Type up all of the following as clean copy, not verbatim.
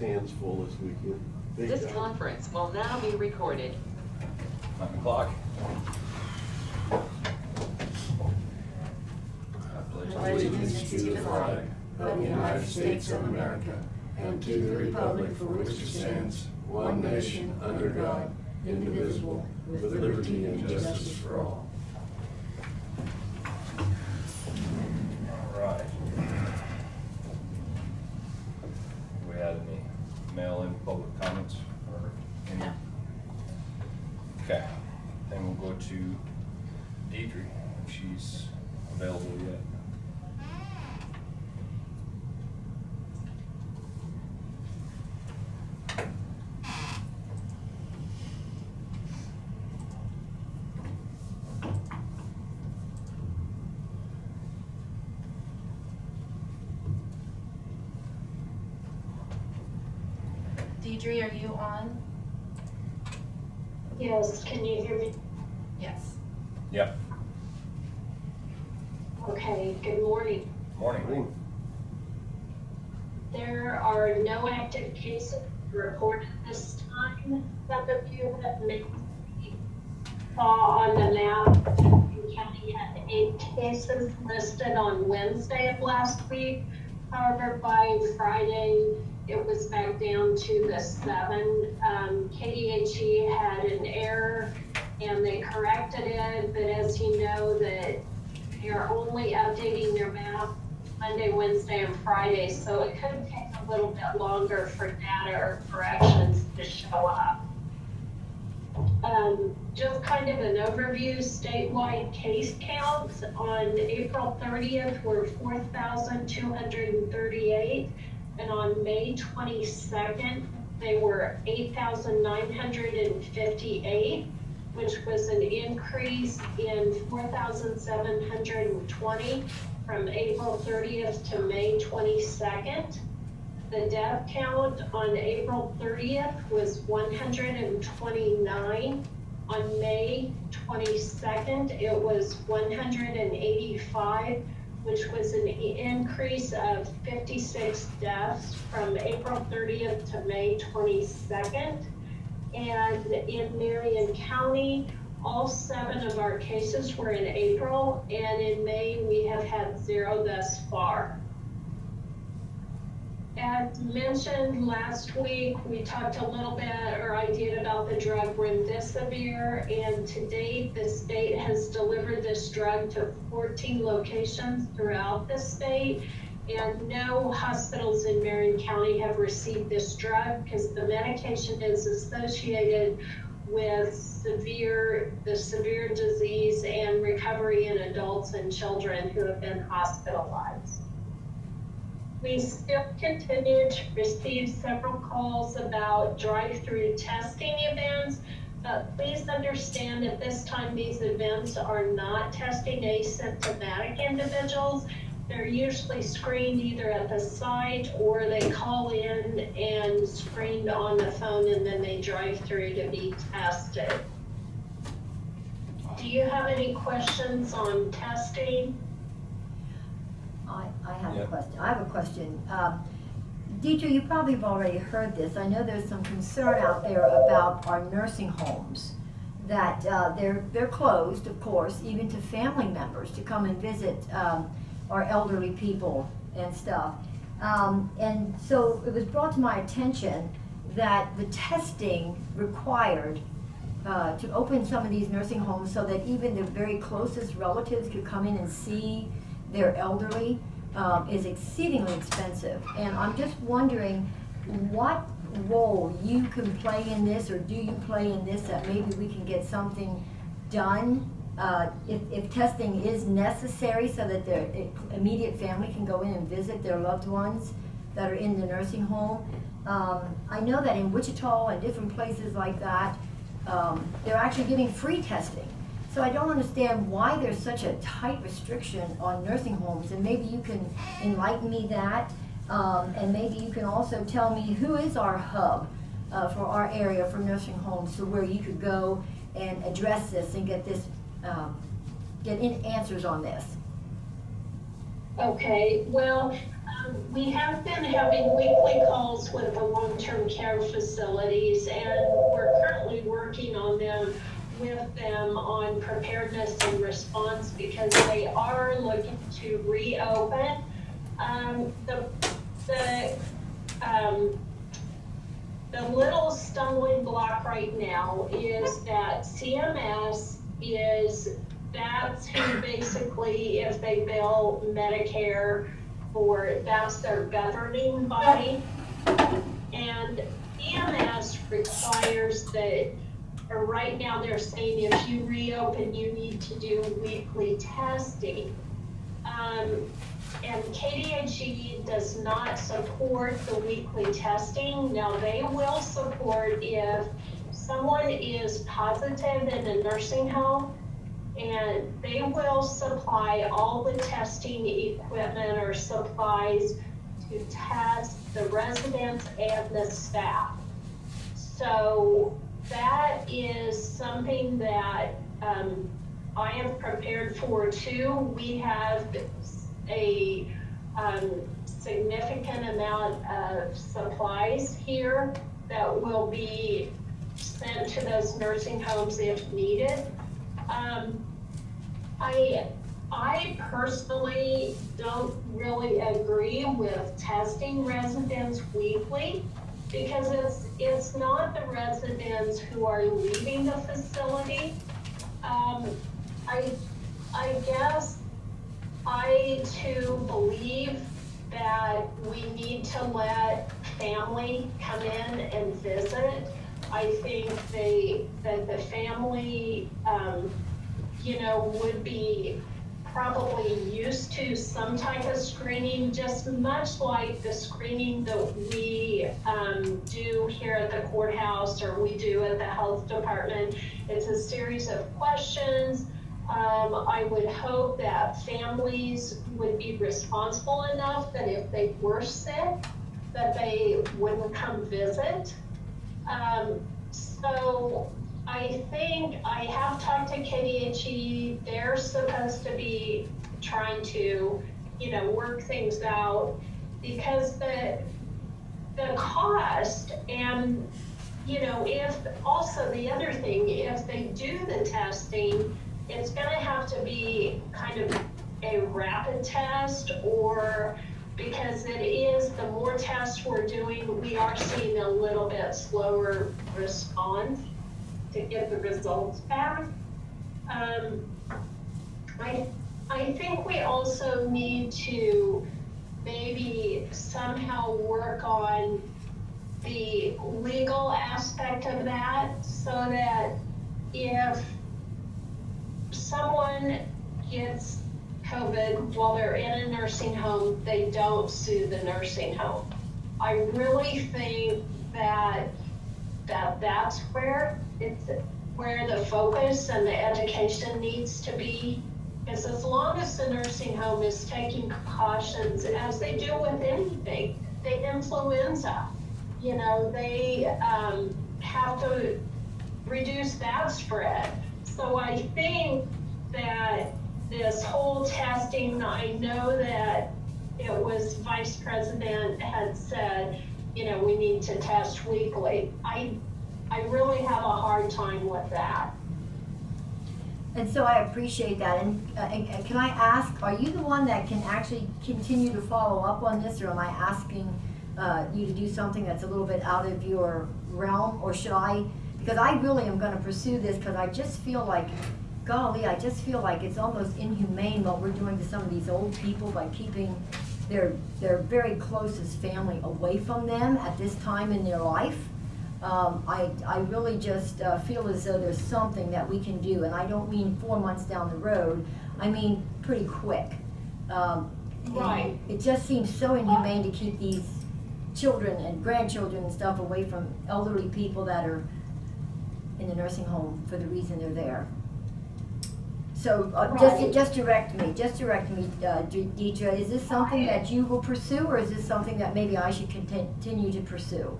hands full this weekend. This conference will now be recorded. 9 o'clock. Allegiance to the flag of the United States of America and to the republic for which it stands, one nation, under God, indivisible, with liberty and justice for all. All right. Do we have any mail-in public comments or any? No. Okay, then we'll go to Deidre, if she's available yet. Deidre, are you on? Yes, can you hear me? Yes. Yep. Okay, good morning. Morning. There are no active cases reported this time. Some of you have maybe saw on the map, the county had 8 cases listed on Wednesday of last week. However, by Friday, it was back down to the 7. KDHE had an error and they corrected it, but as you know, that they're only updating their map Monday, Wednesday, and Friday, so it could take a little bit longer for data or corrections to show up. Just kind of an overview, statewide case counts on April 30th were 4,238, and on May 22nd, they were 8,958, which was an increase in 4,720 from April 30th to May 22nd. The death count on April 30th was 129. On May 22nd, it was 185, which was an increase of 56 deaths from April 30th to May 22nd. And in Marion County, all 7 of our cases were in April, and in May we have had 0 thus far. As mentioned last week, we talked a little bit, or I did, about the drug remdesivir, and to date, the state has delivered this drug to 14 locations throughout the state, and no hospitals in Marion County have received this drug because the medication is associated with the severe disease and recovery in adults and children who have been hospitalized. We still continue to receive several calls about drive-through testing events, but please understand at this time these events are not testing asymptomatic individuals. They're usually screened either at the site or they call in and screened on the phone and then they drive through to be tested. Do you have any questions on testing? I have a question. I have a question. Deidre, you probably have already heard this. I know there's some concern out there about our nursing homes, that they're closed, of course, even to family members to come and visit our elderly people and stuff. And so it was brought to my attention that the testing required to open some of these nursing homes so that even the very closest relatives could come in and see their elderly is exceedingly expensive. And I'm just wondering what role you can play in this, or do you play in this, that maybe we can get something done if testing is necessary so that their immediate family can go in and visit their loved ones that are in the nursing home. I know that in Wichita and different places like that, they're actually giving free testing. So I don't understand why there's such a tight restriction on nursing homes, and maybe you can enlighten me that, and maybe you can also tell me who is our hub for our area for nursing homes, so where you could go and address this and get this, get answers on this. Okay, well, We have been having weekly calls with the long-term care facilities, and we're currently working on them with them on preparedness and response because they are looking to reopen. The little stumbling block right now is that CMS that's who basically, if they bill Medicare that's their governing body. And EMS requires that, or right now they're saying if you reopen, you need to do weekly testing. And KDHE does not support the weekly testing. Now they will support if someone is positive in a nursing home, and they will supply all the testing equipment or supplies to test the residents and the staff. So that is something that I have prepared for too. We have a significant amount of supplies here that will be sent to those nursing homes if needed. I personally don't really agree with testing residents weekly because it's not the residents who are leaving the facility. I guess I too believe that we need to let family come in and visit. I think that the family, would be probably used to some type of screening, just much like the screening that we do here at the courthouse or we do at the health department. It's a series of questions. I would hope that families would be responsible enough that if they were sick, that they wouldn't come visit. So I think I have talked to KDHE. They're supposed to be trying to, work things out because the cost and, if also the other thing, if they do the testing, it's going to have to be kind of a rapid test, or because it is, the more tests we're doing, we are seeing a little bit slower response to get the results back. I think we also need to maybe somehow work on the legal aspect of that so that if someone gets COVID while they're in a nursing home, they don't sue the nursing home. I really think that that's where the focus and the education needs to be. Because as long as the nursing home is taking precautions, as they do with anything, the influenza, they have to reduce that spread. So I think that this whole testing, I know that it was Vice President had said, we need to test weekly. I really have a hard time with that. And so I appreciate that. And can I ask, are you the one that can actually continue to follow up on this, or am I asking you to do something that's a little bit out of your realm, or should I? Because I really am going to pursue this because I just feel like, golly, I just feel like it's almost inhumane what we're doing to some of these old people by keeping their very closest family away from them at this time in their life. I really just feel as though there's something that we can do, and I don't mean 4 months down the road, I mean pretty quick. Right. It just seems so inhumane to keep these children and grandchildren and stuff away from elderly people that are in the nursing home for the reason they're there. So just direct me, Deidre. Is this something that you will pursue, or is this something that maybe I should continue to pursue?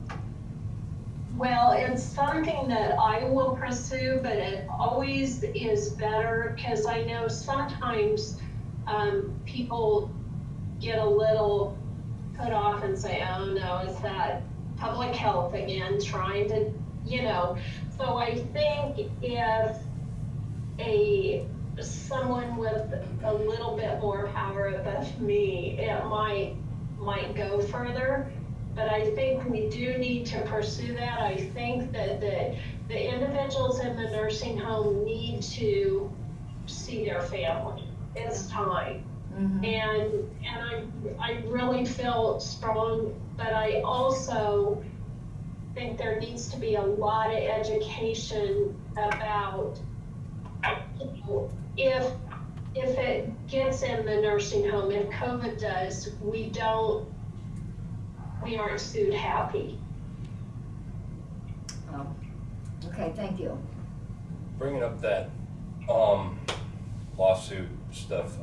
Well, it's something that I will pursue, but it always is better because I know sometimes people get a little put off and say, oh no, is that public health again, trying to, so I think if someone with a little bit more power above me, it might go further. But I think we do need to pursue that. I think that the individuals in the nursing home need to see their family. It's time. Mm-hmm. And I really feel strong, but I also think there needs to be a lot of education about if it gets in the nursing home, if COVID does, we aren't sued happy. Oh, okay, thank you. Bringing up that lawsuit stuff,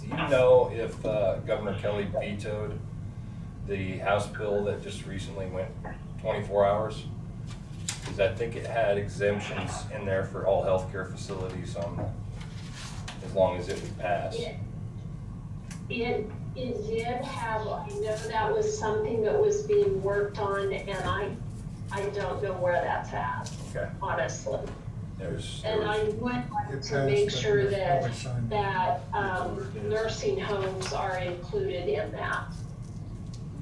do you know if Governor Kelly vetoed the House bill that just recently went 24 hours? Because I think it had exemptions in there for all healthcare facilities as long as it would pass. It did have, I know that was something that was being worked on, and I don't know where that's at, Okay. honestly. And I would like to make sure that nursing homes are included in that.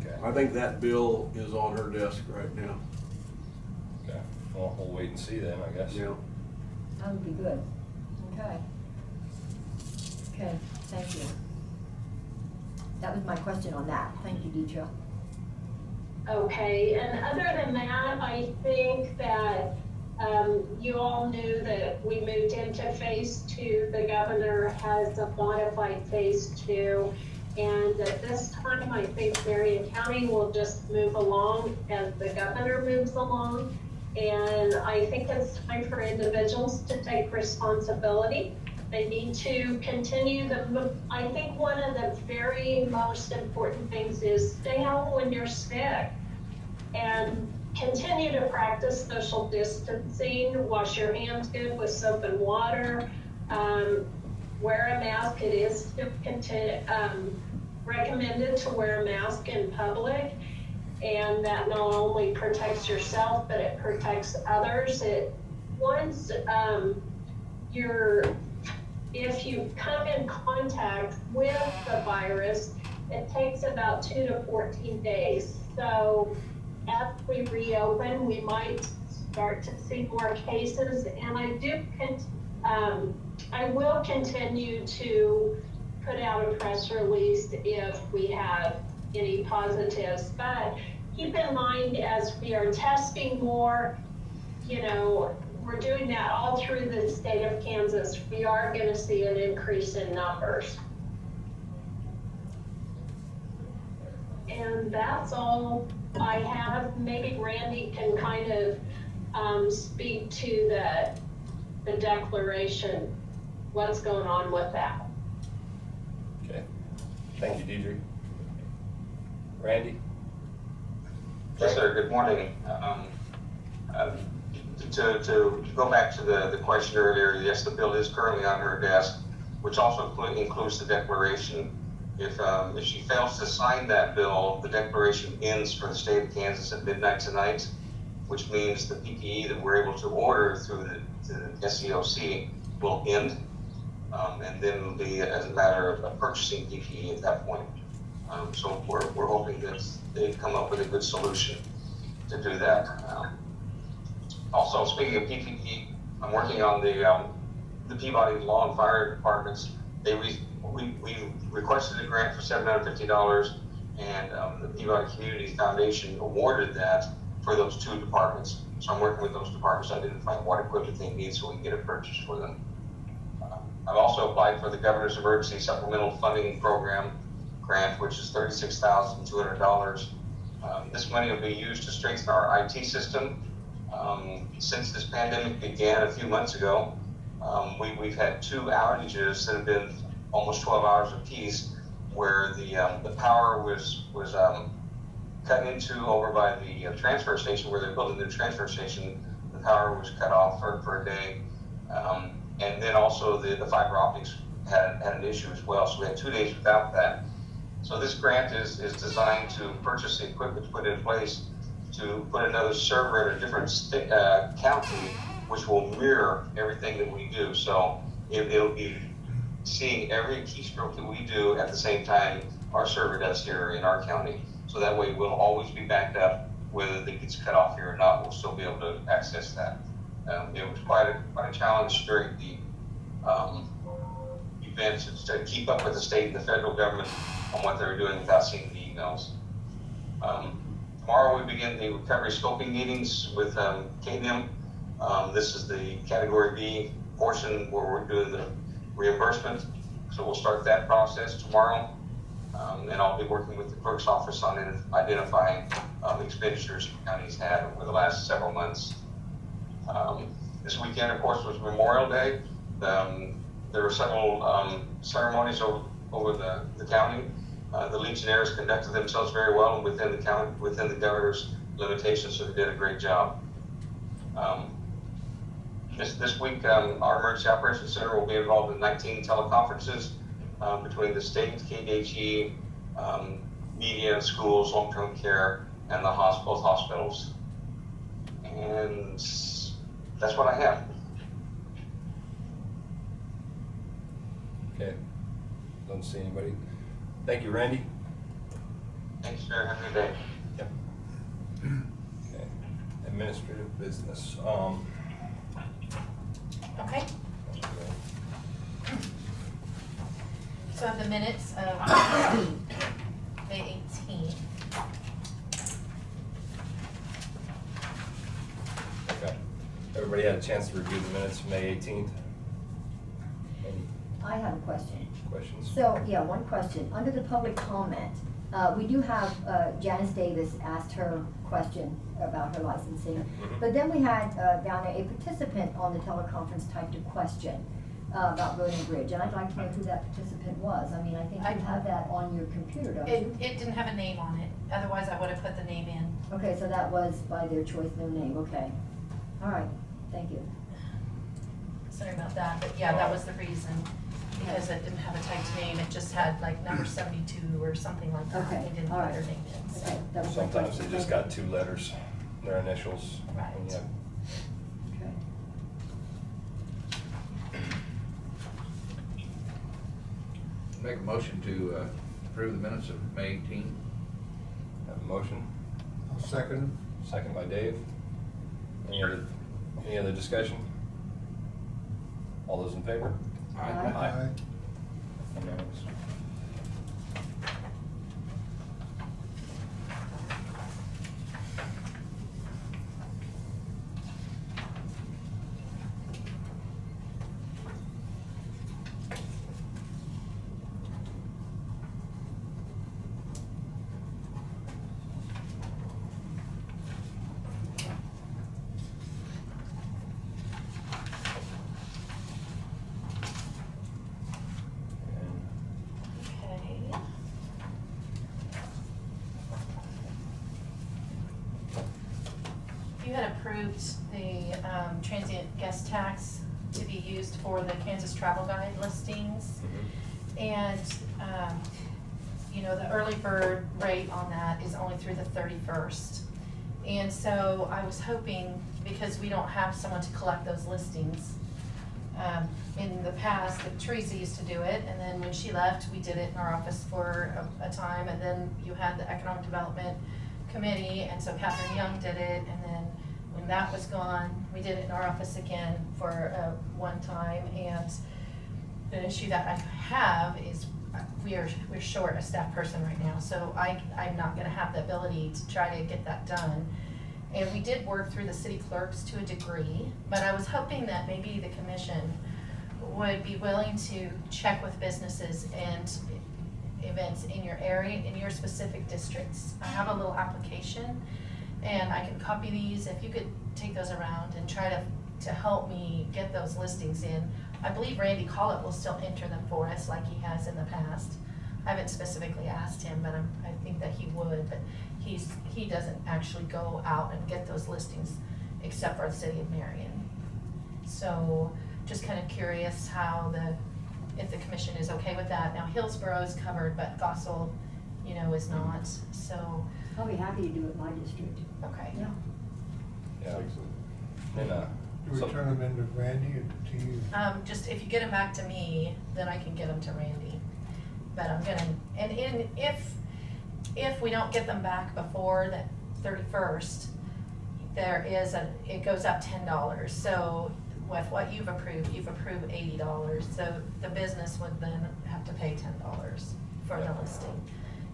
Okay. I think that bill is on her desk right now. Okay. Well, we'll wait and see then, I guess. Yeah. That would be good. Okay. Okay, thank you. That was my question on that. Thank you, Deetra. Okay, and other than that, I think that you all knew that we moved into phase 2. The governor has a modified phase 2. And at this time, I think Marion County will just move along as the governor moves along. And I think it's time for individuals to take responsibility. They need to continue I think one of the very most important things is stay home when you're sick and continue to practice social distancing, wash your hands good with soap and water, wear a mask. It is recommended to wear a mask in public, and that not only protects yourself, but it protects others. If you come in contact with the virus, it takes about 2 to 14 days. So as we reopen, we might start to see more cases, and I will continue to put out a press release if we have any positives. But keep in mind, as we are testing more, we're doing that all through the state of Kansas. We are going to see an increase in numbers. And that's all I have. Maybe Randy can kind of speak to the declaration, what's going on with that. Okay. Thank you, Deidre. Randy? Yes, sir. Good morning. To go back to the question earlier, yes, the bill is currently on her desk, which also includes the declaration. If she fails to sign that bill, the declaration ends for the state of Kansas at midnight tonight, which means the PPE that we're able to order through the SEOC will end, and then it'll be as a matter of purchasing PPE at that point. So we're hoping that they come up with a good solution to do that. Also, speaking of PPE, I'm working on the Peabody Law and Fire Departments. We requested a grant for $750, and the Peabody Community Foundation awarded that for those 2 departments. So I'm working with those departments to identify what equipment they need so we can get it purchased for them. I've also applied for the Governor's Emergency Supplemental Funding Program grant, which is $36,200. This money will be used to strengthen our IT system. Since this pandemic began a few months ago, we've had 2 outages that have been almost 12 hours apiece, where the power was cut into over by the transfer station where they're building the transfer station. The power was cut off for a day, and then also the fiber optics had an issue as well. So we had 2 days without that. So this grant is designed to purchase the equipment to put in place to put another server in a different county, which will mirror everything that we do. So it'll be seeing every keystroke that we do at the same time our server does here in our county. So that way we'll always be backed up, whether it gets cut off here or not, we'll still be able to access that. It was quite a challenge during the events to keep up with the state and the federal government on what they were doing without seeing the emails. Tomorrow we begin the recovery scoping meetings with KNIM. This is the Category B portion where we're doing the reimbursement. So we'll start that process tomorrow. And I'll be working with the clerk's office on identifying expenditures counties had over the last several months. This weekend, of course, was Memorial Day. There were several ceremonies over the county. The Legionnaires conducted themselves very well and within the county, within the governor's limitations, so they did a great job. This week, our Emergency Operations Center will be involved in 19 teleconferences between the state, KDHE, media, schools, long-term care, and the both hospitals. And that's what I have. Okay, don't see anybody. Thank you, Randy. Thanks, sir. Have a good day. Yep. Okay, administrative business. Okay. So I have the minutes of May 18th. Okay. Everybody had a chance to review the minutes from May 18th? Any I have a question. questions? So, yeah, one question. Under the public comment, we do have Janice Davis asked her question about her licensing. Mhm. But then we had down there a participant on the teleconference typed a question about Road and Bridge. And I'd like to know who that participant was. I mean, I think you have that on your computer, don't you? It didn't have a name on it, otherwise I would have put the name in. Okay, so that was by their choice, no name, okay. All right, thank you. Sorry about that, but yeah, that was the reason, because it didn't have a typed name, it just had like number 72 or something like that. Okay, They didn't all put right. their name in, so. Okay, that was my Sometimes question. they just Thank got two letters, their initials. Right. And yeah. Okay. Make a motion to approve the minutes of May 18th. Have a motion, I'll second. second by Dave. Any other discussion? All those in favor? Aye. Aye. Unanimous. Okay. You had approved the transient guest tax to be used for the Kansas Travel Guide listings. And, you know, the early bird rate on that is only through the 31st. And so I was hoping, because we don't have someone to collect those listings, in the past, Teresa used to do it, and then when she left, we did it in our office for a time, and then you had the Economic Development Committee, and so Catherine Young did it, and then when that was gone, we did it in our office again for one time, and the issue that I have is we're short a staff person right now, so I'm not gonna have the ability to try to get that done. And we did work through the city clerks to a degree, but I was hoping that maybe the commission would be willing to check with businesses and events in your area, in your specific districts. I have a little application, and I can copy these, if you could take those around and try to help me get those listings in. I believe Randy Collett will still enter them for us like he has in the past. I haven't specifically asked him, but I think that he would, but he doesn't actually go out and get those listings except for the city of Marion. So just kind of curious how if the commission is okay with that. Now Hillsborough is covered, but Gossel is not, so, I'll be happy to do it in my district. okay. Yeah. Yeah. And, Do we some- turn them into Randy and to you? Just if you get them back to me, then I can get them to Randy. But I'm gonna, if we don't get them back before the 31st, it goes up $10. So with what you've approved $80. So the business would then have to pay $10 for the listing.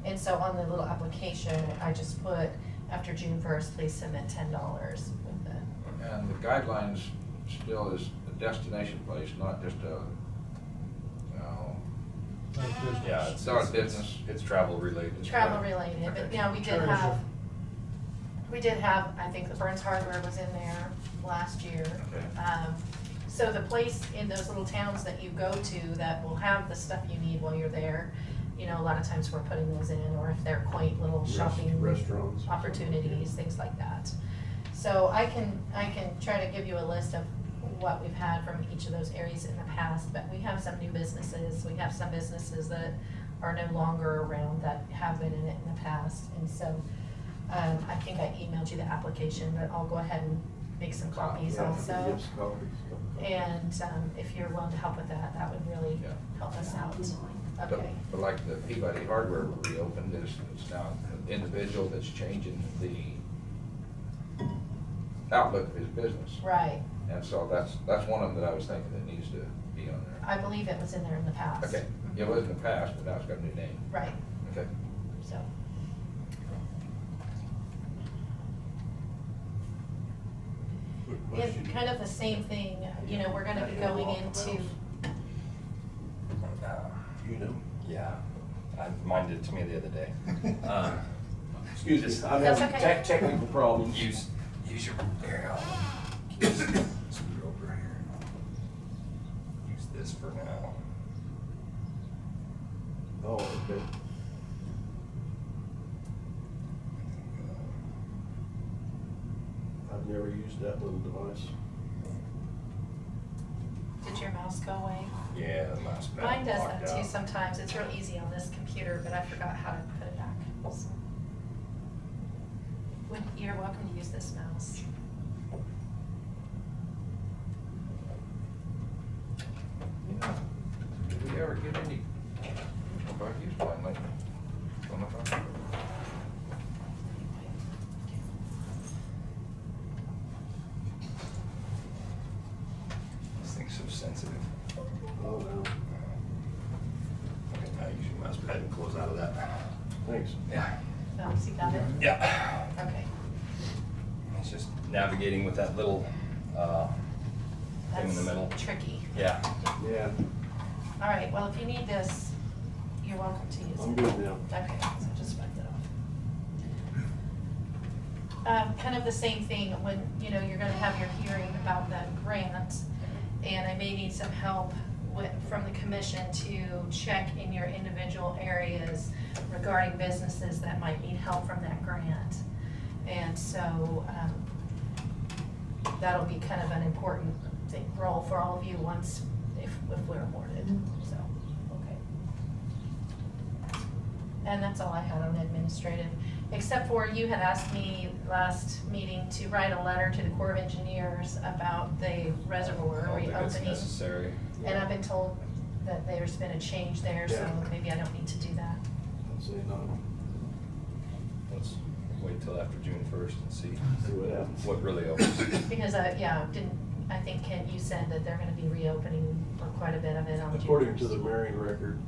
And so on the little application, I just put, after June 1st, please submit $10 with the. And the guidelines still is a destination place, not just a, Yeah, It's not business. It's travel related. Travel related, but Okay. yeah, we did have, I think the Burns Hardware was in there last year. Okay. So the place in those little towns that you go to that will have the stuff you need while you're there, a lot of times we're putting those in, or if they're quaint little shopping Restaurants. opportunities, things like that. So I can try to give you a list of what we've had from each of those areas in the past, but we have some new businesses. We have some businesses that are no longer around that have been in it in the past. And so I think I emailed you the application, but I'll go ahead and make some copies also. Yes, copies. And if you're willing to help with that, that would really Yeah. help us out. But, Okay. but like the Peabody Hardware reopened, it's now an individual that's changing the outlook of his business. Right. And so that's one of them that I was thinking that needs to be on there. I believe it was in there in the past. Okay, it was in the past, but now it's got a new name. Right. Okay. So. And kind of the same thing, we're gonna be going into, You know. Yeah, mine did it to me the other day. Excuse me, I'm That's having okay. technical problems. Use your, here, I'll scoot over here. Use this for now. Oh, okay. I've never used that little device. did your mouse go away? Yeah, the mouse pad Mine does locked that too out. sometimes. It's real easy on this computer, but I forgot how to put it back. So. You're welcome to use this mouse. Did we ever get any, if I've used mine lately? On my phone? This thing's so sensitive. Oh, no. Okay, now use your mouse pad and close out of that. Thanks. Yeah. Oh, so you got it? Yeah. Okay. It's just navigating with that little, thing in the middle. That's tricky. Yeah. Yeah, All right, well, if you need this, you're welcome to use it. I'm good now. Okay, so just wipe it off. Kind of the same thing when, you're gonna have your hearing about that grant, and I may need some help from the commission to check in your individual areas regarding businesses that might need help from that grant. And so, that'll be kind of an important role for all of you if we're awarded, so, okay. And that's all I had on administrative, except for you had asked me last meeting to write a letter to the Corps of Engineers about the reservoir I don't think it's reopening. necessary. And I've been told that there's been a change there, so Yeah. maybe I don't need to do that. I'd say no. Let's wait till after June 1st and see See what happens. what really opens. Because, I think, Ken, you said that they're gonna be reopening for quite a bit of it on June According to 1st. the Marion record,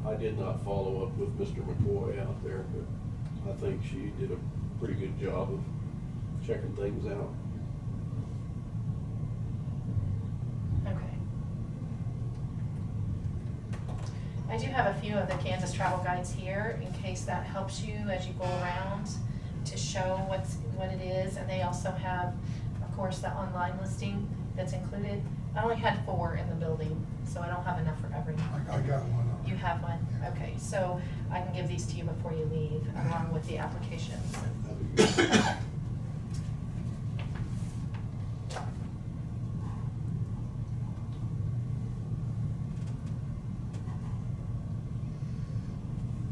I did not follow up with Mr. McCoy out there, but I think she did a pretty good job of checking things out. Okay. I do have a few of the Kansas travel guides here in case that helps you as you go around to show what it is. And they also have, of course, the online listing that's included. I only had 4 in the building, so I don't have enough for everyone. I got one. You have one? Okay, so I can give these to you before you leave, along with the applications. That'd be good.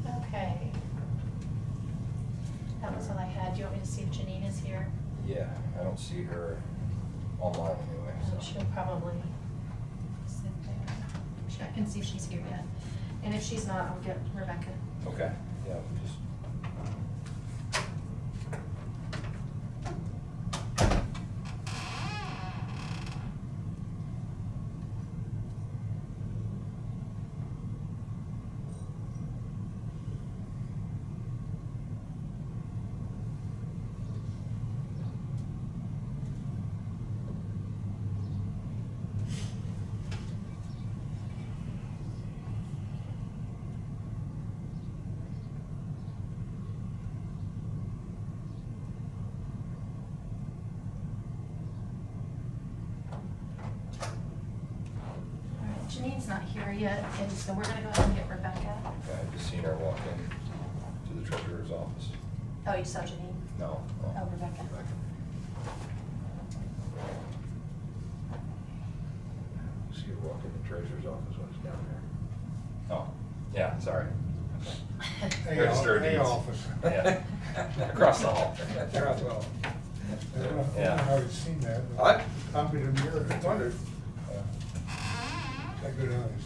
Okay. Yeah, I don't see her online anyway, so. She'll probably sit there. I can see if she's here yet. And if she's not, I'll get Rebecca. Okay, yeah, just. All right, Janine's not here yet, and so we're gonna go ahead and get Rebecca. Okay, I just seen her walk in to the treasurer's office. Oh, you saw Janine? No. Oh, Rebecca. See her walk in the treasurer's office when it's down there. Oh, yeah, sorry. Hey, Register of hey, deeds. officer. Yeah, across the hall. There as well. I don't know Yeah. how you've seen that. but What? Copied them here. I wondered. Got good eyes.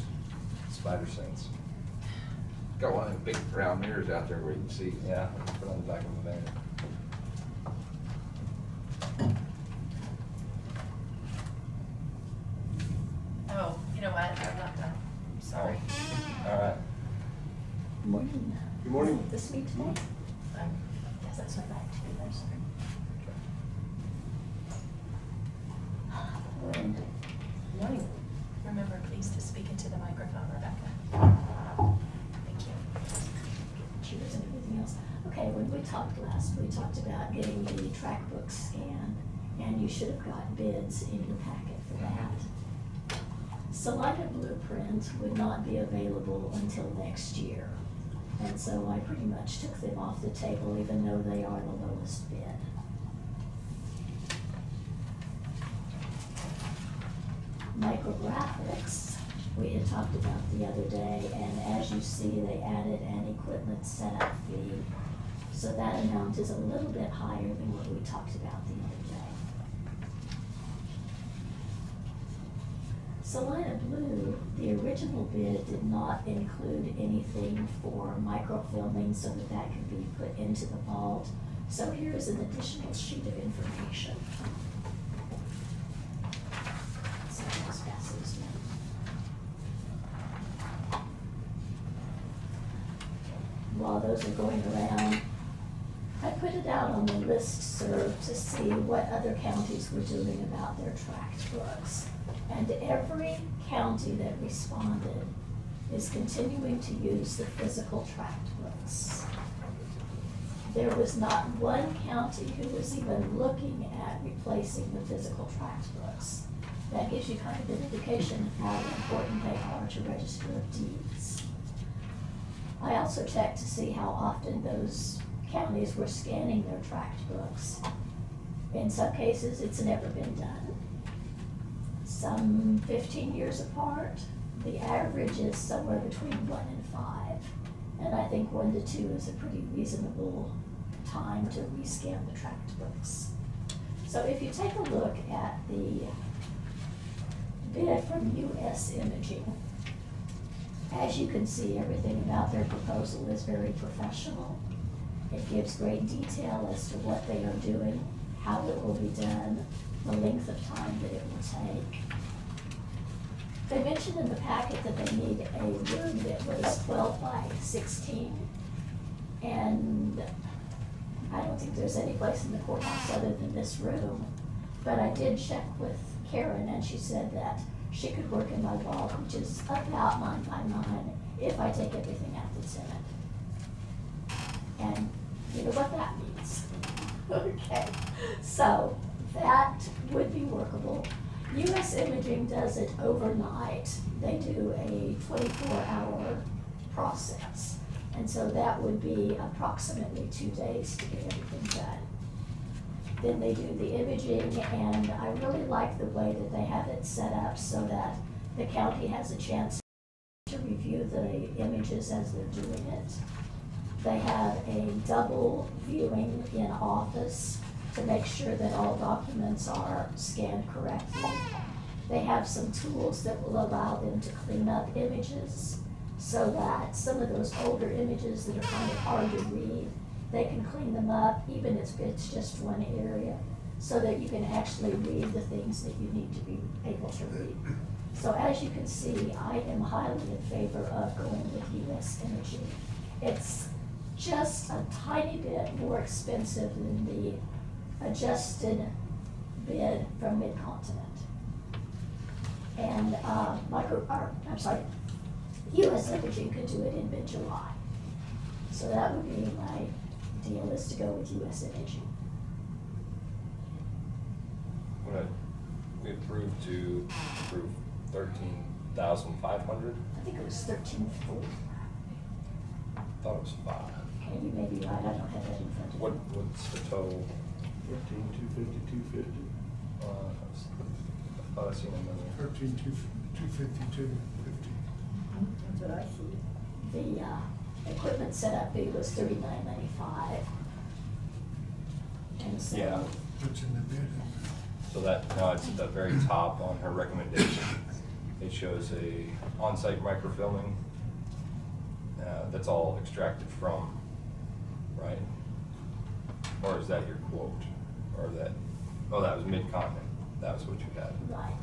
Spider sense. Got one of them big round mirrors out there where you can see. Yeah, put it on the back of the van. Oh, you know what, I'm not done, sorry. All right. Morning. Good morning. This week today? Yes, that's my back to you, I'm sorry. Morning. Remember, please, to speak into the microphone, Rebecca. Thank you. Cheers and everything else. Okay, when we talked last, we talked about getting the track book scanned, and you should have got bids in your packet for that. Salida Blueprint would not be available until next year. And so I pretty much took them off the table, even though they are the lowest bid. Micrographics, we had talked about the other day, and as you see, they added an equipment setup fee. So that amount is a little bit higher than what we talked about the other day. Salida Blue, the original bid did not include anything for microfilming so that that could be put into the vault. So here is an additional sheet of information. So I'll just pass those down. While those are going around, I put it out on the listserv to see what other counties were doing about their tract books. And every county that responded is continuing to use the physical tract books. There was not one county who was even looking at replacing the physical tract books. That gives you kind of an indication of how important they are to Register of Deeds. I also checked to see how often those counties were scanning their tract books. In some cases, it's never been done. Some 15 years apart, the average is somewhere between 1 and 5. And I think 1 to 2 is a pretty reasonable time to rescan the tract books. So if you take a look at the bid from US Imaging, as you can see, everything about their proposal is very professional. It gives great detail as to what they are doing, how it will be done, the length of time that it will take. They mentioned in the packet that they need a room that was 12 by 16. And I don't think there's any place in the courthouse other than this room. But I did check with Karen, and she said that she could work in my vault, which is about 9 by 9, if I take everything out that's in it. And you know what that means. Okay, so that would be workable. US Imaging does it overnight. They do a 24-hour process. And so that would be approximately 2 days to get everything done. Then they do the imaging, and I really like the way that they have it set up so that the county has a chance to review the images as they're doing it. They have a double viewing in office to make sure that all documents are scanned correctly. They have some tools that will allow them to clean up images so that some of those older images that are kind of hard to read, they can clean them up, even if it's just one area, so that you can actually read the things that you need to be able to read. So as you can see, I am highly in favor of going with US Imaging. It's just a tiny bit more expensive than the adjusted bid from Mid-Continent. And US Imaging could do it in mid-July. So that would be my deal, is to go with US Imaging. We approved to approve 13,500. I think it was 1340. Thought it was 5. Okay, you may be right, I don't have that in front of me. What's the total? 13,250, 250. I thought I seen another. 13,252.50. That's what I see. The equipment setup fee was $39.95. And so. Yeah. What's in the bid? So that, no, it's at the very top on her recommendation. It shows a on-site microfilming. That's all extracted from, right? Or is that your quote? Or that, oh, that was Mid-Continent. That was what you had. Right.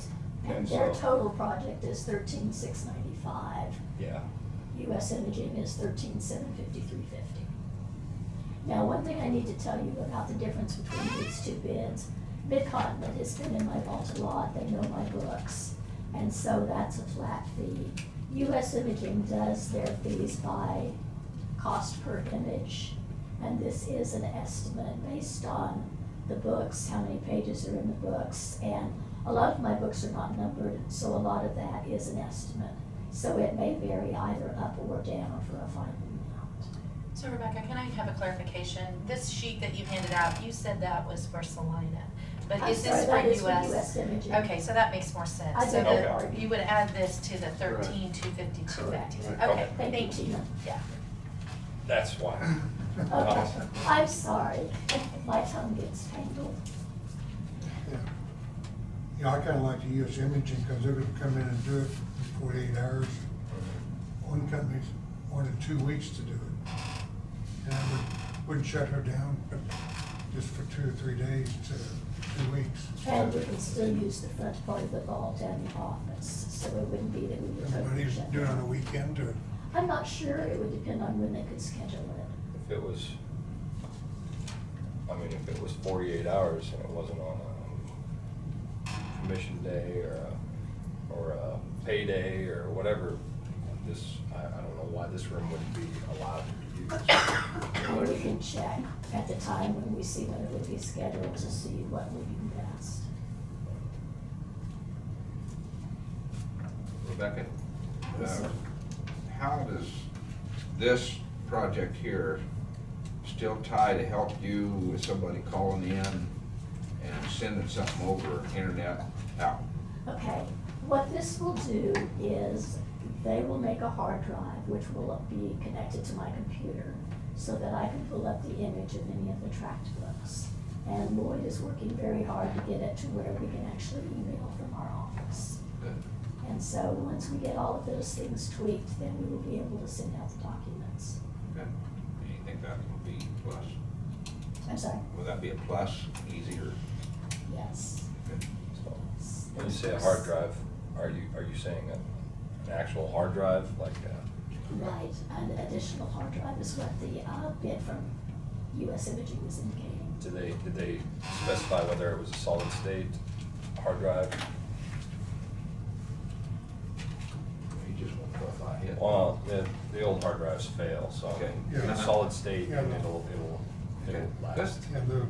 Okay, And their so- total project is $13,695. Yeah. US Imaging is $13,753.50. Now, one thing I need to tell you about the difference between these two bids, Mid-Continent has been in my vault a lot, they know my books, and so that's a flat fee. US Imaging does their fees by cost per image, and this is an estimate based on the books, how many pages are in the books, and a lot of my books are not numbered, so a lot of that is an estimate. So it may vary either up or down for a final amount. So Rebecca, can I have a clarification? This sheet that you handed out, you said that was for Salina, but I'm is sorry, this that for is US? US Imaging. Okay, so that makes more sense. I So did Okay. that for you would add this to the 13,250, Correct. 250. Right. Okay, Thank you, thank you. Tina. Yeah. That's why. Okay, I'm sorry, my tongue gets tangled. Yeah. Yeah, I kinda like the US Imaging, cause they're gonna come in and do it in 48 hours. One company's wanted 2 weeks to do it. And I wouldn't shut her down, but just for 2 or 3 days to 2 weeks. And we can still use the front part of the vault and the office, so it wouldn't be that we would totally Everybody's shut doing it on a down. weekend or, I'm not sure, it would depend on when they could schedule it. If it was, I mean, if it was 48 hours and it wasn't on a commission day or a payday or whatever, I don't know why this room wouldn't be allowed to be used. And we can check at the time when we see when it would be scheduled to see what would be best. Rebecca, Yes, sir. how does this project here still tie to help you with somebody calling in and sending something over internet out? Okay, what this will do is they will make a hard drive which will be connected to my computer so that I can pull up the image of any of the tract books. And Lloyd is working very hard to get it to where we can actually email from our office. Good. And so once we get all of those things tweaked, then we will be able to send out the documents. Good. Do you think that will be a plus? I'm sorry, Will that be a plus, easier? yes. Good. So, when you say a hard drive, are you saying an actual hard drive, like? Right, an additional hard drive is what the bid from US Imaging was indicating. Did they specify whether it was a solid state hard drive? You just won't go if I hit. Well, the old hard drives fail, so Okay. Yeah. solid state, Yeah. it'll Okay. last. and they're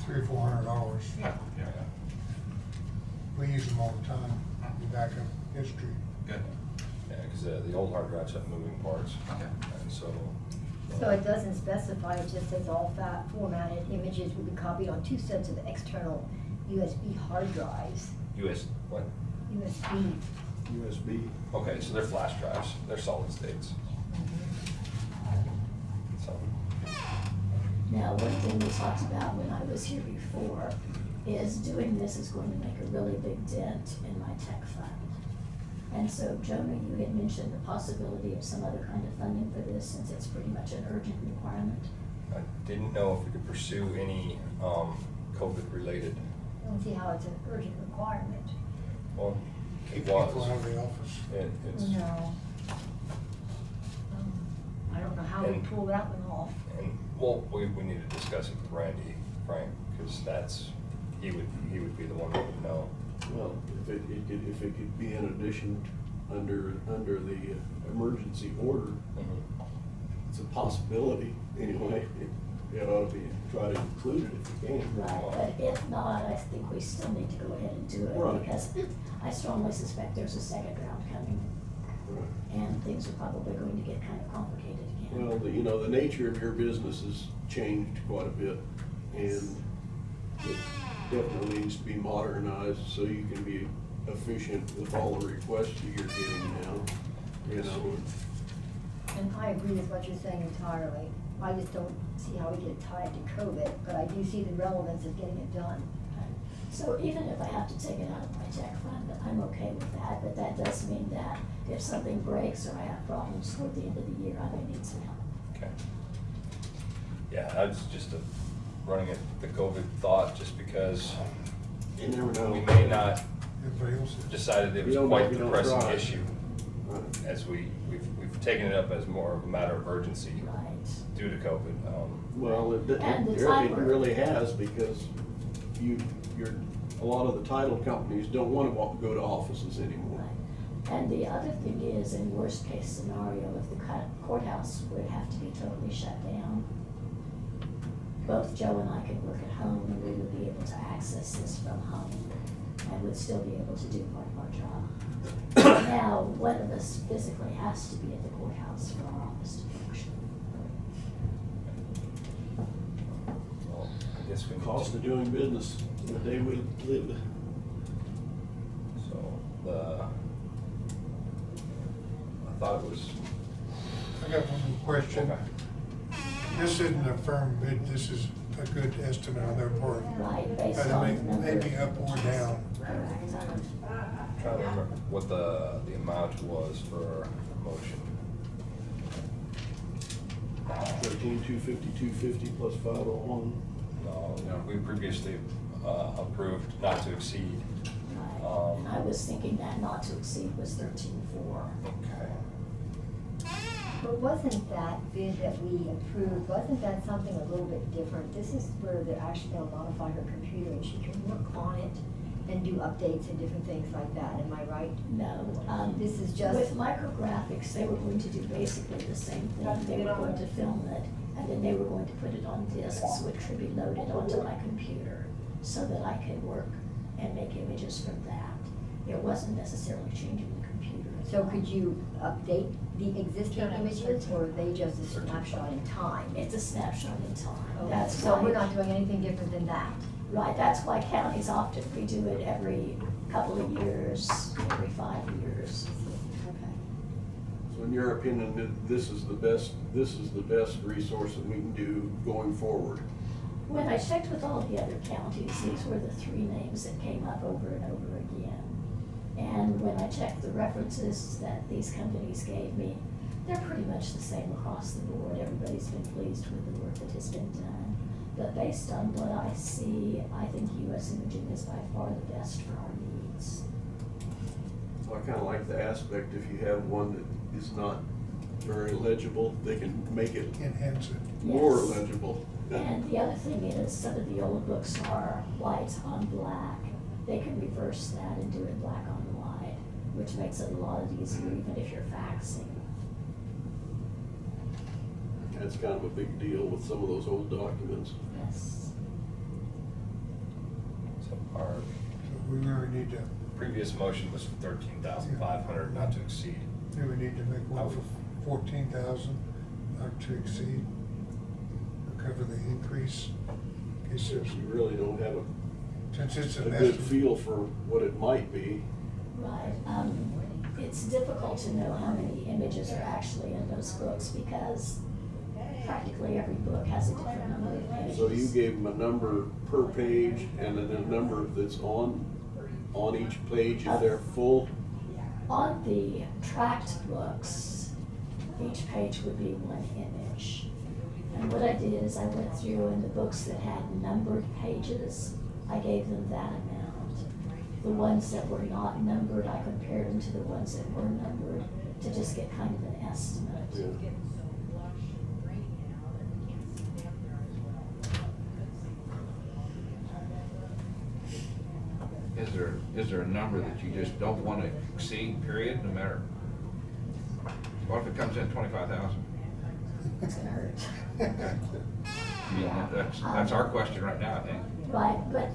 $300 or $400. Yeah, yeah, We use them all the time, in backup history. good. Yeah, because the old hard drives have moving parts, Okay. and so. So it doesn't specify, it just says all formatted images will be copied on 2 sets of external USB hard drives. What? USB. USB. Okay, so they're flash drives, they're solid states. So, Now, one thing we talked about when I was here before is doing this is going to make a really big dent in my tech fund. And so, Jonah, you had mentioned the possibility of some other kind of funding for this, since it's pretty much an urgent requirement. I didn't know if we could pursue any COVID-related. I don't see how it's an urgent requirement. Well, Keep it people out was. of the office. It's, No. I don't know how we And- pull that one off. and, well, we need to discuss it with Randy, Frank, because he would be the one that would know. Well, if it could be in addition under the emergency order, it's a possibility anyway. It ought to be, try to include it if you can. Right, but if not, I think we still need to go ahead and do it, Right. because I strongly suspect there's a second round coming, and things are probably going to get kind of complicated again. Well, the nature of your business has changed quite a bit, and it definitely needs to be modernized so you can be efficient with all the requests you're getting now, And I agree with what you're saying entirely. I just don't see how we get tied to COVID, but I do see the relevance of getting it done. So even if I have to take it out of my tech fund, I'm okay with that, but that does mean that if something breaks or I have problems toward the end of the year, I may need some help. Okay. Yeah, I was just running at the COVID thought, just because You never know. we may not Everybody else is. decided it was You don't quite know if the you don't pressing try. issue, Right. as we've taken it up as more of a matter of urgency Right. due to COVID. Well, it And the it timer. really has, because a lot of the title companies don't want to go to offices anymore. Right. And the other thing is, in worst case scenario, if the courthouse would have to be totally shut down, both Joe and I could work at home, and we would be able to access this from home, and would still be able to do part of our job. Now, one of us physically has to be at the courthouse for our office to function. Well, I guess we need Cost to. of doing business in the day we live. So, I thought it was. I got one more question. Okay. This isn't a firm bid, this is a good estimate on their part. Right, based But on it the may number. be up or down. Correct. Trying to remember what the amount was for motion. 13,250 plus 501. No, we previously approved not to exceed. Right. And I was thinking that not to exceed was 13.4. Okay. But wasn't that bid that we approved, wasn't that something a little bit different? This is where they're actually gonna modify her computer and she can work on it and do updates and different things like that, am I right? No. This is just. With micrographics, they were going to do basically the same thing. They were going to film it, and then they were going to put it on discs, which would be loaded onto my computer, so that I could work and make images from that. It wasn't necessarily changing the computer. So could you update the existing images, or are they just a snapshot in time? It's a snapshot in time. Okay, That's so why- we're not doing anything different than that? Right, that's why counties often redo it every couple of years, every 5 years. Okay. So in your opinion, this is the best resource that we can do going forward? When I checked with all the other counties, these were the three names that came up over and over again. And when I checked the references that these companies gave me, they're pretty much the same across the board. Everybody's been pleased with the work that has been done. But based on what I see, I think US Imaging is by far the best for our needs. I kind of like the aspect, if you have one that is not very legible, they can make it Enhance it. more Yes. legible. And the other thing is, some of the old books are white on black. They can reverse that and do it black on white, which makes it a lot easier even if you're faxing. That's kind of a big deal with some of those old documents. Yes. So our So we really need to, previous motion was 13,500 not to exceed. do we need to make one for 14,000, not to exceed, to cover the increase? In case there's, You really don't have since it's a an good estimate. feel for what it might be. Right. It's difficult to know how many images are actually in those books because practically every book has a different number of pages. So you gave them a number per page and then a number that's on each page if they're full? On the tract books, each page would be one image. And what I did is I went through and the books that had numbered pages, I gave them that amount. The ones that were not numbered, I compared them to the ones that were numbered to just get kind of an estimate. Yeah. Is there a number that you just don't want to exceed, period, no matter? What if it comes in 25,000? It's gonna hurt. I mean, that's our question right now, I think. Right, but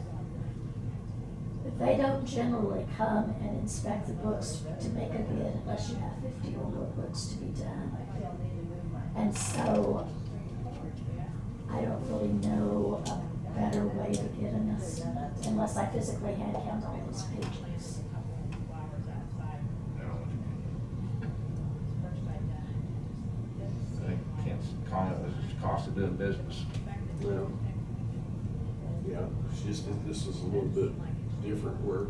they don't generally come and inspect the books to make a bid unless you have 50 or more books to be done. And so, I don't really know a better way to get an estimate unless I physically hand count all those pages. I think Kent's comment was the cost of doing business. Well, yeah, it's just that this is a little bit different where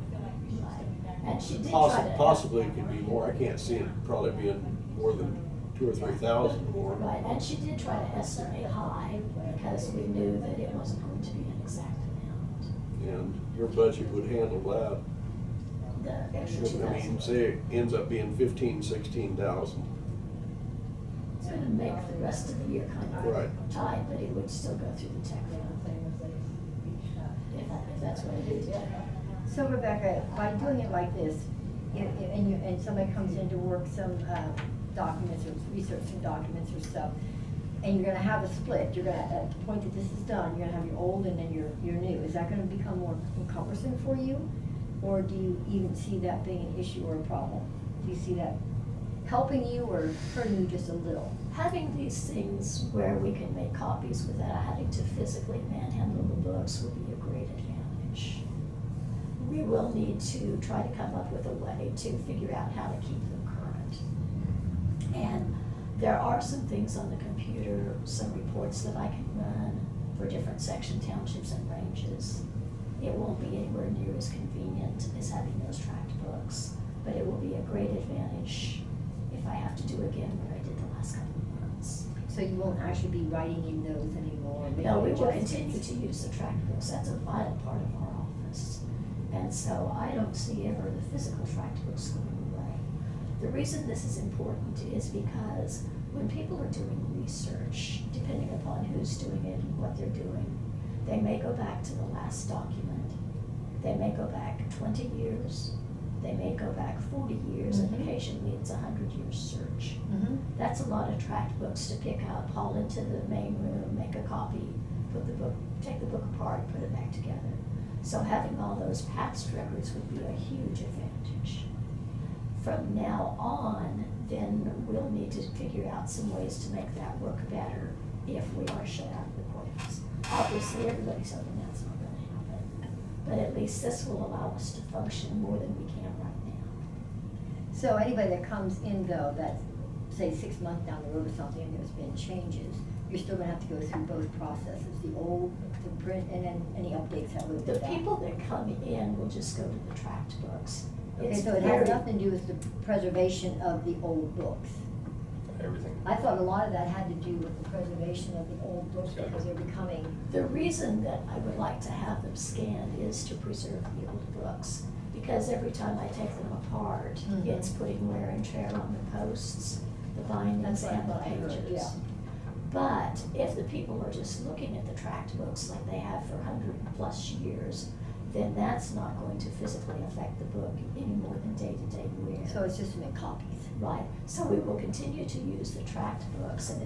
Right. And she did try to. possibly it could be more. I can't see it probably being more than 2,000 or 3,000 more. Right, and she did try to estimate high because we knew that it wasn't going to be an exact amount. And your budget would handle that. The extra I mean, 2,000. say it ends up being 15,000, 16,000. It's gonna make the rest of the year kind of Right. tight, but it would still go through the tech fund. If that's what it is. So Rebecca, by doing it like this, and somebody comes in to work some documents or research some documents or stuff, and you're gonna have a split, you're gonna, at the point that this is done, you're gonna have your old and then your new, is that gonna become more cumbersome for you? Or do you even see that being an issue or a problem? Do you see that helping you or hurting you just a little? Having these things where we can make copies without having to physically manhandle the books would be a great advantage. We will need to try to come up with a way to figure out how to keep them current. And there are some things on the computer, some reports that I can run for different section townships and ranges. It won't be anywhere near as convenient as having those tract books, but it will be a great advantage if I have to do again what I did the last couple of months. So you won't actually be writing in those anymore? No, we will making continue adjustments? to use the tract books, that's a vital part of our office. And so I don't see ever the physical tract books going away. The reason this is important is because when people are doing research, depending upon who's doing it and what they're doing, they may go back to the last document. They may go back 20 years. They may go back 40 years, and occasionally it's a 100-year search. Mhm. That's a lot of tract books to pick up, haul into the main room, make a copy, take the book apart, put it back together. So having all those past records would be a huge advantage. From now on, then we'll need to figure out some ways to make that work better if we are shut out of the courthouse. Obviously, everybody's hoping that's not gonna happen, but at least this will allow us to function more than we can right now. So anybody that comes in though, that's, say, 6 months down the road or something, and there's been changes, you're still gonna have to go through both processes, the old, the print, and then any updates that would be The done. people that come in will just go to the tract books. Okay, It's so it very- has nothing to do with the preservation of the old books. Everything. I thought a lot of that had to do with the preservation of the old books because they're becoming, The reason that I would like to have them scanned is to preserve the old books. Because every time I take them apart, Mhm. it's putting wear and tear on the posts, the bindings That's what I and the thought I heard, pages. yeah. But if the people are just looking at the tract books like they have for 100+ years, then that's not going to physically affect the book any more than day-to-day wear. so it's just to make copies. Right, so we will continue to use the tract books, and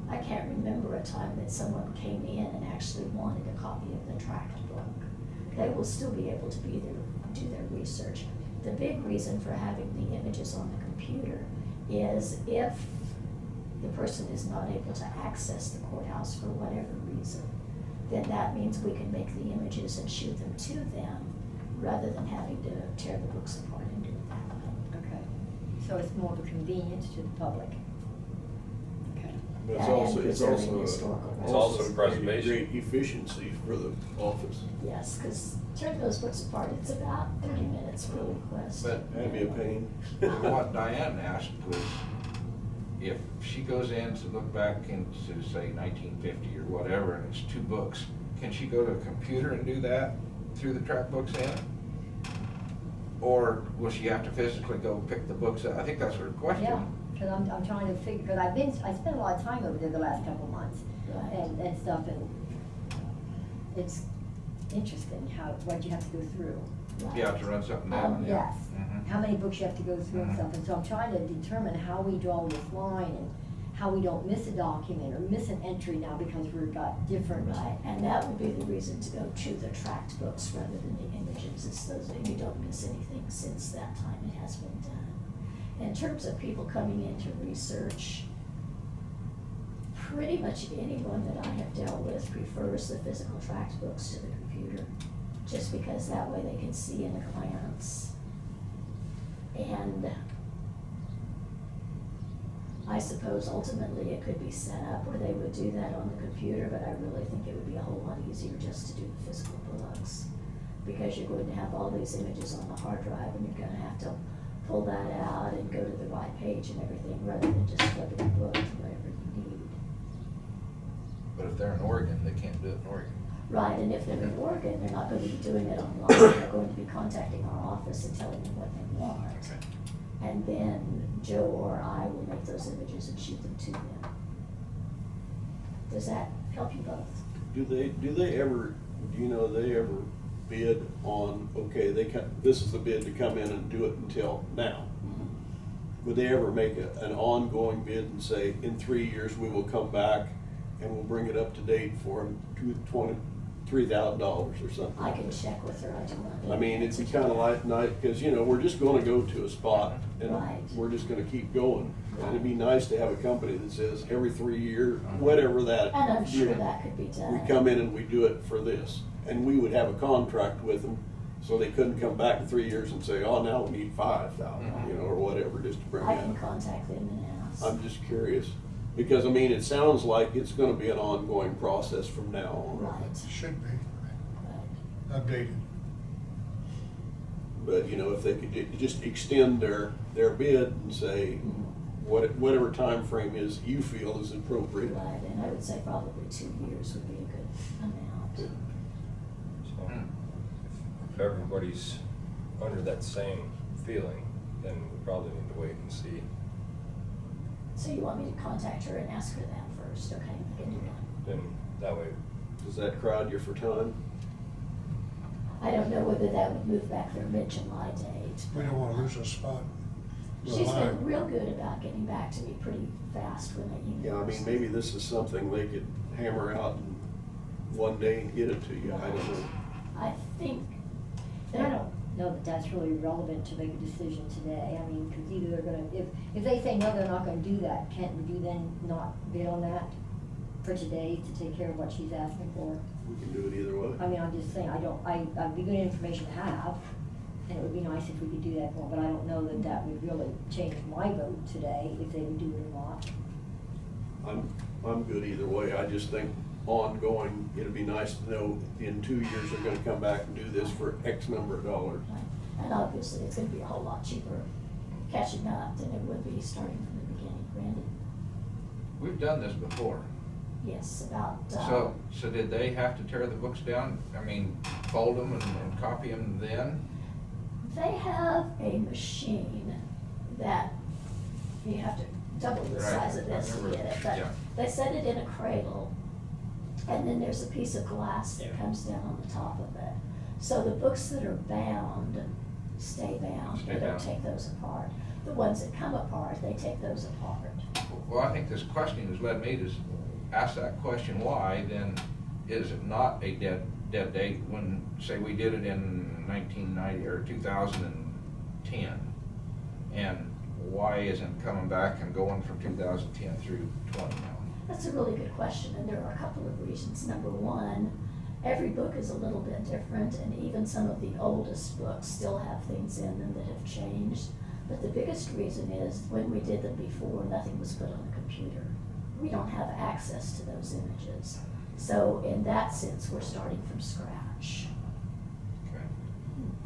I can't remember a time that someone came in and actually wanted a copy of the tract book. They will still be able to do their research. The big reason for having the images on the computer is if the person is not able to access the courthouse for whatever reason, then that means we can make the images and shoot them to them rather than having to tear the books apart and do it that way. Okay. So it's more of a convenience to the public. Okay. But it's and also, it's preserving also, historical It's also records. preservation. Great efficiency for the office. Yes, because tearing those books apart, it's about 30 minutes per request. But That'd be a pain. what Diane asked was, if she goes in to look back into, say, 1950 or whatever, and it's 2 books, can she go to a computer and do that through the track books in? Or will she have to physically go pick the books up? I think that's her question. Yeah, because I'm trying to figure, because I spent a lot of time over there the last couple of months Right. and stuff, and it's interesting what you have to go through. You have to run something down. yeah. Yes, Mhm. how many books you have to go through and Mhm. stuff, and so I'm trying to determine how we draw this line and how we don't miss a document or miss an entry now because we've got different. Right, and that would be the reason to go to the tract books rather than the images, is so that you don't miss anything since that time it has been done. In terms of people coming in to research, pretty much anyone that I have dealt with prefers the physical tract books to the computer, just because that way they can see in a glance. And I suppose ultimately it could be set up where they would do that on the computer, but I really think it would be a whole lot easier just to do the physical books. Because you're going to have all these images on the hard drive and you're gonna have to pull that out and go to the right page and everything, rather than just flipping the book to whatever you need. But if they're in Oregon, they can't do it in Oregon. Right, and if they're in Oregon, they're not going to be doing it online, they're going to be contacting our office and telling them what they want. And then Joe or I will make those images and shoot them to them. Does that help you both? Do they ever bid on, okay, this is the bid to come in and do it until now? Would they ever make an ongoing bid and say, in 3 years, we will come back and we'll bring it up to date for $3,000 or something? I can check with her, I do not. I mean, it'd be kind of like, because, we're just gonna go to a spot and Right. we're just gonna keep going. And it'd be nice to have a company that says every 3 year, whatever that. And I'm sure that could be done. We come in and we do it for this, and we would have a contract with them, so they couldn't come back in 3 years and say, oh, now we need 5,000, or whatever, just to bring I can in. contact them and ask. I'm just curious, because, it sounds like it's gonna be an ongoing process from now on. Right, Should be right. updated. But, if they could just extend their bid and say, whatever time frame is, you feel is appropriate. Right, and I would say probably 2 years would be a good amount. So, if everybody's under that same feeling, then we probably need to wait and see. So you want me to contact her and ask her that first, okay? I can do that. Then that way, Does that crowd you for time? I don't know whether that would move back their mid-July date. We don't want to lose a spot. She's been real good about getting back to me pretty fast when I email her. Yeah, maybe this is something they could hammer out in one day and get it to you, I don't know. I think. And I don't know that that's really relevant to make a decision today. Because either they're gonna, if they say, no, they're not gonna do that, would you then not bid on that for today to take care of what she's asking for? We can do it either way. I'm just saying, I'd be good information to have, and it would be nice if we could do that more, but I don't know that that would really change my vote today, if they would do it or not. I'm good either way, I just think ongoing, it'd be nice to know in 2 years they're gonna come back and do this for X number of dollars. Right. And obviously, it's gonna be a whole lot cheaper catching up than it would be starting from the beginning, Randy. We've done this before. Yes, about, So did they have to tear the books down? Fold them and copy them then? they have a machine that you have to double the Right. size of this I to remember. get it, but Yeah. they set it in a cradle. And then there's a piece of glass that comes down on the top of it. So the books that are bound stay bound, Stay they don't bound. take those apart. The ones that come apart, they take those apart. Well, I think this questioning has led me to ask that question, why then is it not a dead date when, say, we did it in 1990 or 2010? And why isn't it coming back and going from 2010 through 20 now? That's a really good question, and there are a couple of reasons. Number one, every book is a little bit different, and even some of the oldest books still have things in them that have changed. But the biggest reason is when we did them before, nothing was put on a computer. we don't have access to those images. So in that sense, we're starting from scratch. Okay.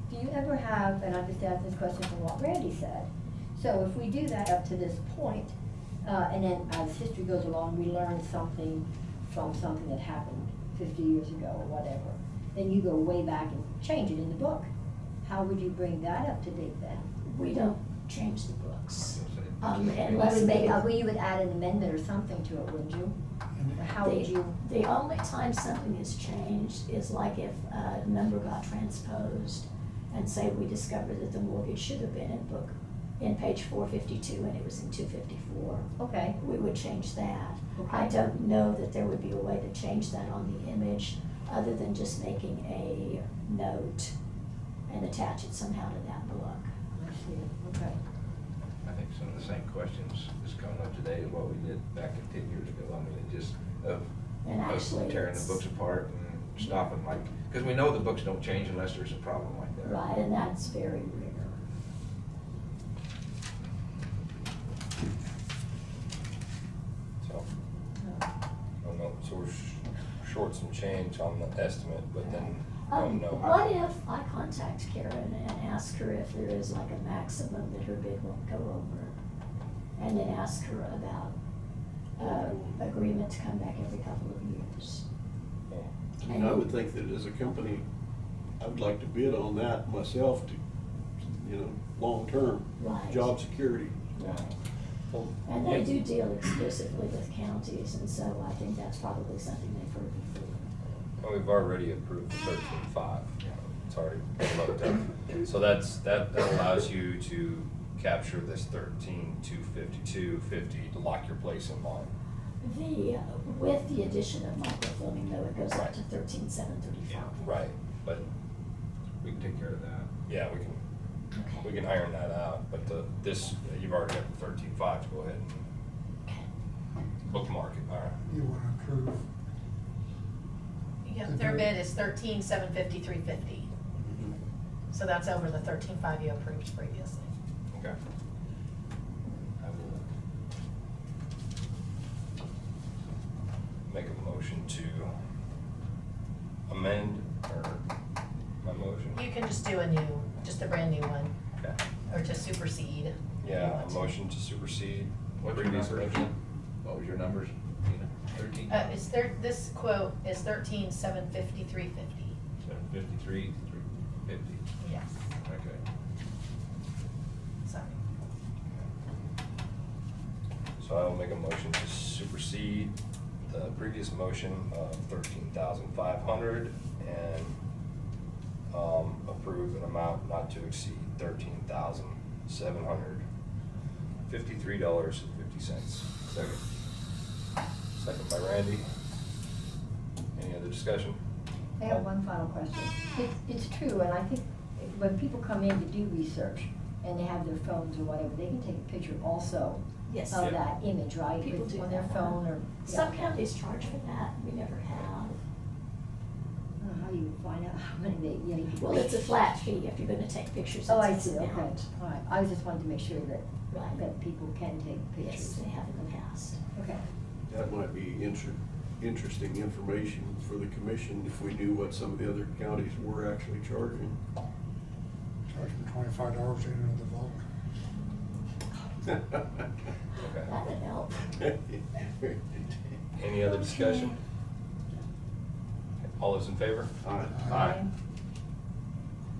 Do you ever have, and I just asked this question from what Randy said, so if we do that up to this point, and then as history goes along, we learn something from something that happened 50 years ago or whatever, then you go way back and change it in the book. How would you bring that up to date then? We don't change the books. You Unless would make, they, well, you would add an amendment or something to it, wouldn't you? Or how would you? the only time something is changed is like if a number got transposed and say we discovered that the mortgage should have been in page 452 and it was in 254. Okay. We would change that. Okay. I don't know that there would be a way to change that on the image other than just making a note and attach it somehow to that book. I see, okay. I think some of the same questions is coming up today as what we did back 10 years ago. I mean, it just, And actually, tearing the it's- books apart and stopping, like, because we know the books don't change unless there's a problem like that. Right, and that's very rare. So, I don't know, so we're short some change on the estimate, but then don't know. What if I contact Karen and ask her if there is like a maximum that her bid won't go over? And then ask her about, agreement to come back every couple of years. I mean, I would think that as a company, I would like to bid on that myself to, long-term, Right. job security. Right. Well, And they yeah. do deal exclusively with counties, and so I think that's probably something they've heard before. And we've already approved the 13.5. It's already been looked at. So that allows you to capture this 13,252.50 to lock your place in line. With the addition of microfilming, though, it goes up to 13,735. Right, but We can take care of that. yeah, we Okay. can iron that out, but this, you've already got the 13.5 to go ahead Okay. and bookmark it, all right. You want to approve? Yeah, their bid is 13,753.50. So that's over the 13,500 you approved previously. Okay. I will make a motion to amend, or my motion. You can just do just a brand new one, Okay. or to supersede. if you Yeah, want a to. motion to supersede. What's your previous numbers motion. again? What was your numbers, Tina? 13? This quote is 13,753.50. 753, 350. Yes, Okay. sorry. So I will make a motion to supersede the previous motion of 13,500 and approve an amount not to exceed $13,753.50. Second. Second by Randy. Any other discussion? I have one final question. It's true, and I think when people come in to do research and they have their phones or whatever, they can take a picture also Yes. of that image, right? People do On their that. phone or. Some yeah. counties charge for that, we never have. I don't know how you find out how many they. Well, it's a flat fee if you're gonna take pictures. Oh, I it's see, an okay, amount. all right. I was just wanting to make sure that, Right. that people can take Yes, pictures. they have in the past. Okay. That might be interesting information for the commission if we knew what some of the other counties were actually charging. Charge them $25 in the vault. Okay. That would help. Any other discussion? All those in favor? Aye. Aye.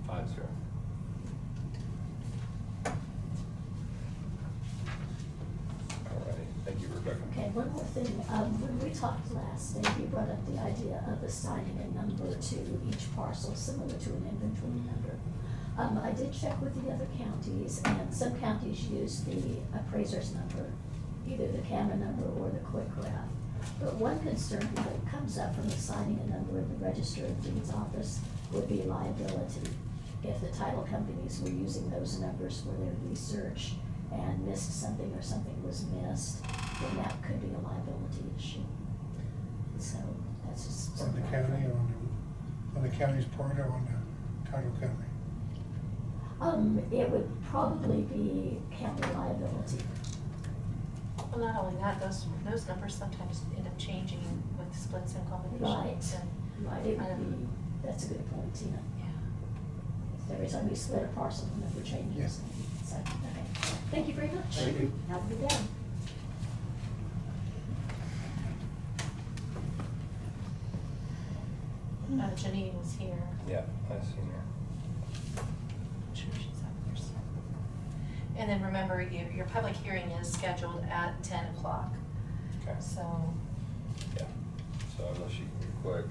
5-0. All righty, thank you, Rebecca. Okay, one more thing, when we talked last, Dave, you brought up the idea of assigning a number to each parcel similar to an inventory number. I did check with the other counties, and some counties use the appraiser's number, either the camera number or the quick graph. But one concern that comes up from assigning a number in the Register of Deeds office would be liability. If the title companies were using those numbers for their research and missed something or something was missed, then that could be a liability issue. So that's just On the something. county, on the county's part or on the title company? It would probably be county liability. Well, not only that, those numbers sometimes end up changing with splits and combinations. Right, it would be, that's a good point, Tina. Yeah. Every time we split a parcel, the number changes. Yes. So, okay. Thank you very much. Thank you. Have a good day. Janine was here. Yeah, I've seen her. I'm sure she's up there somewhere. And then remember, your public hearing is scheduled at 10 o'clock. Okay. So Yeah, so unless you can be quick.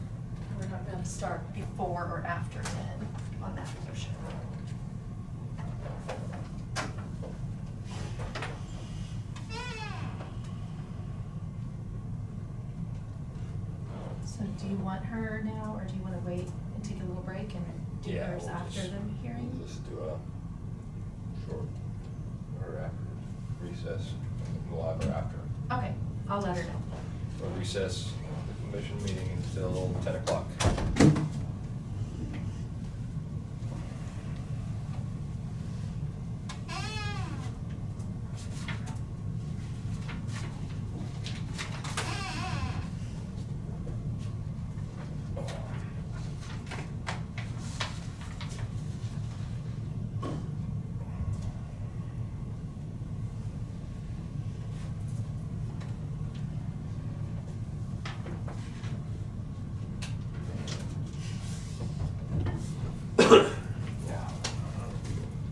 we're not gonna start before or after 10 on that portion. So do you want her now, or do you wanna wait and take a little break and do Yeah, hers we'll after just- the hearing? We'll just do a short, or after recess, we'll have her after. Okay, I'll let her know. We'll recess the commission meeting until 10 o'clock.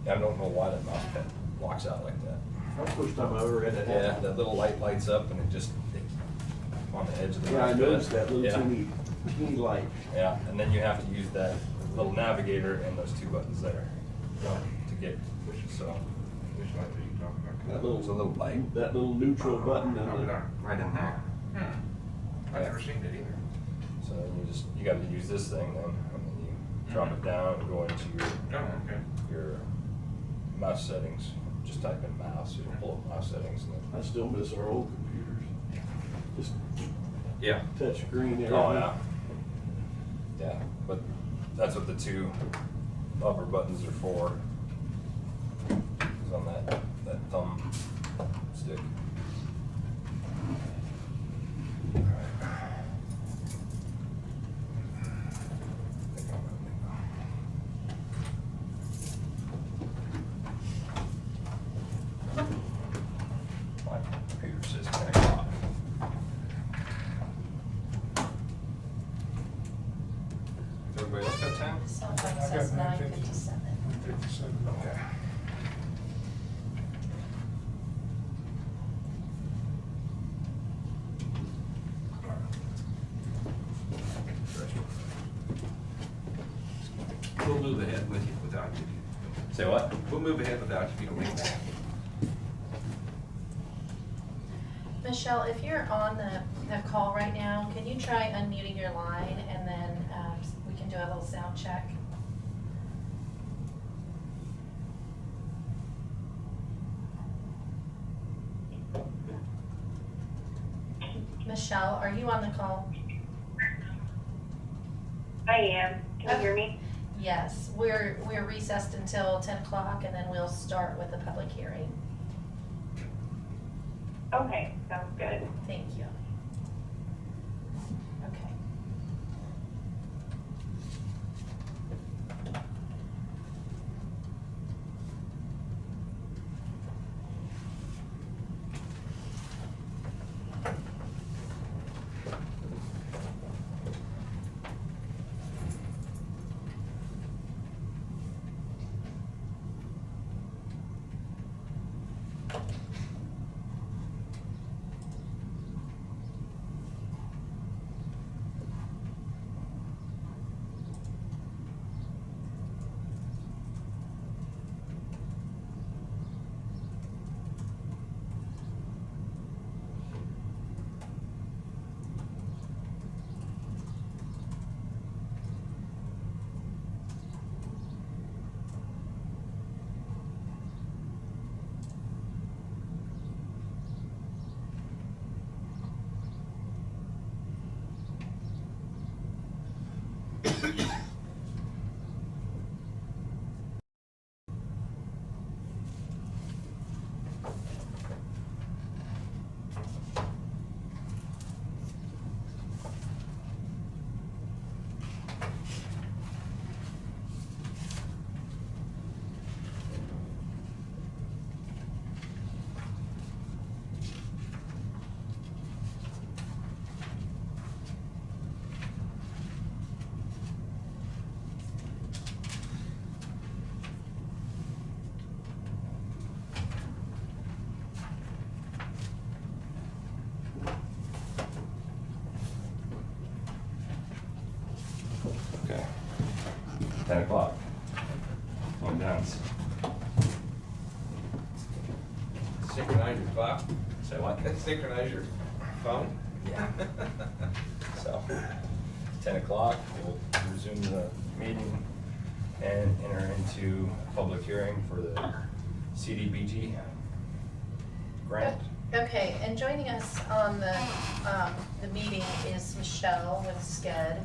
Yeah, I don't know why that mouse pad locks out like that. That's the first time I ever had that Yeah, happen. that little light lights up and it just, on the edge of the Yeah, I mouse pad. noticed that little Yeah. teeny light. Yeah, and then you have to use that little navigator and those two buttons there to get, so. Which light are you talking about? That little, It's a little light. that little neutral button and Over the, there, right in there. I've never seen it either. So you gotta use this thing then, and then you drop it down and go into Oh, okay. your mouse settings. Just type in mouse, it'll pull up mouse settings and I still miss our old computers. Just Yeah. touch screen, everything. Oh, yeah. Yeah, but that's what the two upper buttons are for. Is on that thumb stick. My computer says 10 o'clock. Does everybody else got time? Sounds like it I got says 9:50. 9:57. 57. Okay. We'll move ahead with you without you. Say what? We'll move ahead without you if you don't make that. Michelle, if you're on the call right now, can you try unmuting your line and then we can do a little sound check? Michelle, are you on the call? I am. Can you hear me? Yes, we're recessed until 10 o'clock and then we'll start with the public hearing. Okay, sounds good. Thank you. Okay. 10 o'clock. On downs. Synchronize your clock, Say what? synchronize your phone. Yeah. So, 10 o'clock, we'll resume the meeting and enter into a public hearing for the CDBG grant. Okay, and joining us on the meeting is Michelle with SCED.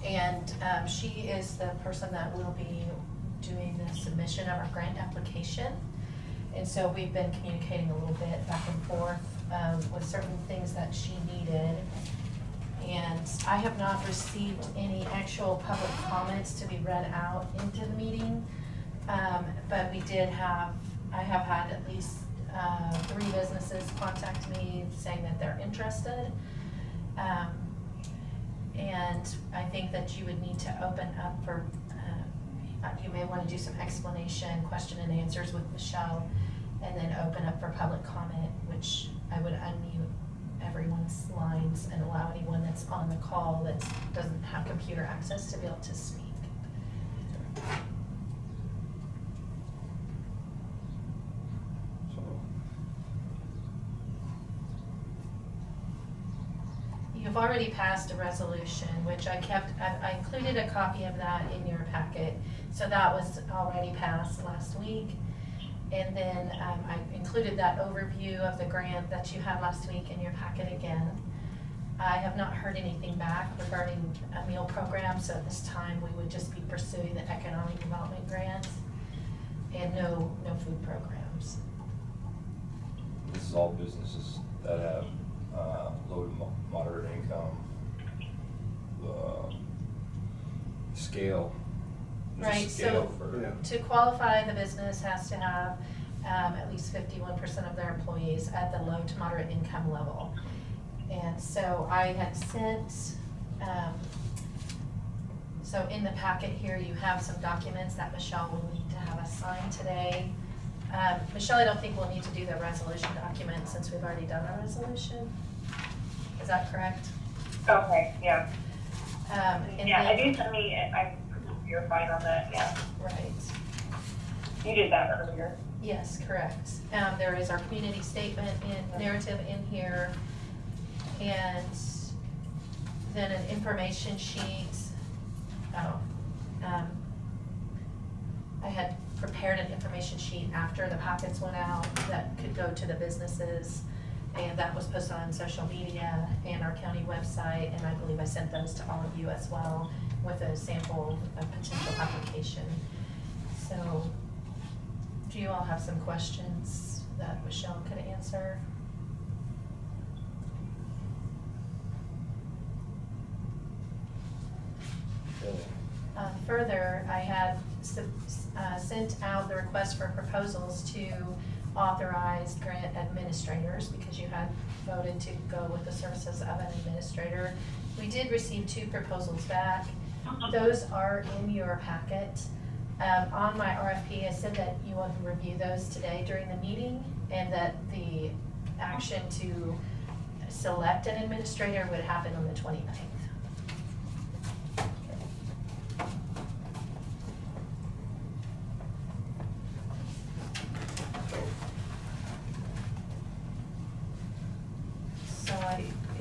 And she is the person that will be doing the submission of our grant application. And so we've been communicating a little bit back and forth with certain things that she needed. And I have not received any actual public comments to be read out into the meeting. But I have had at least 3 businesses contact me saying that they're interested. And I think that you would need to open up for, you may want to do some explanation, question and answers with Michelle, and then open up for public comment, which I would unmute everyone's lines and allow anyone that's on the call that doesn't have computer access to be able to speak. You've already passed a resolution, which I included a copy of that in your packet. So that was already passed last week. And then I included that overview of the grant that you had last week in your packet again. I have not heard anything back regarding a meal program, so at this time we would just be pursuing the economic development grant and no food programs. This is all businesses that have low to moderate income, scale. There's a Right, scale so for- to qualify, the business has to have at least 51% of their employees at the low to moderate income level. And so I had sent, so in the packet here, you have some documents that Michelle will need to have us sign today. Michelle, I don't think we'll need to do the resolution document since we've already done our resolution. Is that correct? Okay, yeah. And Yeah, then- I do send me, you're fine on that, yeah. Right. You did that earlier. Yes, correct. There is our community statement and narrative in here. And then an information sheet. I had prepared an information sheet after the packets went out that could go to the businesses. And that was posted on social media and our county website. And I believe I sent those to all of you as well with a sample of potential application. So do you all have some questions that Michelle could answer? Really? Further, I had sent out the request for proposals to authorized grant administrators because you had voted to go with the services of an administrator. We did receive 2 proposals back. Those are in your packet. On my RFP, I said that you want to review those today during the meeting and that the action to select an administrator would happen on the 29th.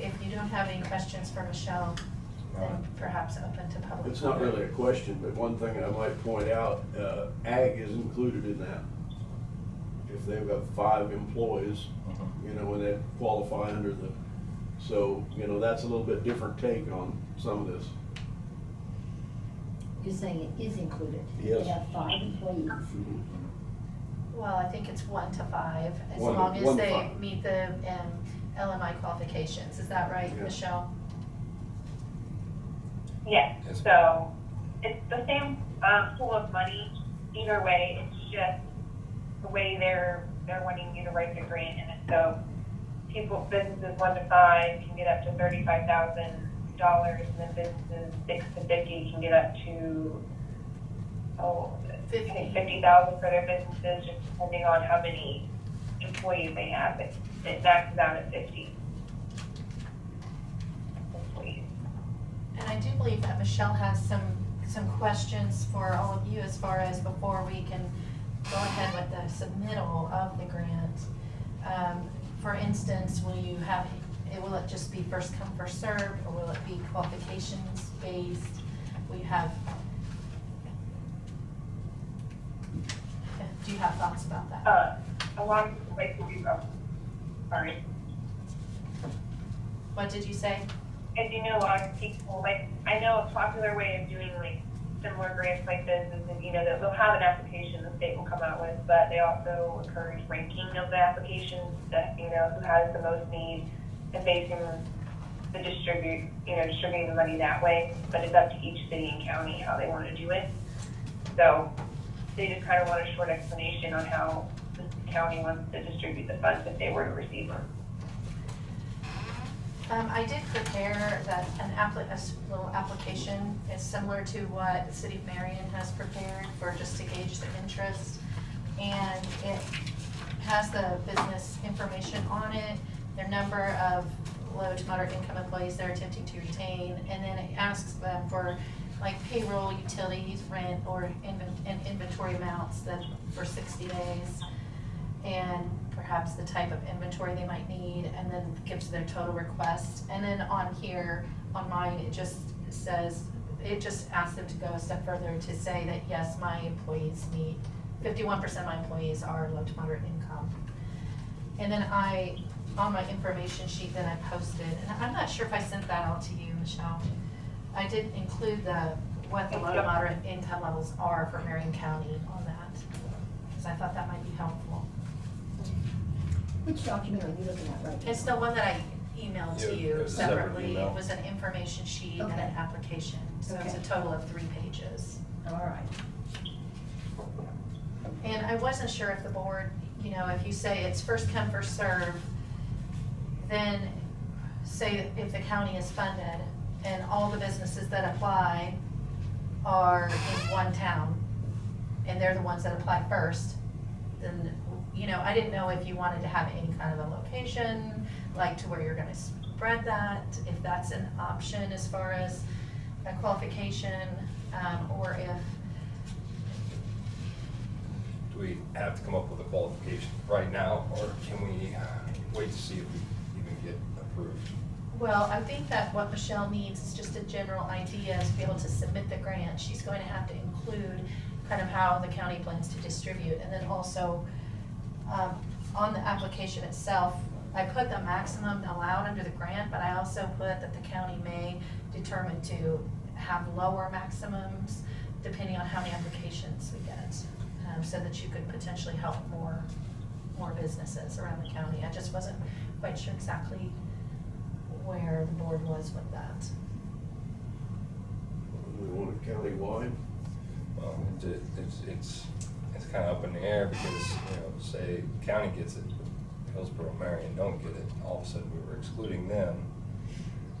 If you don't have any questions for Michelle, then perhaps open to public. It's not really a question, but one thing I might point out, ag is included in that. If they've got 5 employees, you know, when they qualify under the, so, you know, that's a little bit different take on some of this. You're saying it is included? Yes. They have 5 employees. Well, I think it's 1 to 5, as 1 to- long as 1 to they 5. meet the LMI qualifications. Is that right, Yeah. Michelle? Yes, Yes. so it's the same pool of money either way. It's just the way they're wanting you to write the grant. And so businesses 1 to 5 can get up to $35,000, and then businesses 6 to 50 can get up to I think 50,000 for their businesses, just depending on how many employees they have. It maxes out at 50 employees. And I do believe that Michelle has some some questions for all of you as far as before we can go ahead with the submittal of the grant. For instance, will it just be first come, first served, or will it be qualifications based? Do you have thoughts about that? A lot of people like to do both. Sorry. What did you say? And you know, a lot of people, like, I know a popular way of doing like similar grants like this is that, you know, that they'll have an application the state will come out with, but they also encourage ranking of the applications that, you know, who has the most need and basing the distributing the money that way. But it's up to each city and county how they want to do it. So they just kind of want a short explanation on how the county wants to distribute the funds if they were to receive them. I did prepare a little application. It's similar to what the City of Marion has prepared for just to gauge the interest. And it has the business information on it, their number of low to moderate income employees they're attempting to retain, and then it asks them for like payroll, utilities, rent, or inventory amounts that for 60 days. And perhaps the type of inventory they might need, and then gives their total request. And then on here, on mine, it just asks them to go a step further to say that, yes, my employees need, 51% of my employees are low to moderate income. And then on my information sheet that I posted, and I'm not sure if I sent that out to you, Michelle, I did include what the low to moderate income levels are for Marion County on that, because I thought that might be helpful. Which document are you looking at right now? It's the one that I emailed to Yeah, it you was a separate separately. email. It was an information sheet and Okay. an application, so it's a Okay. total of 3 pages. All right. And I wasn't sure if the board, you know, if you say it's first come, first serve, then say if the county is funded and all the businesses that apply are in one town, and they're the ones that apply first, then, you know, I didn't know if you wanted to have any kind of a location, like to where you're gonna spread that, if that's an option as far as a qualification, or if, Do we have to come up with a qualification right now, or can we wait to see if we even get approved? well, I think that what Michelle needs is just a general idea to be able to submit the grant. She's going to have to include kind of how the county plans to distribute, and then also, on the application itself, I put the maximum allowed under the grant, but I also put that the county may determine to have lower maximums depending on how many applications we get, so that you could potentially help more businesses around the county. I just wasn't quite sure exactly where the board was with that. We want it countywide. Well, it's kind of up in the air because, you know, say county gets it, Hillsborough, Marion don't get it. All of a sudden, we were excluding them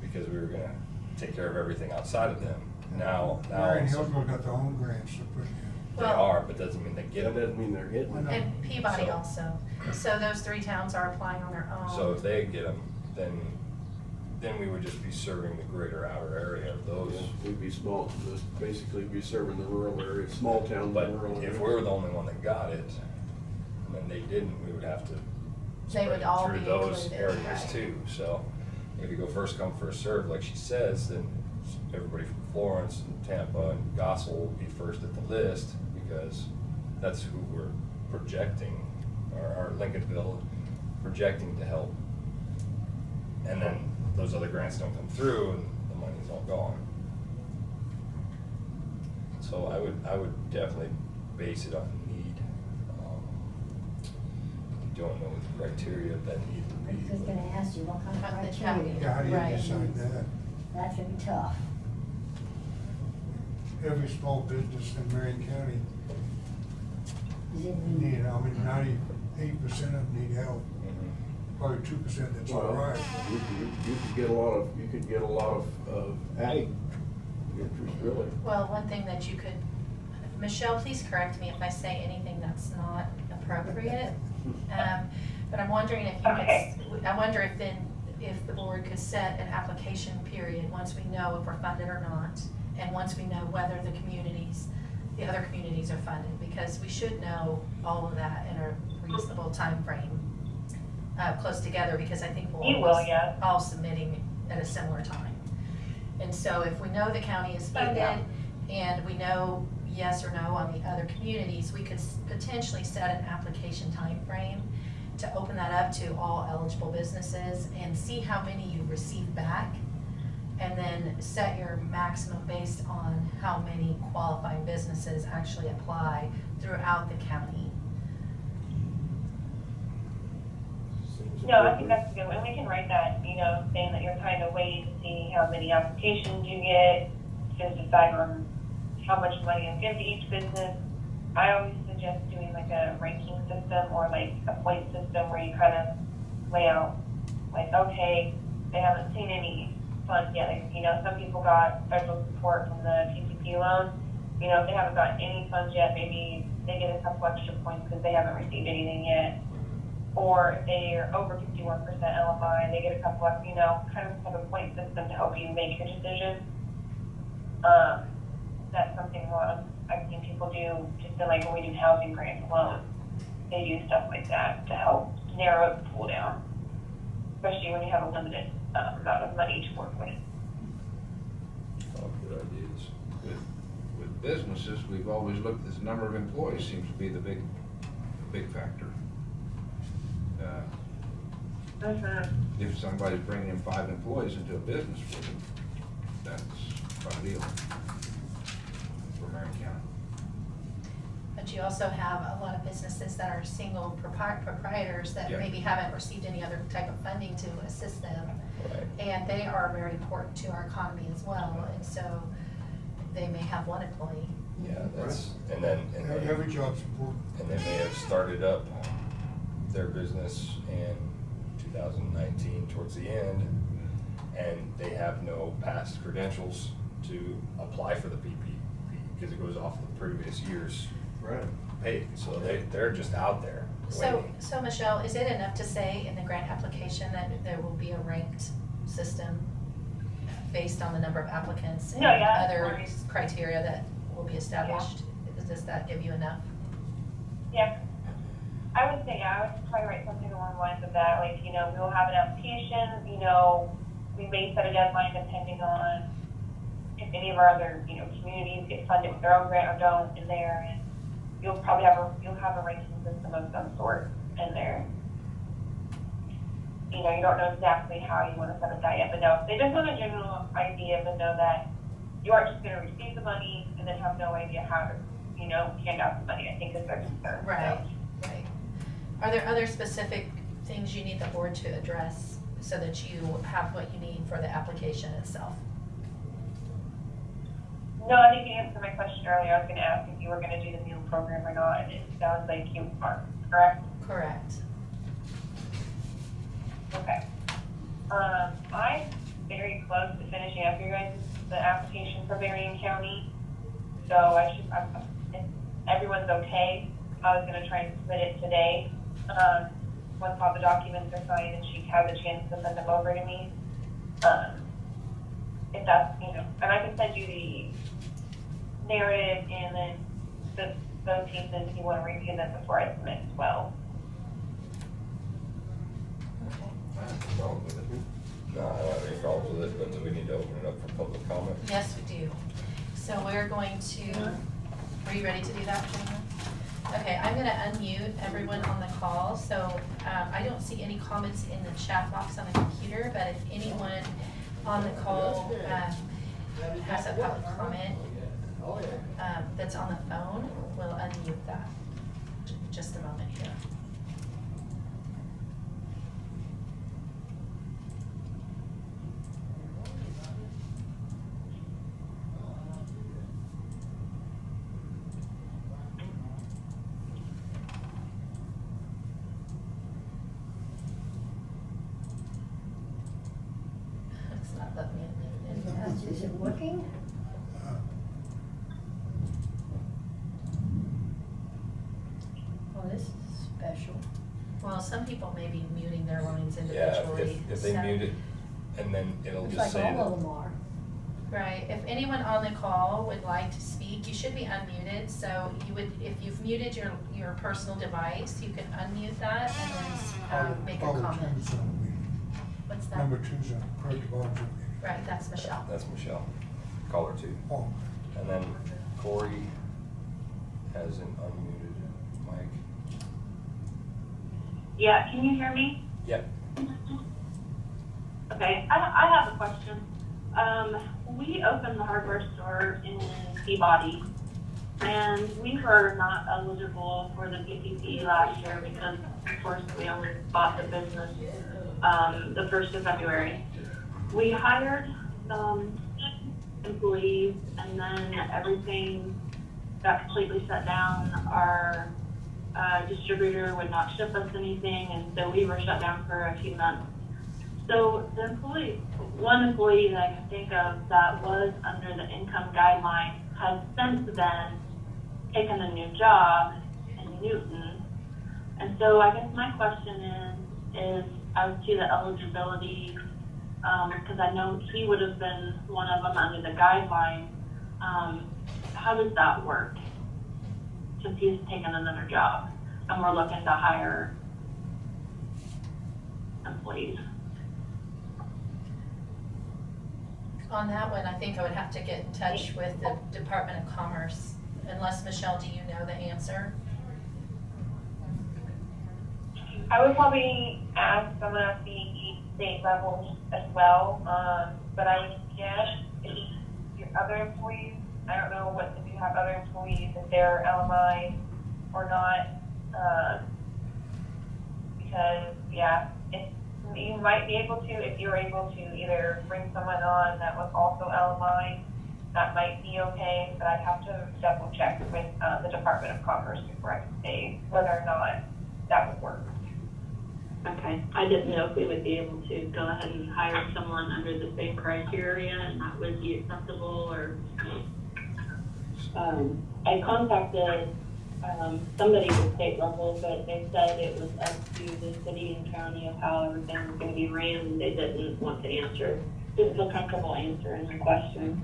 because we were gonna take care of everything outside of them. Now, Marion Hillsborough got their own grants to put in. they Well- are, but doesn't mean they get That them. doesn't mean they're getting it. And Peabody So- also. So those 3 towns are applying on their own. So if they get them, then we would just be serving the greater outer area of those. Yeah, we'd be small, just basically be serving the rural area, small towns But in rural area. if we're the only one that got it, and then they didn't, we would have to They would spread it all through be those included, areas right. too. So if you go first come, first served, like she says, then everybody from Florence and Tampa and Gossel will be first at the list because that's who we're projecting, or Lincolnville projecting to help. And then those other grants don't come through and the money's all gone. So I would definitely base it on need. You don't know what the criteria of that need would I was be. gonna ask you what kind of About the criteria. county. Yeah, how do you Right. decide that? That's gonna be tough. Every small business in Marion County Is it need, I mean, 98% of them need help. Mhm. Probably 2% that's all Well, right. You could get a lot of ag interest, really. Well, one thing that you could, Michelle, please correct me if I say anything that's not appropriate. But I'm wondering if you Okay. could, I wonder if the board could set an application period once we know if we're funded or not, And once we know whether the other communities are funded, because we should know all of that in a reasonable time frame, close together, because I think You will, yeah. all submitting at a similar time. And so if we know the county is funded and we know yes or no on the other communities, we could potentially set an application time frame to open that up to all eligible businesses and see how many you receive back, and then set your maximum based on how many qualifying businesses actually apply throughout the county. No, I think that's a good one. And we can write that, saying that you're kind of waiting to see how many applications you get, to decide on how much money you give to each business. I always suggest doing like a ranking system or like a point system where you kind of lay out, like, okay, they haven't seen any funds yet. Like, some people got federal support from the PPP loan. If they haven't gotten any funds yet, maybe they get a couple extra points because they haven't received anything yet. Or if they are over 51% LMI, they get a couple of, kind of have a point system to help you make your decision. That's something I've seen people do, just like when we do housing grants alone. They do stuff like that to help narrow the pool down, especially when you have a limited amount of money to work with. All good ideas. With businesses, we've always looked at the number of employees seems to be the big factor. If somebody's bringing in 5 employees into a business for them, that's quite a deal for Marion County. But you also have a lot of businesses that are single proprietors that maybe haven't received any other type of funding to assist them. Right. And they are very important to our economy as well, and so they may have 1 employee. Yeah, that's, and then Every job's important. and they may have started up their business in 2019 towards the end, and they have no past credentials to apply for the PPP because it goes off of the previous year's pay. So they're just out there waiting. So Michelle, is it enough to say in the grant application that there will be a ranked system based on the number of applicants and other criteria that will be established? Does that give you enough? Yeah. I would say, I would probably write something along the lines of that, like, we'll have an application, we may set a deadline depending on if any of our other, communities get funded with their own grant or don't in there, and you'll probably have a ranking system of some sort in there. You don't know exactly how you want to set it that yet, but no, they just want a general idea to know that you aren't just going to receive the money and then have no idea how to, hand out the money, I think is their concern. Right, right. Are there other specific things you need the board to address so that you have what you need for the application itself? No, I think you answered my question earlier. I was going to ask if you were going to do the meal program or not, and it sounds like you are, correct? Correct. Okay. I'm very close to finishing up the application for Marion County, so if everyone's okay, I was going to try and submit it today. Once all the documents are signed and she has a chance to send them over to me. If that's, and I can send you the narrative and then those pieces if you want to review them before I submit as well. I have no problem with it. No, I don't have any problems with it, but do we need to open it up for public comment? Yes, we do. So we're going to, are you ready to do that, Jennifer? Okay, I'm gonna unmute everyone on the call. So I don't see any comments in the chat box on the computer, but if anyone on the call has a public comment that's on the phone, we'll unmute that. Just a moment here. Is it working? Oh, this is special. Well, some people may be muting their lines Yeah, individually. if they so- mute it, and then it'll Looks just like say all of that, them are. Right, if anyone on the call would like to speak, you should be unmuted, so you would, if you've muted your personal device, you can unmute that and then, make a Caller comment. two's on meeting. What's that? Number two's on, correct, Bob's on meeting. Right, that's Michelle. That's Michelle, caller 2. Oh, And then Corey has an unmuted mic. Yeah, can you hear me? Yep. Okay, I have a question. We opened the hardware store in Peabody, and we were not eligible for the PPP last year because, of course, we only bought the business the 1st of February. We hired employees, and then everything got completely shut down. Our distributor would not ship us anything, and so we were shut down for a few months. So the one employee that I can think of that was under the income guideline has since then taken a new job in Newton. And so I guess my question is as to the eligibility, because I know he would have been one of them under the guideline. How does that work? Since he's taken another job and we're looking to hire employees. On that one, I think I would have to get in touch with the Department of Commerce, unless, Michelle, do you know the answer? I would probably ask someone at the state level as well, but I would guess if your other employees, I don't know if you have other employees, if they're LMI or not, because, yeah, you might be able to, if you're able to either bring someone on that was also LMI, that might be okay, but I'd have to double check with the Department of Commerce before I can say whether or not that would work. Okay, I didn't know if we would be able to go ahead and hire someone under the same criteria and that would be acceptable, or I contacted somebody at the state level, but they said it was up to the city and county of how everything was going to be ran, and they didn't want to didn't feel comfortable answering the question.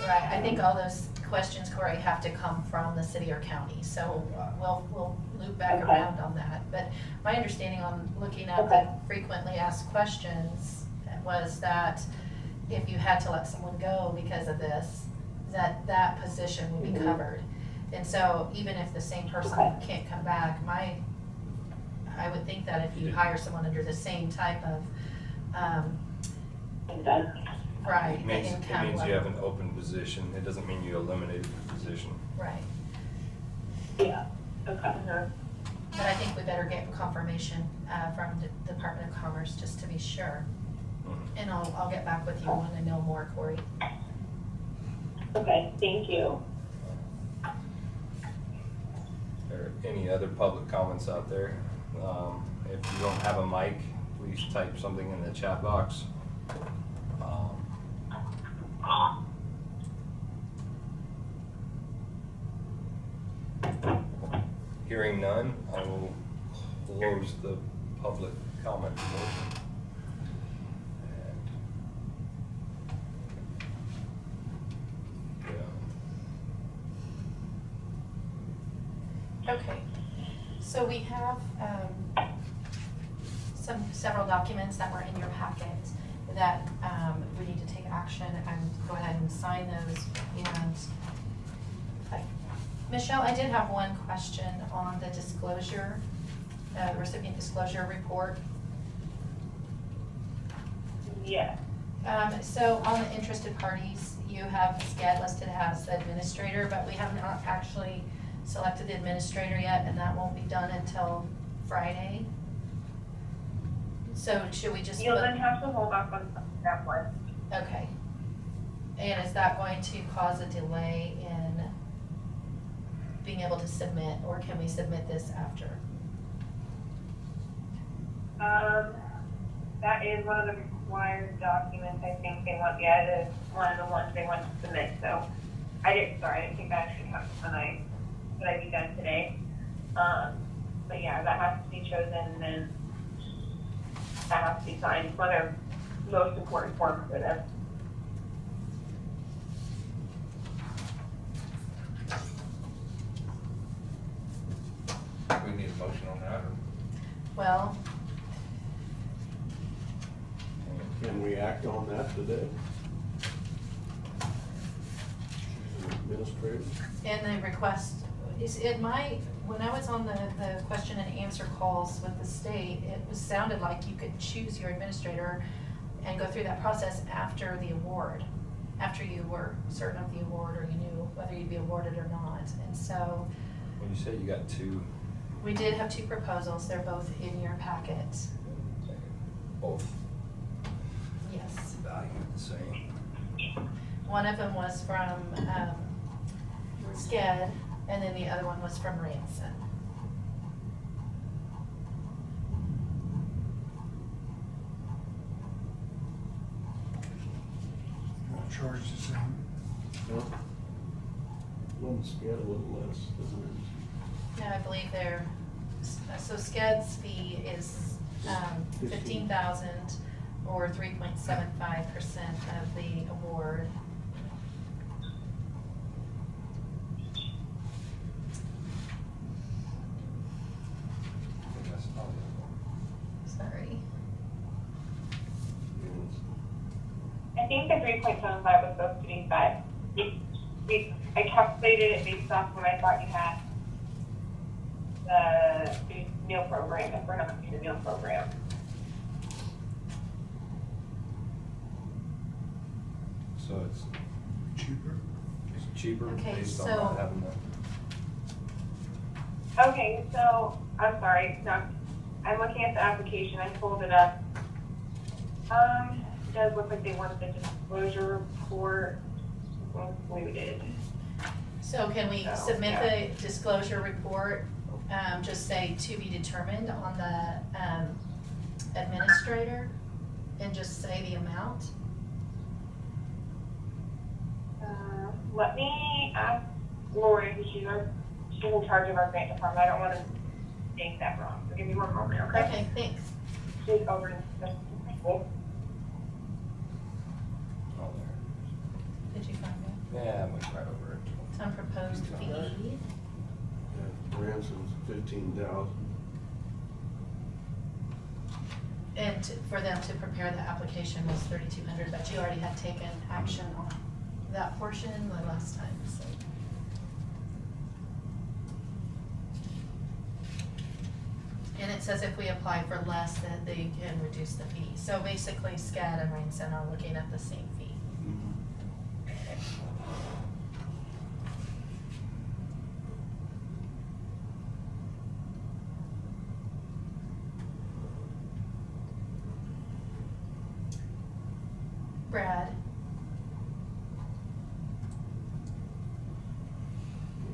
Right, I think all those questions, Corey, have to come from the city or county, so we'll loop back around on that. But my understanding on looking at the frequently asked questions was that if you had to let someone go because of this, that position would be covered. And so even if the same person can't come back, I would think that if you hire someone under the same type of, right, It means you have an open position. It doesn't mean you eliminated the position. Right. Yeah, okay. But I think we better get confirmation from the Department of Commerce just to be sure. And I'll get back with you when I know more, Corey. Okay, thank you. Are any other public comments out there? If you don't have a mic, please type something in the chat box. Hearing none, I will close the public comment portion. Okay, so we have several documents that were in your packet that we need to take action and go ahead and sign those. And Michelle, I did have one question on the disclosure, recipient disclosure report. Yeah. So on the interested parties, you have SCAD listed as the administrator, but we have not actually selected the administrator yet, and that won't be done until Friday. So should we just You'll then have to hold off on that one. Okay. And is that going to cause a delay in being able to submit, or can we submit this after? That is one of the required documents. I think they want, yeah, it is one of the ones they want to submit. So I didn't think that actually happened when I be done today. But yeah, that has to be chosen, and then that has to be signed. It's one of the most important forms for them. think we need a motion on that, or? Well, Can we act on that today? Choose an administrator? in the request, when I was on the question and answer calls with the state, sounded like you could choose your administrator and go through that process after the award, after you were certain of the award or you knew whether you'd be awarded or not. And so When you say you got two, we did have two proposals. They're both in your packet. both Yes. valued the same. One of them was from Sked, and then the other one was from Ranson. Won't charge the same. No? One's got a little less, doesn't it? Yeah, I believe they're, so Sked's fee is 15,000 or 3.75% of the award. Sorry. I think the 3.75 was supposed to be 5. I calculated it based off what I thought you had. The meal program, if we're not doing the meal program. So it's Cheaper. cheaper Okay, based on so- not having the. Okay, so, I'm sorry, no, I'm looking at the application, I pulled it up. It does look like they wanted the disclosure report included. So can we So, submit yeah. the disclosure report, just say to be determined on the administrator and just say the amount? Let me ask Lori, because she's in charge of our grant department, I don't want to state that wrong, so give me one moment, okay? Okay, thanks. She's over in the school. Oh, there. Did you find it? Yeah, I went right over it. It's on proposed fee. Yeah, Ransom's 15,000. And for them to prepare the application was 3,200, but you already had taken action on that portion the last time, so. And it says if we apply for less, then they can reduce the fee. So basically, SCAD and Ranson are looking at the same fee. Brad,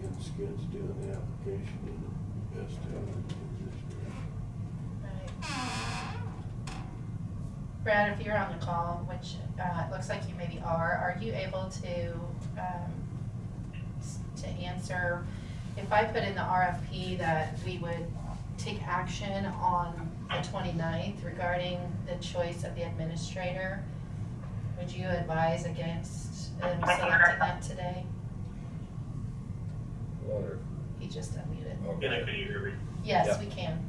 And Skid's doing the application in the best right. Brad, if you're on the call, which it looks like you maybe are you able to answer, if I put in the RFP that we would take action on the 29th regarding the choice of the administrator, would you advise against selecting that today? Water. He just unmuted. Okay. Can you hear me? Yes, Yeah. we can.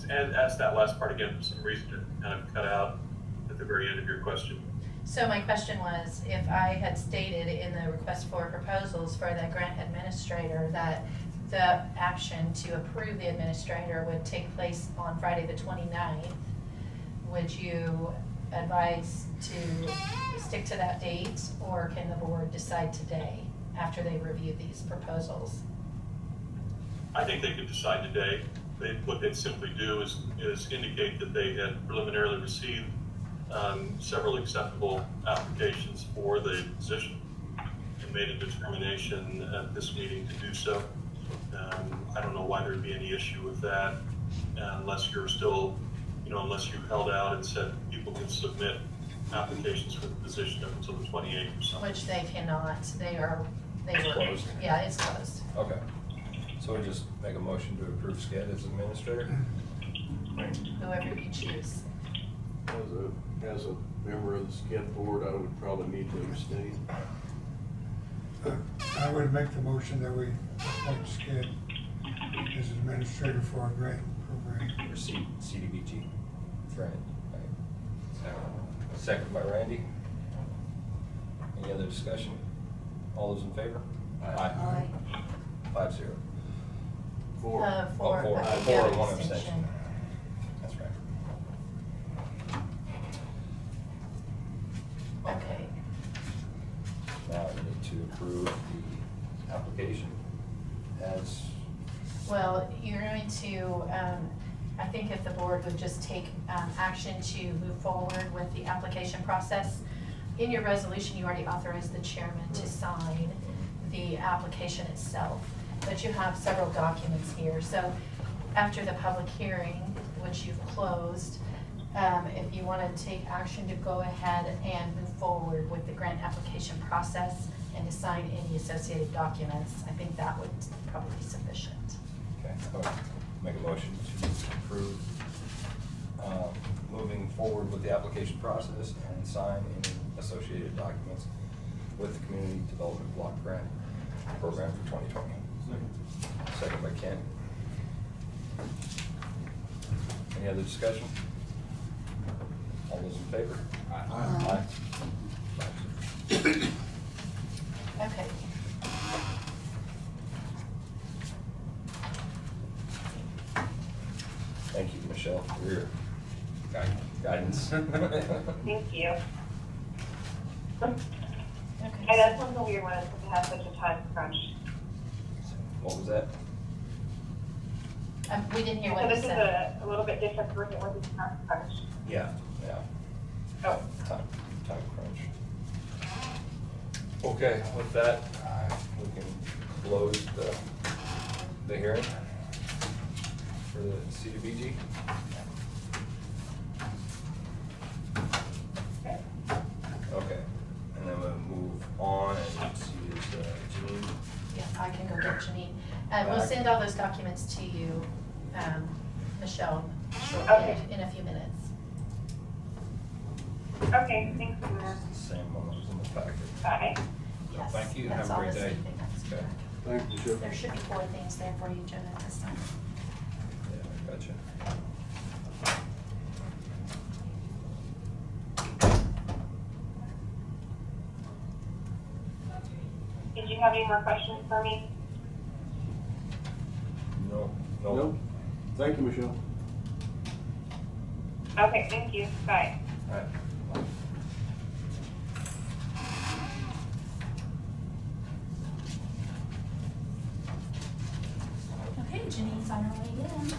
And ask that last part again, for some reason it kind of cut out at the very end of your question. So my question was, if I had stated in the request for proposals for the grant administrator that the action to approve the administrator would take place on Friday the 29th, would you advise to stick to that date, or can the board decide today after they review these proposals? I think they could decide today. What they'd simply do is indicate that they had preliminarily received several acceptable applications for the position and made a determination at this meeting to do so. I don't know why there'd be any issue with that unless you're still, unless you held out and said people can submit applications for the position up until the 28th or something. Which they cannot. They were. Closed. Yeah, it's closed. Okay. So we just make a motion to approve SCAD as administrator? Whoever you choose. As a member of the Skid board, I would probably need to abstain. I would make the motion that we appoint Skid as administrator for our grant program. Or CDBG. Right. Second by Randy. Any other discussion? All those in favor? Aye. 5-0. Four Four and one abstention. That's right. Okay. Now we need to approve the application as, Well, you're going to, I think if the board would just take action to move forward with the application process. In your resolution, you already authorized the chairman to sign the application itself, but you have several documents here. So after the public hearing, which you've closed, if you want to take action to go ahead and move forward with the grant application process and to sign any associated documents, I think that would probably be sufficient. okay, I would make a motion to approve moving forward with the application process and sign any associated documents with the Community Development Block Grant Program for 2020. Second by Ken. Any other discussion? All those in favor? Aye. Okay. Thank you, Michelle, for your guidance. Thank you. Okay. That's one of the weird ones to have such a time crunch. What was that? We didn't hear So what you this is said. a little bit different for it with the time crunch. Yeah. Oh. Time crunch. Okay, with that, we can close the hearing for the CDBG. Okay, and then we'll move on and see is Janine. Yeah, I can go get Janine. We'll Back. send all those documents to you, Michelle, shortly, Okay. in a few minutes. Okay, thanks, Mayor. It's the same one that was in the packet. Bye. Yes. Thank you. That's Have a all great the day. same thing. That's Okay. correct. Thank you, Michelle. There should be 4 things there for you, Jenna, this time. Yeah, I gotcha. Did you have any more questions for me? No. Nope. Thank you, Michelle. Okay, thank you. Bye. All right. Okay, Janine's on her way in.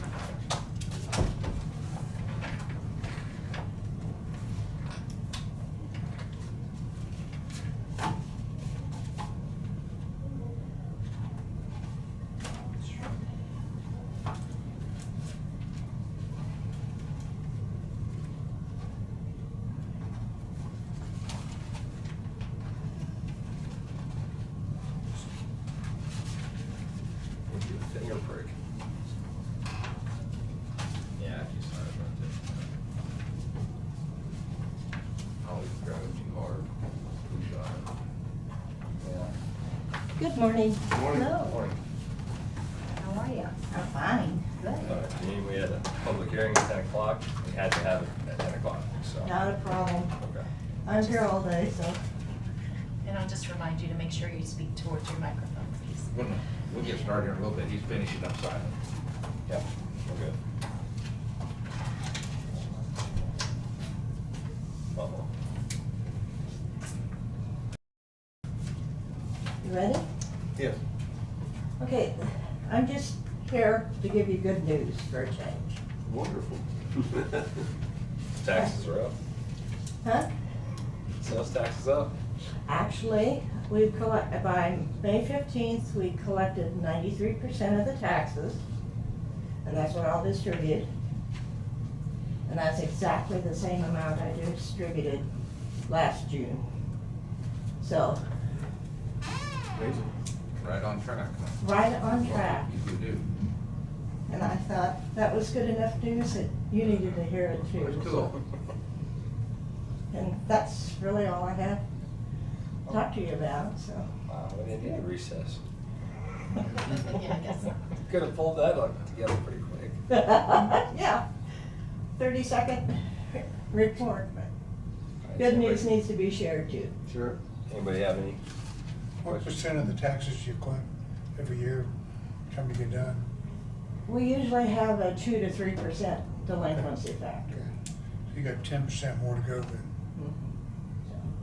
Would you finger prick? Yeah, if you started about it. I'll even grab it too hard. Yeah. Good morning. Good morning. Hello. Morning. How are you? I'm fine. Good. Janine, we had a public hearing at 10 o'clock. We had to have it at 10 o'clock, so. Not a problem. Okay. I'm here all day, so. And I'll just remind you to make sure you speak towards your microphone, please. We'll get started here in a little bit. He's finishing up signing. Yeah, we're good. Uh-oh. You ready? Yes. Okay, I'm just here to give you good news for a change. Wonderful. Taxes are up. Huh? Sales taxes up. Actually, we've by May 15th, we collected 93% of the taxes, and that's what I'll distribute. And that's exactly the same amount I distributed last June. So, Amazing. Right on track. right on track. You do. And I thought that was good enough news that you needed to hear it too. That's cool. And that's really all I have to talk to you about, so. We didn't need a recess. Yeah, I guess. Could have pulled that up together pretty quick. Yeah, 30-second report, but good news needs to be shared too. Sure. Anybody have any? What percent of the taxes you collect every year come to get done? We usually have a 2 to 3% delinquency factor. Okay. So you got 10% more to go then?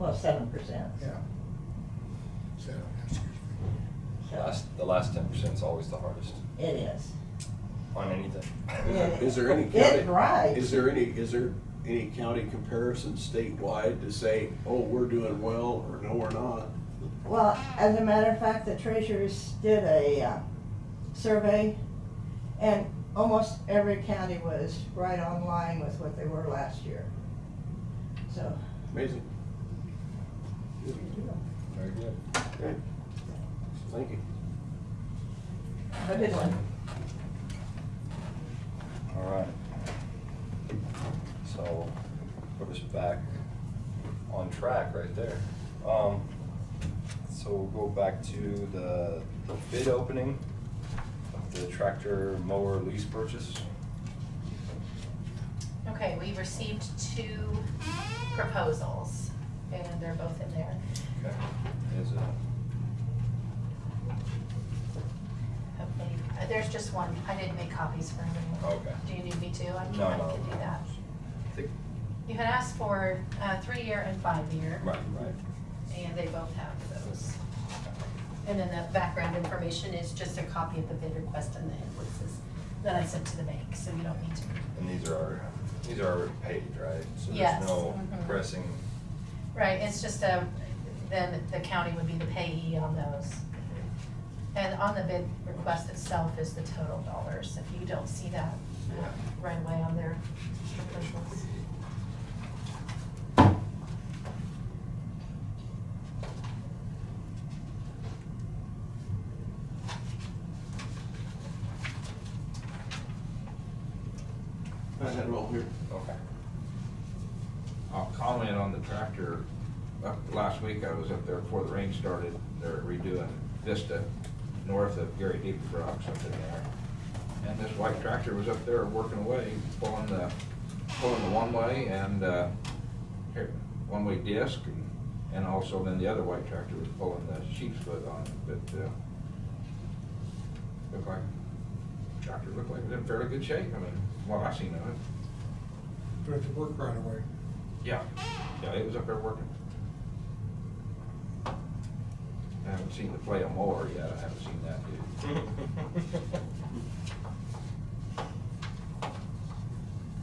Well, 7%. Yeah. So, excuse me. So The last 10% is always the hardest it is. on anything. Is there any It county, right. is there any county comparison statewide to say, oh, we're doing well, or no, we're not? Well, as a matter of fact, the treasurers did a survey, and almost every county was right on line with what they were last year. So, Amazing. Very good. Okay. Thank you. have a good one. All right. So, put us back on track right there. So we'll go back to the bid opening of the tractor mower lease purchase. Okay, we received 2 proposals, and they're both in there. Okay. Is it? Hopefully, there's just one. I didn't make copies for everyone. Okay. Do you need me to? I can No. do that. I think, You had asked for 3-year and 5-year. right. And they both have those. And then the background information is just a copy of the bid request and the invoices that I sent to the bank, so you don't need to. And these are already paid, right? So Yes. there's no Mhm. pressing. Right, it's just then the county would be the payee on those. And on the bid request itself is the total dollars, if you don't see that right away on their proposals. I had it all here. Okay. I'll comment on the tractor. Last week I was up there before the rain started. They're redoing Vista north of Gary Deep Rocks up in there. And this white tractor was up there working away, pulling the one-way and one-way disc, and also then the other white tractor was pulling the sheep's foot on it. But tractor looked like it was in fairly good shape. I mean, what I seen of it. Do it to work right away. Yeah, it was up there working. I haven't seen the flail mower yet. I haven't seen that dude.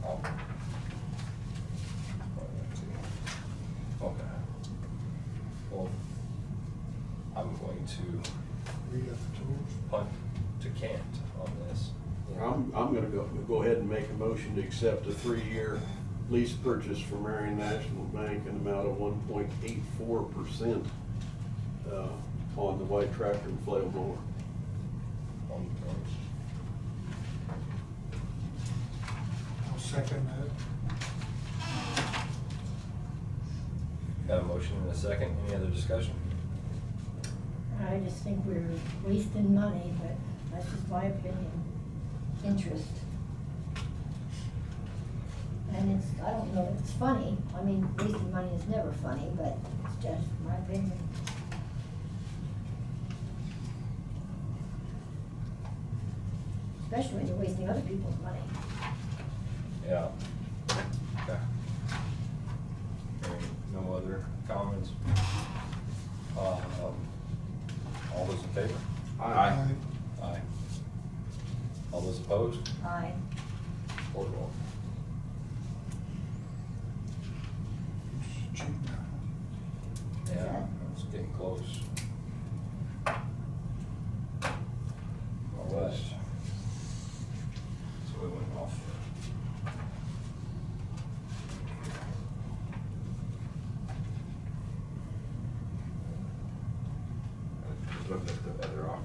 Oh. Okay. Well, I'm going to Read up the tools. punt to Kent on this. I'm gonna go ahead and make a motion to accept a 3-year lease purchase from Marion National Bank in the amount of 1.84% on the white tractor and flail mower. I'll second that. Got a motion and a second. Any other discussion? I just think we're wasting money, but that's just my opinion. Interest. And it's, I don't know, it's funny. I mean, wasting money is never funny, but it's just my opinion. Especially when you're wasting other people's money. Yeah. Okay. Hearing no other comments? All those in favor? Aye. Aye. All those opposed? Aye. 4-0. It's cheap now. Yeah, it's getting close. All right. So we went off. Just looking at the other offer.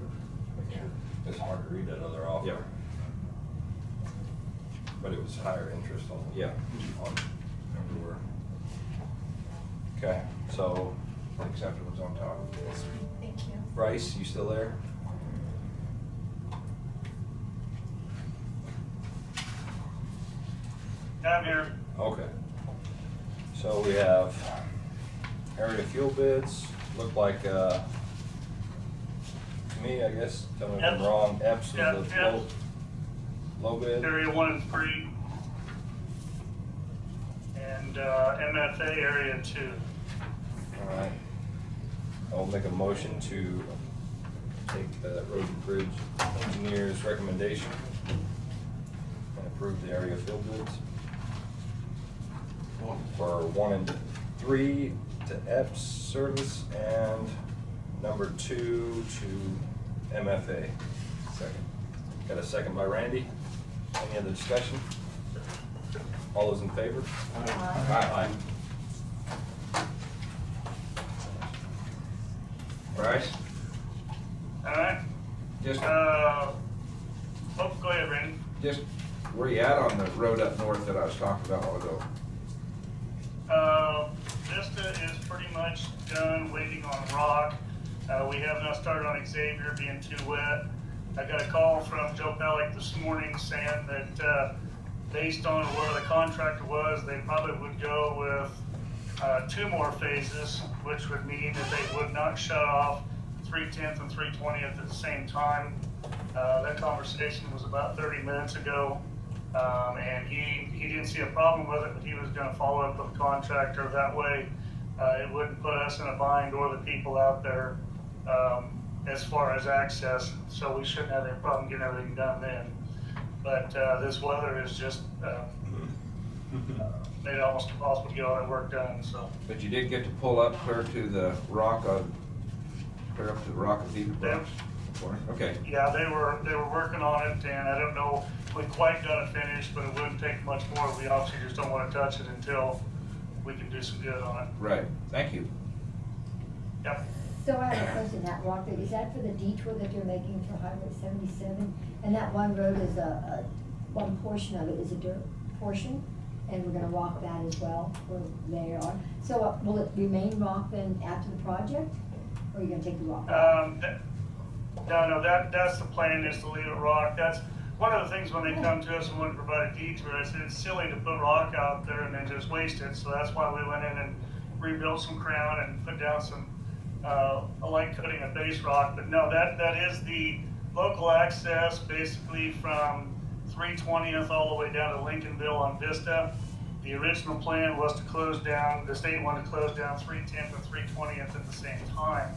It's hard to read that other offer. Yeah. But it was higher interest on. Yeah. On everywhere. Okay, so Acceptable on top. Thank you. Bryce, you still there? I'm here. Okay. So we have area fuel bids, look like, to me, I guess, tell me if I'm wrong, EPS was the low bid. Area 1 and 3. And MFA Area 2. All right. I'll make a motion to take the road and bridge engineer's recommendation and approve the area field bids for 1 and 3 to EPS service and number 2 to MFA. Second. Got a second by Randy. Any other discussion? All those in favor? Aye. Bryce? All right. Just, oh, go ahead, Randy. just where you at on the road up north that I was talking about a while ago? Vista is pretty much done, waiting on rock. We have not started on Xavier, being too wet. I got a call from Joe Pellick this morning saying that based on where the contractor was, they probably would go with 2 more phases, which would mean that they would not shut off 310th and 320th at the same time. That conversation was about 30 minutes ago, and he didn't see a problem with it, but he was going to follow up with the contractor. That way, it wouldn't put us in a bind or the people out there as far as access, so we shouldn't have any problem getting everything done then. But this weather is just made it almost impossible to get all that work done. So. But you did get to pull up clear to the rock of, clear up to the rock of Beaver Brooks? Okay. Yeah, they were working on it, and I don't know if we quite got it finished, but it wouldn't take much more. We obviously just don't want to touch it until we can do some good on it. Right. Thank you. Yep. So I have a question, that walk, is that for the detour that you're making for Highway 77? And that one road is one portion of it is a dirt portion, and we're gonna rock that as well, where they are. So will it remain rock then after the project, or are you gonna take the rock out? No, that's the plan, is to leave it rock. That's one of the things when they come to us and want to provide a detour. I said it's silly to put rock out there and then just waste it. So that's why we went in and rebuilt some crown and put down some light coating of base rock. But no, that is the local access, basically from 320th all the way down to Lincolnville on Vista. The original plan was to close down, the state wanted to close down 310th and 320th at the same time.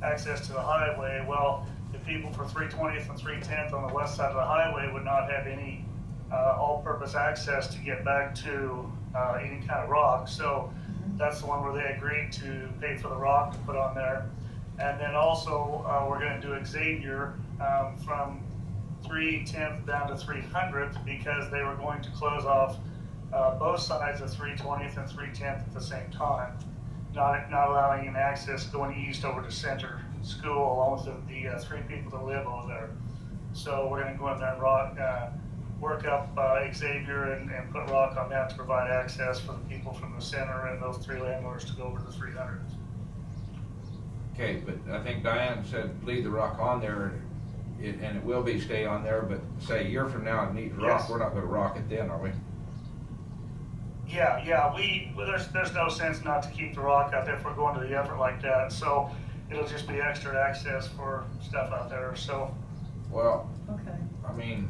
Access to the highway. Well, the people for 320th and 310th on the west side of the highway would not have any all-purpose access to get back to any kind of rock. So that's the one where they agreed to pay for the rock to put on there. And then also we're going to do Xavier from 310th down to 300th because they were going to close off both sides of 320th and 310th at the same time, not allowing any access going east over to Center School along with the 3 people that live over there. So we're going to go in there and work up Xavier and put rock on that to provide access for the people from the center and those 3 landlords to go over to 300. Okay, but I think Diane said leave the rock on there, and it will be stay on there, but say a year from now it needs rock, Yes. we're not going to rock it then, are we? Yeah, there's no sense not to keep the rock out there if we're going to the effort like that. So it'll just be extra access for stuff out there. So. Well, Okay. I mean,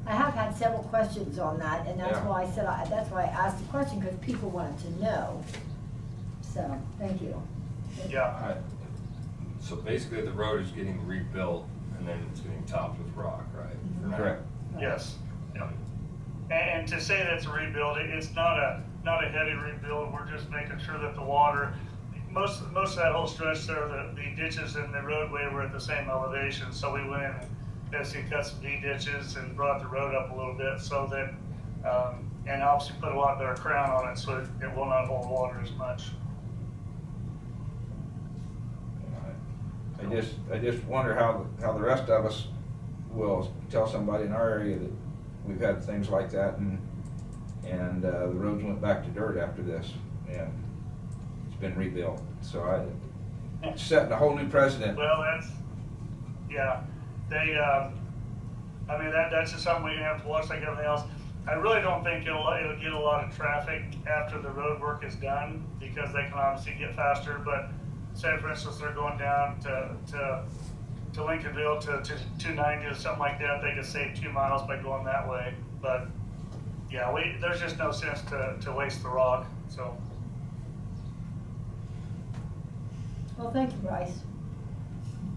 I have had several questions on that, and that's Yeah. why I said, that's why I asked the question, because people wanted to know. So, thank you. Yeah. So basically the road is getting rebuilt and then it's getting topped with rock, right? For now. correct. Yes. Yeah. And to say that it's a rebuild, it's not a heavy rebuild. We're just making sure that the water, most of that whole stretch there, the ditches and the roadway were at the same elevation. So we went in and basically cut some D ditches and brought the road up a little bit so that, and obviously put a lot better crown on it so it will not hold water as much. I just wonder how the rest of us will tell somebody in our area that we've had things like that, and the roads went back to dirt after this, and it's been rebuilt. So it's setting a whole new precedent. Well, yeah, they, I mean, that's just something we have to watch like everything else. I really don't think it'll get a lot of traffic after the road work is done, because they can obviously get faster, but say for instance, they're going down to Lincolnville to 290 or something like that, they could save 2 miles by going that way. But yeah, there's just no sense to waste the rock, so. Well, thank you, Bryce.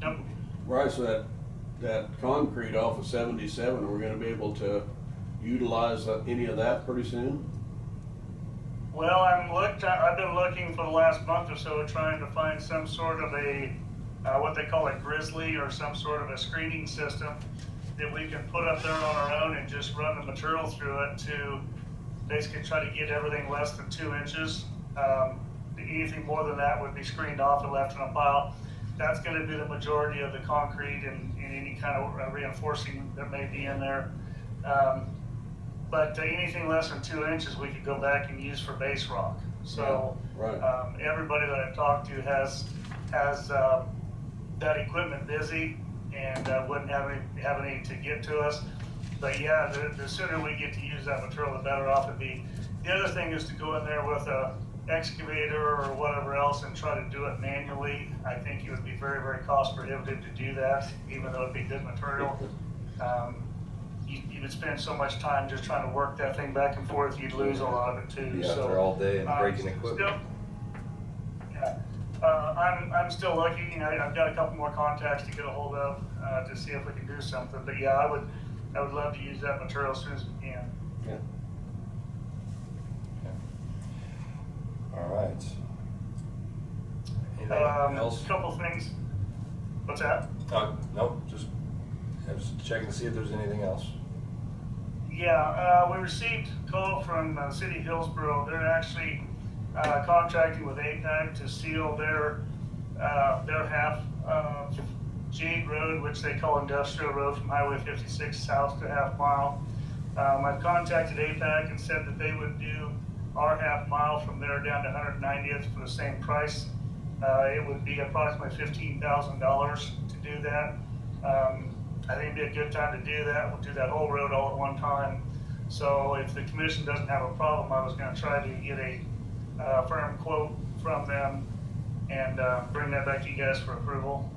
Yep. Bryce, that concrete off of 77, we're gonna be able to utilize any of that pretty soon? Well, I've been looking for the last month or so, trying to find some sort of a, what they call a grizzly, or some sort of a screening system that we can put up there on our own and just run the material through it to basically try to get everything less than 2 inches. Anything more than that would be screened off and left in a pile. That's going to be the majority of the concrete and any kind of reinforcing that may be in there. But anything less than 2 inches, we could go back and use for base rock. So right. Everybody that I've talked to has that equipment busy and wouldn't have any to get to us. But yeah, the sooner we get to use that material, the better off it'd be. The other thing is to go in there with a excavator or whatever else and try to do it manually. I think it would be very, very cost prohibitive to do that, even though it'd be good material. You would spend so much time just trying to work that thing back and forth, you'd lose a lot of it too. Yeah, so, they're all day and breaking equipment. I'm still looking. I've got a couple more contacts to get a hold of to see if we can do something. But yeah, I would love to use that material as soon as we can. Yeah. All right. Anything else? A couple things. What's that? Nope. Just I was checking to see if there's anything else. Yeah, we received a call from City of Hillsborough. They're actually contracting with APAC to seal their half of Jade Road, which they call Industrial Road, from Highway 56 south to half mile. I've contacted APAC and said that they would do our half mile from there down to 190th for the same price. It would be approximately $15,000 to do that. I think it'd be a good time to do that. We'll do that whole road all at one time. So if the commission doesn't have a problem, I was going to try to get a firm quote from them and bring that back to you guys for approval.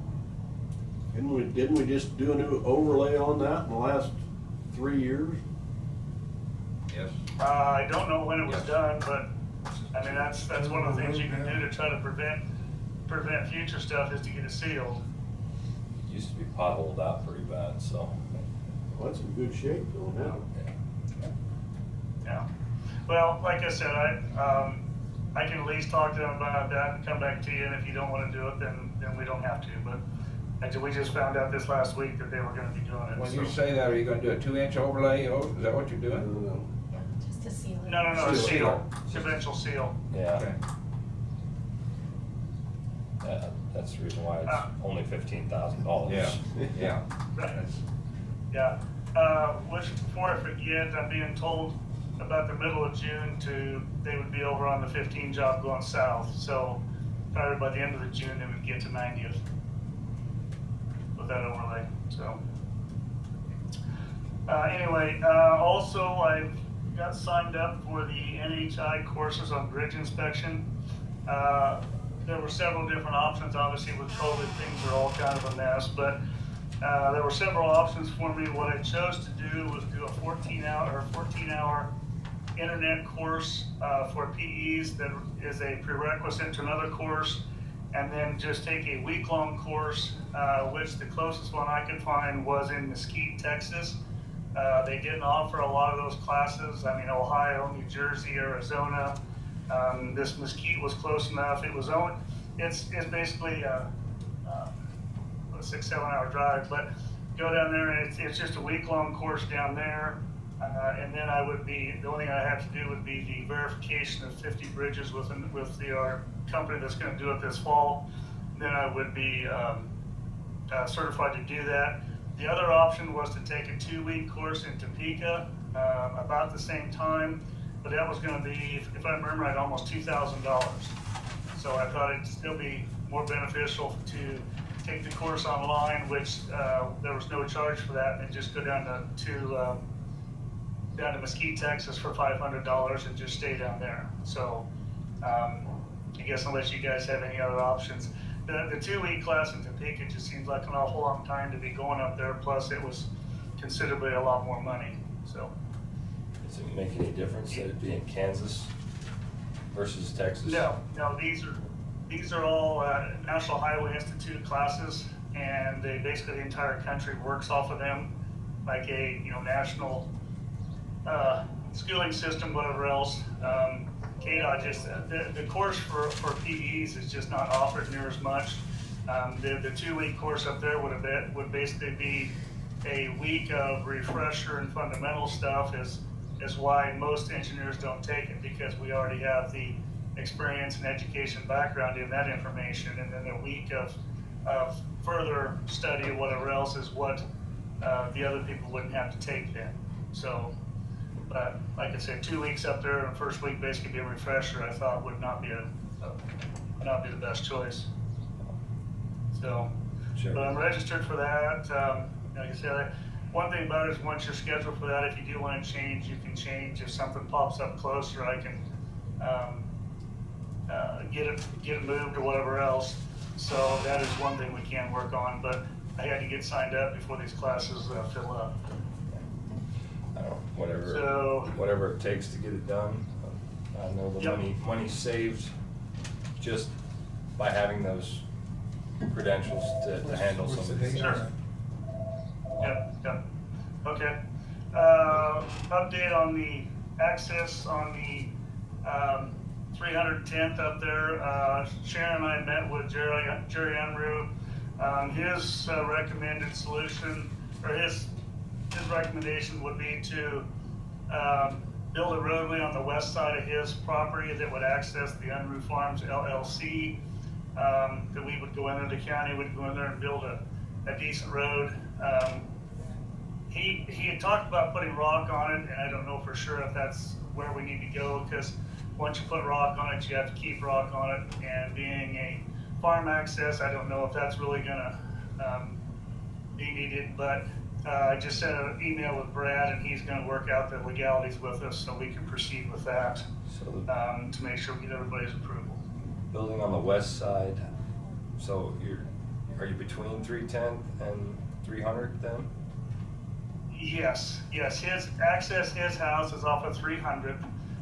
Didn't we just do a new overlay on that in the last 3 years? Yes. I don't know when it was done, but I mean that's one of the things you can do to try to prevent future stuff, is to get it sealed. It used to be potholed out pretty bad, so. Well, that's in good shape though now. Yeah. Well, like I said, I can at least talk to them about that and come back to you. And if you don't want to do it, then we don't have to. But we just found out this last week that they were going to be doing it. When you say that, are you going to do a 2-inch overlay? Oh, is that what you're doing? No. Just to seal it. No, seal. Conventional seal. Yeah. Okay. That's the reason why it's only $15,000. Yeah. Yeah. Right. Yeah. Which, before I forget, I'm being told about the middle of June they would be over on the 15 job going south. So probably by the end of the June, they would get to 90th with that overlay. So anyway, also I've got signed up for the NHI courses on bridge inspection. There were several different options. Obviously with COVID, things are all kind of a mess, but there were several options for me. What I chose to do was do a 14-hour internet course for PEs that is a prerequisite to another course, and then just take a week-long course, which the closest one I could find was in Mesquite, Texas. They didn't offer a lot of those classes. I mean, Ohio, New Jersey, Arizona. This Mesquite was close enough. It's basically a 6-7 hour drive, but go down there and it's just a week-long course down there. And then the only thing I have to do would be the verification of 50 bridges with our company that's going to do it this fall. Then I would be certified to do that. The other option was to take a 2-week course in Topeka about the same time, but that was going to be, if I remember right, almost $2,000. So I thought it'd still be more beneficial to take the course online, which there was no charge for that, and just go down to down to Mesquite, Texas for $500 and just stay down there. So I guess unless you guys have any other options. The 2-week class in Topeka just seems like an awful long time to be going up there, plus it was considerably a lot more money, so. Does it make any difference that it be in Kansas versus Texas? No, these are all National Highway Institute classes, and they basically the entire country works off of them, like a national schooling system, whatever else. KDOT just the course for PEs is just not offered near as much. The 2-week course up there would basically be a week of refresher and fundamental stuff. Is why most engineers don't take it, because we already have the experience and education background in that information, and then a week of further study or whatever else is what the other people wouldn't have to take then. So, but like I said, 2 weeks up there, and the first week basically be a refresher, I thought would not be the best choice. So, sure. But I'm registered for that. Like I said, one thing about it is once you're scheduled for that, if you do want to change, you can change. If something pops up closer, I can get it moved or whatever else. So that is one thing we can work on, but I had to get signed up before these classes fill up. I don't know, So, whatever it takes to get it done. I know the Yep. money saved just by having those credentials to handle some of these things. Sure. Yep. Okay. Update on the access on the 310th up there. Sharon and I met with Jerry Unruh. His recommended solution, or his recommendation would be to build a roadway on the west side of his property that would access the Unruh Farms LLC. That we would go in there, the county would go in there and build a decent road. He had talked about putting rock on it, and I don't know for sure if that's where we need to go, because once you put rock on it, you have to keep rock on it, and being a farm access, I don't know if that's really gonna be needed, but I just sent an email with Brad, and he's gonna work out the legalities with us so we can proceed with that, to make sure we get everybody's approval. Building on the west side, so are you between 310 and 300 then? Yes, his house is off of 300.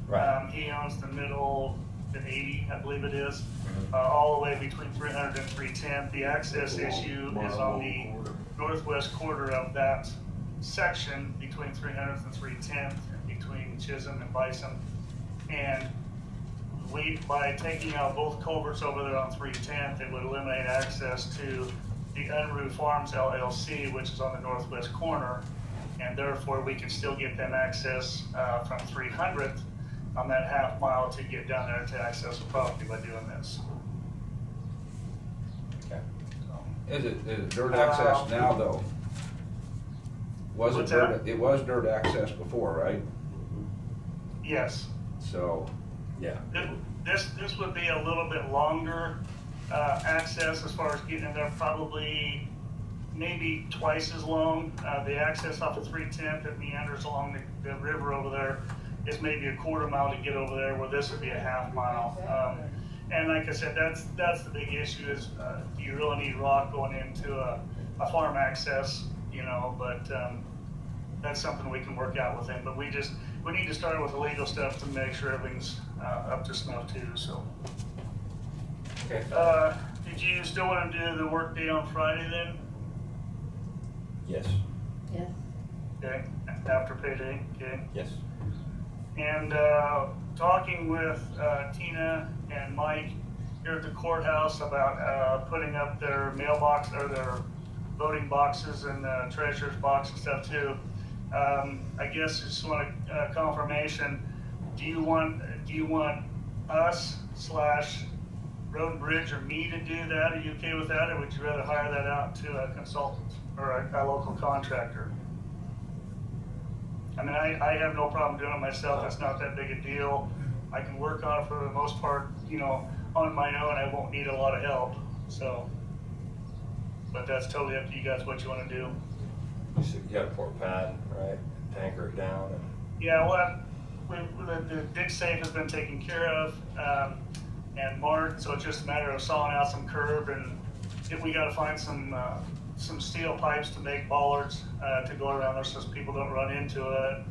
Right. He owns the middle, the 80, I believe it is, all the way between 300 and 310. The access issue is on the northwest quarter of that section between 300th and 310th, between Chisholm and Bison. And by taking out both culverts over there on 310th, it would eliminate access to the Unruh Farms LLC, which is on the northwest corner, and therefore we can still get them access from 300th on that half mile to get down there to access the property by doing this. Okay. Is it dirt access now though? What's that? It was dirt access before, right? Yes. So, yeah. This would be a little bit longer access as far as getting in there, probably maybe twice as long. The access off of 310th that meanders along the river over there is maybe a quarter mile to get over there, where this would be a half mile. And like I said, that's the big issue is, do you really need rock going into a farm access, but that's something we can work out with him. But we need to start with the legal stuff to make sure everything's up to snuff too, so. Okay. Did you still want to do the work day on Friday then? Yes. Yes. Okay, after payday, okay. Yes. And talking with Tina and Mike here at the courthouse about putting up their mailbox or their voting boxes and the treasurer's box and stuff too. I guess just want a confirmation. Do you want us / Road and Bridge or me to do that? Are you okay with that, or would you rather hire that out to a consultant or a local contractor? I mean, I have no problem doing it myself. It's not that big a deal. I can work on it for the most part, on my own. I won't need a lot of help. So, but that's totally up to you guys what you want to do. You got a pour pad, right? Tanker it down and Yeah, the dig safe has been taken care of, and marked, so it's just a matter of sawing out some curb, and if we gotta find some steel pipes to make bollards, to go around there so people don't run into it.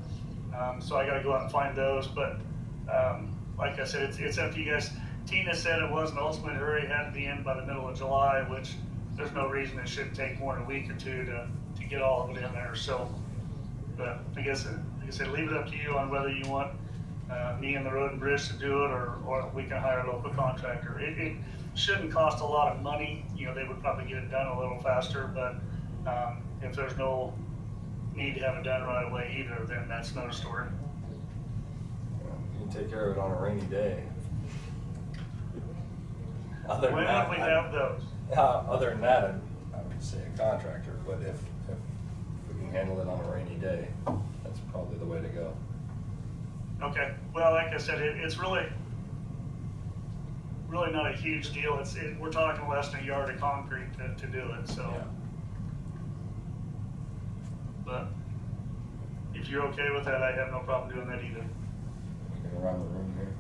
So I gotta go out and find those, but, like I said, it's up to you guys. Tina said it was an ultimate hurry, it had to be in by the middle of July, which there's no reason it shouldn't take more than a week or two to get all of it in there, so. But I guess, like I said, leave it up to you on whether you want me and the road and bridge to do it, or we can hire a local contractor. It shouldn't cost a lot of money, you know, they would probably get it done a little faster, but if there's no need to have it done right away either, then that's another story. You can take care of it on a rainy day. Other than When that, did we have those? Other than that, I would say a contractor, but if we can handle it on a rainy day, that's probably the way to go. Okay, well, like I said, it's really not a huge deal. We're talking less than a yard of concrete to do it, so. Yeah. But if you're okay with that, I have no problem doing that either. Looking around the room here.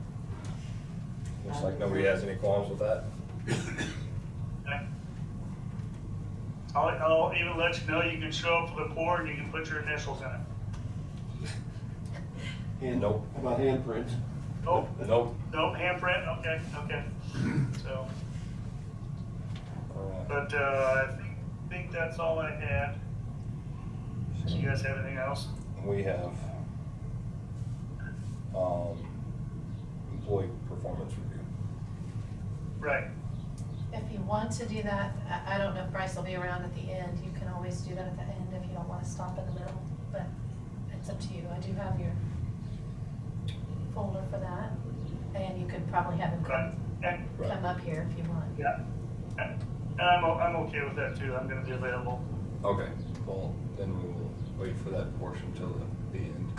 Looks like nobody has any qualms with that. Okay. I'll even let you know you can show up for the pour and you can put your initials in it. Nope. How about handprints? Nope. Nope. Nope, handprint, okay. So, but I think that's all I had. Do you guys have anything else? We have employee performance review. Right. If you want to do that, I don't know if Bryce will be around at the end. You can always do that at the end if you don't want to stop in the middle, but it's up to you. I do have your folder for that, and you could probably have him come up here if you want. Yeah. And I'm okay with that too. I'm gonna be available. Okay, well, then we will wait for that portion till the end,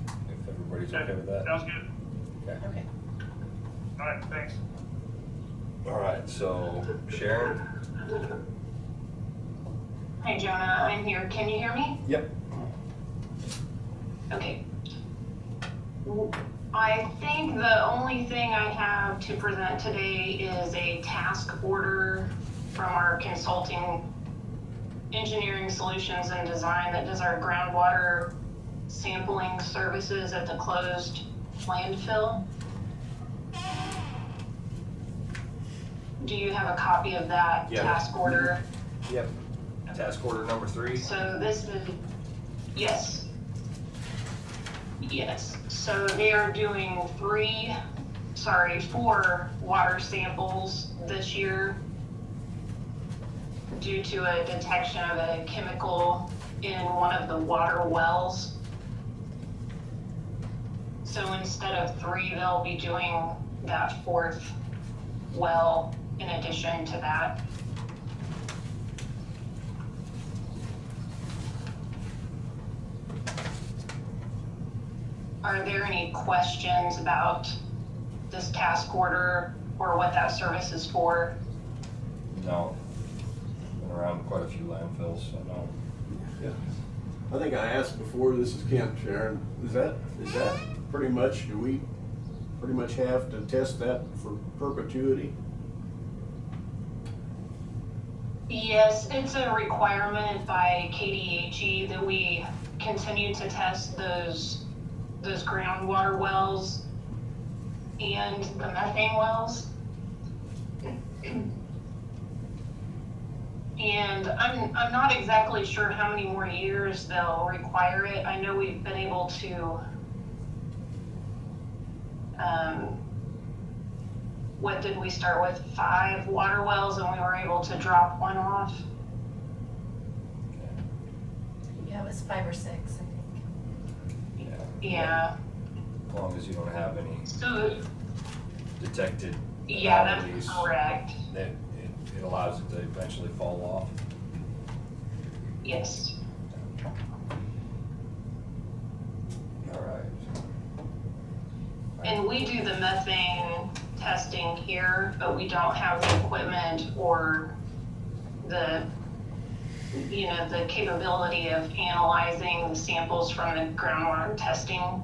if everybody's okay with that. Sounds good. Okay. All right, thanks. All right, so Sharon? Hi, Jonah, I'm here. Can you hear me? Yep. Okay. I think the only thing I have to present today is a task order from our consulting engineering solutions and design that does our groundwater sampling services at the closed landfill. Do you have a copy of that task order? Yep. Task order number 3. So this is, yes. Yes, so they are doing 4 water samples this year due to a detection of a chemical in one of the water wells. So instead of 3, they'll be doing that 4th well in addition to that. Are there any questions about this task order or what that service is for? No. Been around quite a few landfills, so no. Yeah. I think I asked before, this is Kent, Sharon, is that pretty much, do we pretty much have to test that for perpetuity? Yes, it's a requirement by KDHE that we continue to test those groundwater wells and the methane wells. And I'm not exactly sure how many more years they'll require it. I know we've been able to, what did we start with? 5 water wells, and we were able to drop 1 off. Yeah, it was 5 or 6, I think. Yeah. As long as you don't have any detected Yeah, anomalies, that's correct. that it allows it to eventually fall off. Yes. All right. And we do the methane testing here, but we don't have the equipment or the capability of analyzing the samples from the groundwater testing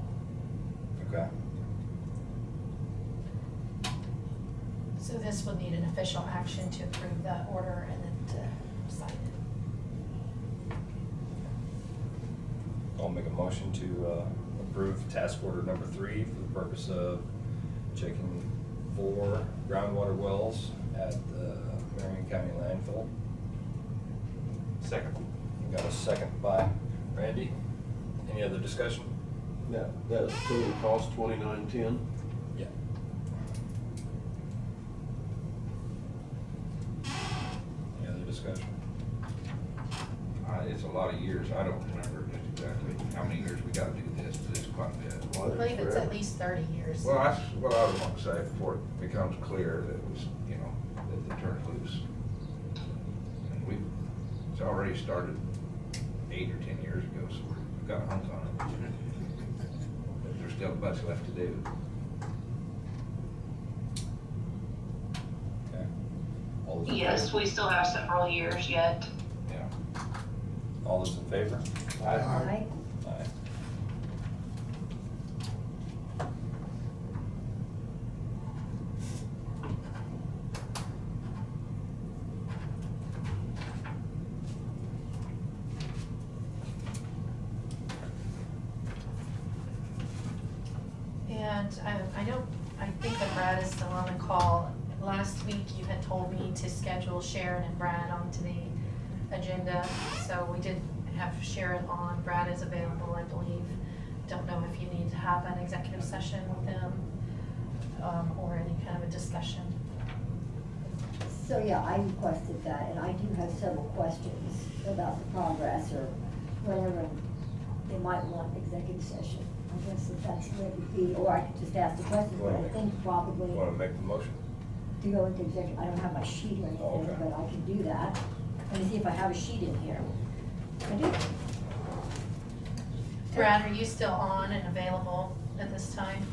So this would need an official action to approve the order and then to sign it. I'll make a motion to approve task order number 3 for the purpose of checking 4 groundwater wells at the Marion County landfill. Second. Got a second by Randy. Any other discussion? That total cost $29.10. Yeah. Any other discussion? It's a lot of years. I don't remember just exactly how many years we gotta do this, but it's quite a bit. I believe it's at least 30 years. Well, that's what I would want to say before it becomes clear that it was, you know, that it turned loose. And it's already started 8 or 10 years ago, so we've got a hunk on it. But there's still a bunch left to do. Okay. All those in Yes, favor? we still have several years yet. Yeah. All those in favor? Aye. Aye. And I think that Brad is still on the call. Last week you had told me to schedule Sharon and Brad onto the agenda, so we did have Sharon on. Brad is available, I believe. Don't know if you need to have an executive session with them, or any kind of a discussion. So, yeah, I requested that, and I do have several questions about the progress or whatever they might want executive session. I guess if that's where it would be, or I could just ask the questions, but I think probably Want to make the motion? to go into executive, I don't have my sheet or Oh, anything, okay. but I can do that. Let me see if I have a sheet in here. I do. Brad, are you still on and available at this time?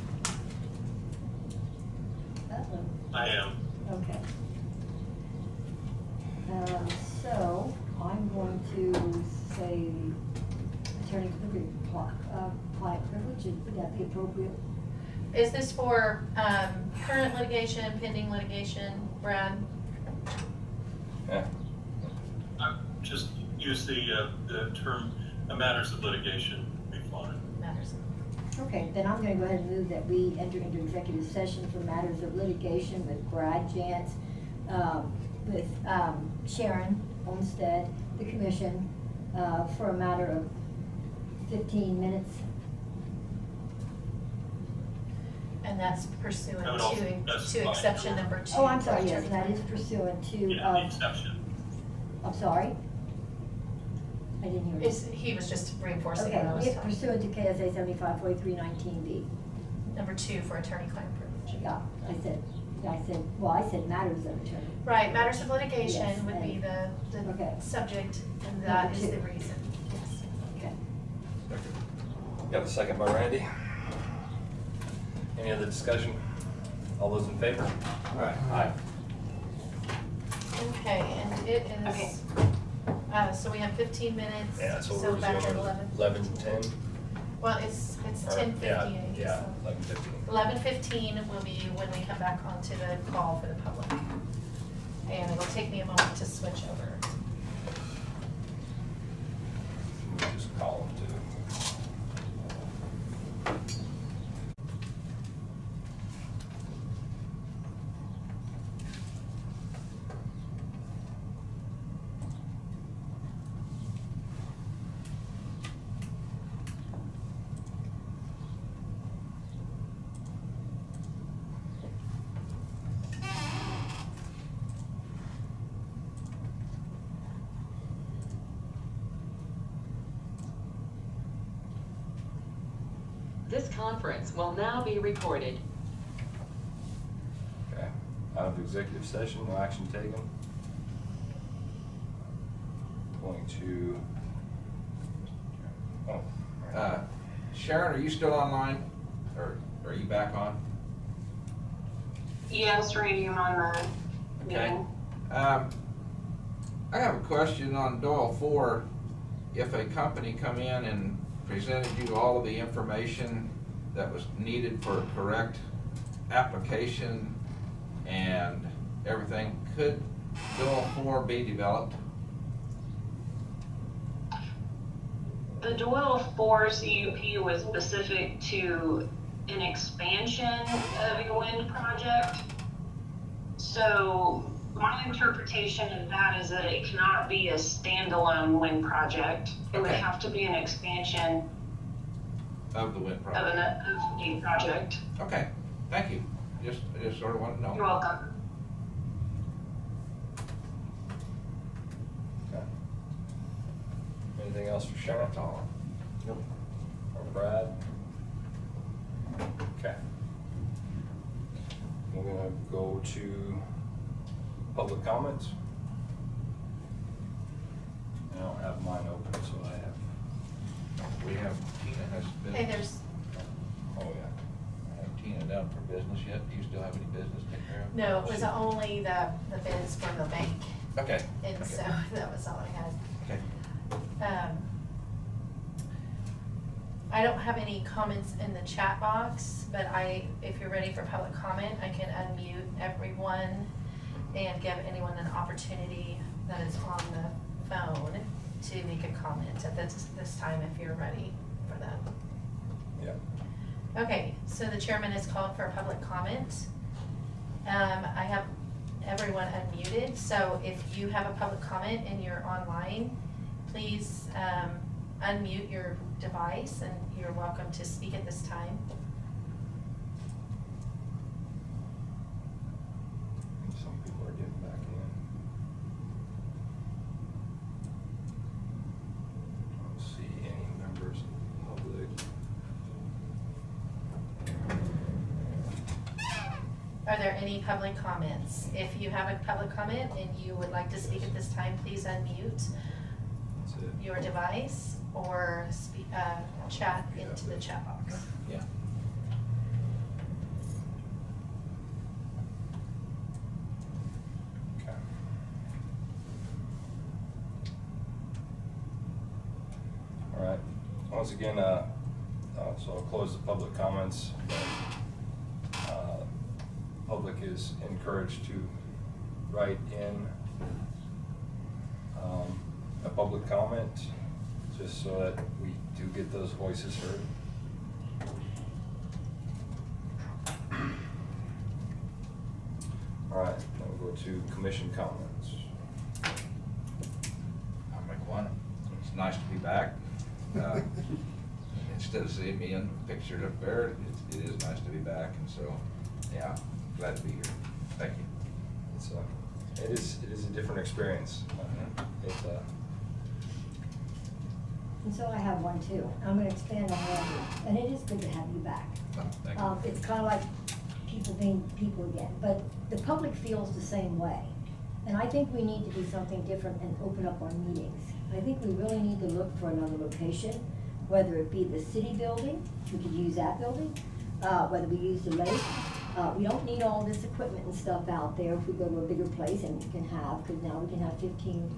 Uh-oh. I am. Okay. So, I'm going to say attorney privilege, client privilege, would that be appropriate? Is this for current litigation, pending litigation, Brad? Yeah. Just use the term matters of litigation would be fine. Matters. Okay, then I'm gonna go ahead and move that we enter into executive session for matters of litigation with Brad Jantz, with Sharon Olmsted, the commission, for a matter of 15 minutes. And that's pursuant I would also to specify- exception number 2. Oh, I'm sorry, yes, and that is pursuant to, Yeah, the exception. I'm sorry? I didn't hear you. He was just reinforcing Okay, what I was if talking. pursuant to KSA 754319B. Number 2 for attorney-client privilege. Yeah, I said matters of attorney. Right, matters of Yes, litigation would be and- the okay. subject, and that Number is the 2. reason. Yes. Okay. Got a second by Randy. Any other discussion? All those in favor? Aye. Aye. Okay, and it Okay. is, so we have 15 minutes, Yeah, so so we're back at resuming 11. 11:10. Well, it's Or- 10:58. Yeah, so 11:15. 11:15 will be when we come back onto the call for the public. And it'll take me a moment to switch over. We'll just call them too. This conference will now be recorded. Okay. Out of executive session, no action taken. Going to. Oh. right. Sharon, are you still online? Or are you back on? Yes, Randy, I'm on the Okay. meeting. I have a question on Doyle 4. If a company come in and presented you all of the information that was needed for a correct application, and everything, could Bill 4 be developed? The Doyle 4 CUP was specific to an expansion of a wind project. So my interpretation of that is that it cannot be a standalone wind project. It would Okay. have to be an expansion Of the wind of project? a project. Okay, thank you. I just sort of wanted to know. You're welcome. Okay. Anything else for Sharon? Nope. Or Brad? Okay. We're gonna go to public comments. I don't have mine open, so I have. We have, Tina has business. Hey, there's, Oh, yeah. I have Tina down for business yet. Do you still have any business to take care of? no, it was only the bids from the bank, Okay. and Okay. so that was all I had. Okay. I don't have any comments in the chat box, but if you're ready for public comment, I can unmute everyone and give anyone an opportunity that is on the phone to make a comment at this time if you're ready for that. Yeah. Okay, so the chairman has called for a public comment. I have everyone unmuted, so if you have a public comment and you're online, please unmute your device and you're welcome to speak at this time. Some people are getting back in. I don't see any members of the public. Are there any public comments? If you have a public comment and you would like to speak at this time, please unmute That's it. your device or chat into the chat box. Yeah. Okay. All right, once again, so I'll close the public comments. Public is encouraged to write in a public comment, just so that we do get those voices heard. All right, now we'll go to commission comments. I'll make one. It's nice to be back. Instead of seeing me in pictured up there, it is nice to be back, and so, yeah, glad to be here. Thank you. It is a different experience. And so I have one too. I'm gonna expand on Randy, and it is good to have you back. Thank you. It's kind of like people being people again, but the public feels the same way. And I think we need to do something different and open up our meetings. I think we really need to look for another location, whether it be the city building, we could use that building, whether we use the lake. We don't need all this equipment and stuff out there if we go to a bigger place, and we can have, because now we can have 15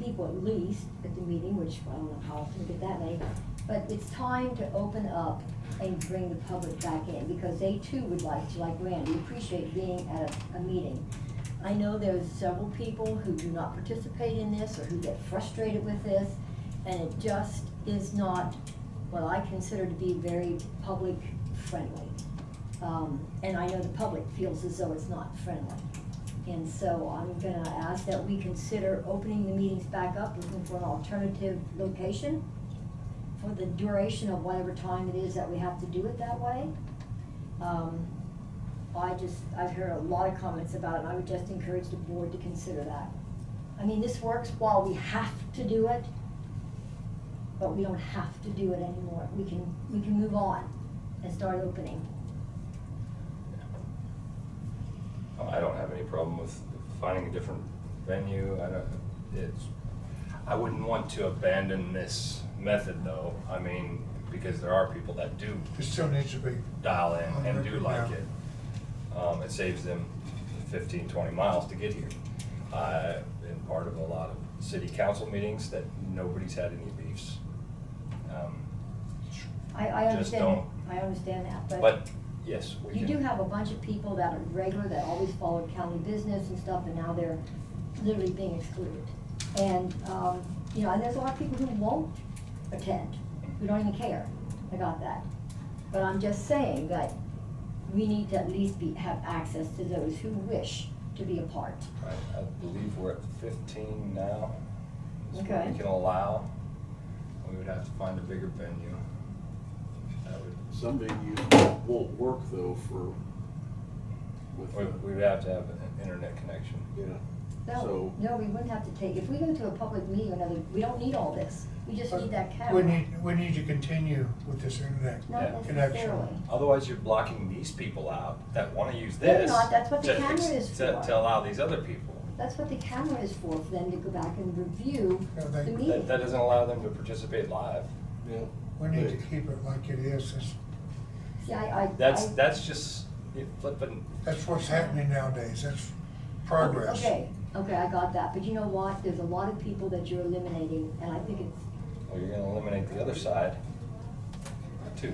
people at least at the meeting, which I don't know how we get that many. But it's time to open up and bring the public back in, because they too would like to, like Randy, appreciate being at a meeting. I know there's several people who do not participate in this or who get frustrated with this, and it just is not what I consider to be very public friendly. And I know the public feels as though it's not friendly. And so I'm gonna ask that we consider opening the meetings back up, looking for an alternative location for the duration of whatever time it is that we have to do it that way. I've heard a lot of comments about it, and I would just encourage the board to consider that. I mean, this works while we have to do it, but we don't have to do it anymore. We can move on and start opening. I don't have any problem with finding a different venue. I wouldn't want to abandon this method though. I mean, because there are people that do It still needs to be. dial in and do record like now. it. It saves them 15, 20 miles to get here. I've been part of a lot of city council meetings that nobody's had any beefs. I Just understand, don't. I understand that, But Yes, we You can. do have a bunch of people that are regular, that always followed county business and stuff, and now they're literally being excluded. And, you know, and there's a lot of people who won't attend, who don't even care. I got that. But I'm just saying that we need to at least have access to those who wish to be a part. I believe we're at 15 now. Is what Okay. we can allow. We would have to find a bigger venue. That would, Some venues won't work though we would have to have an internet connection. yeah. No, So- no, we wouldn't have to take, if we go to a public meeting or another, we don't need all this. We just need that camera. We need to continue with this internet Not connection. necessarily. Otherwise, you're blocking these people out that want to use They're this. not. That's what the to camera is for. To allow these other people. That's what the camera is for them to go back and review Yeah, the they- meeting. That doesn't allow them to participate live. Yeah. We need to keep it like it is. See, That's just flipping. That's what's happening nowadays. That's progress. Okay, I got that, but you know what, there's a lot of people that you're eliminating, and I think it's Well, you're gonna eliminate the other side too,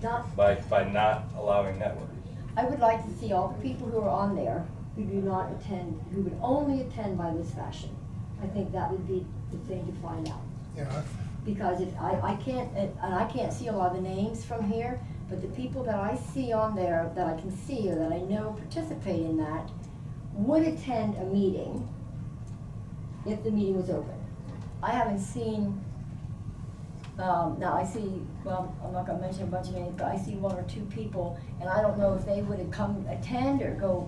not, by not allowing network. I would like to see all the people who are on there who do not attend, who would only attend by this fashion. I think that would be the thing to find out. Yeah, Because if, I can't, and I can't see a lot of the names from here, but the people that I see on there, that I can see or that I know participate in that, would attend a meeting if the meeting was open. I haven't seen, now I see, well, I'm not gonna mention a bunch of names, but I see one or two people, and I don't know if they would have come attend or go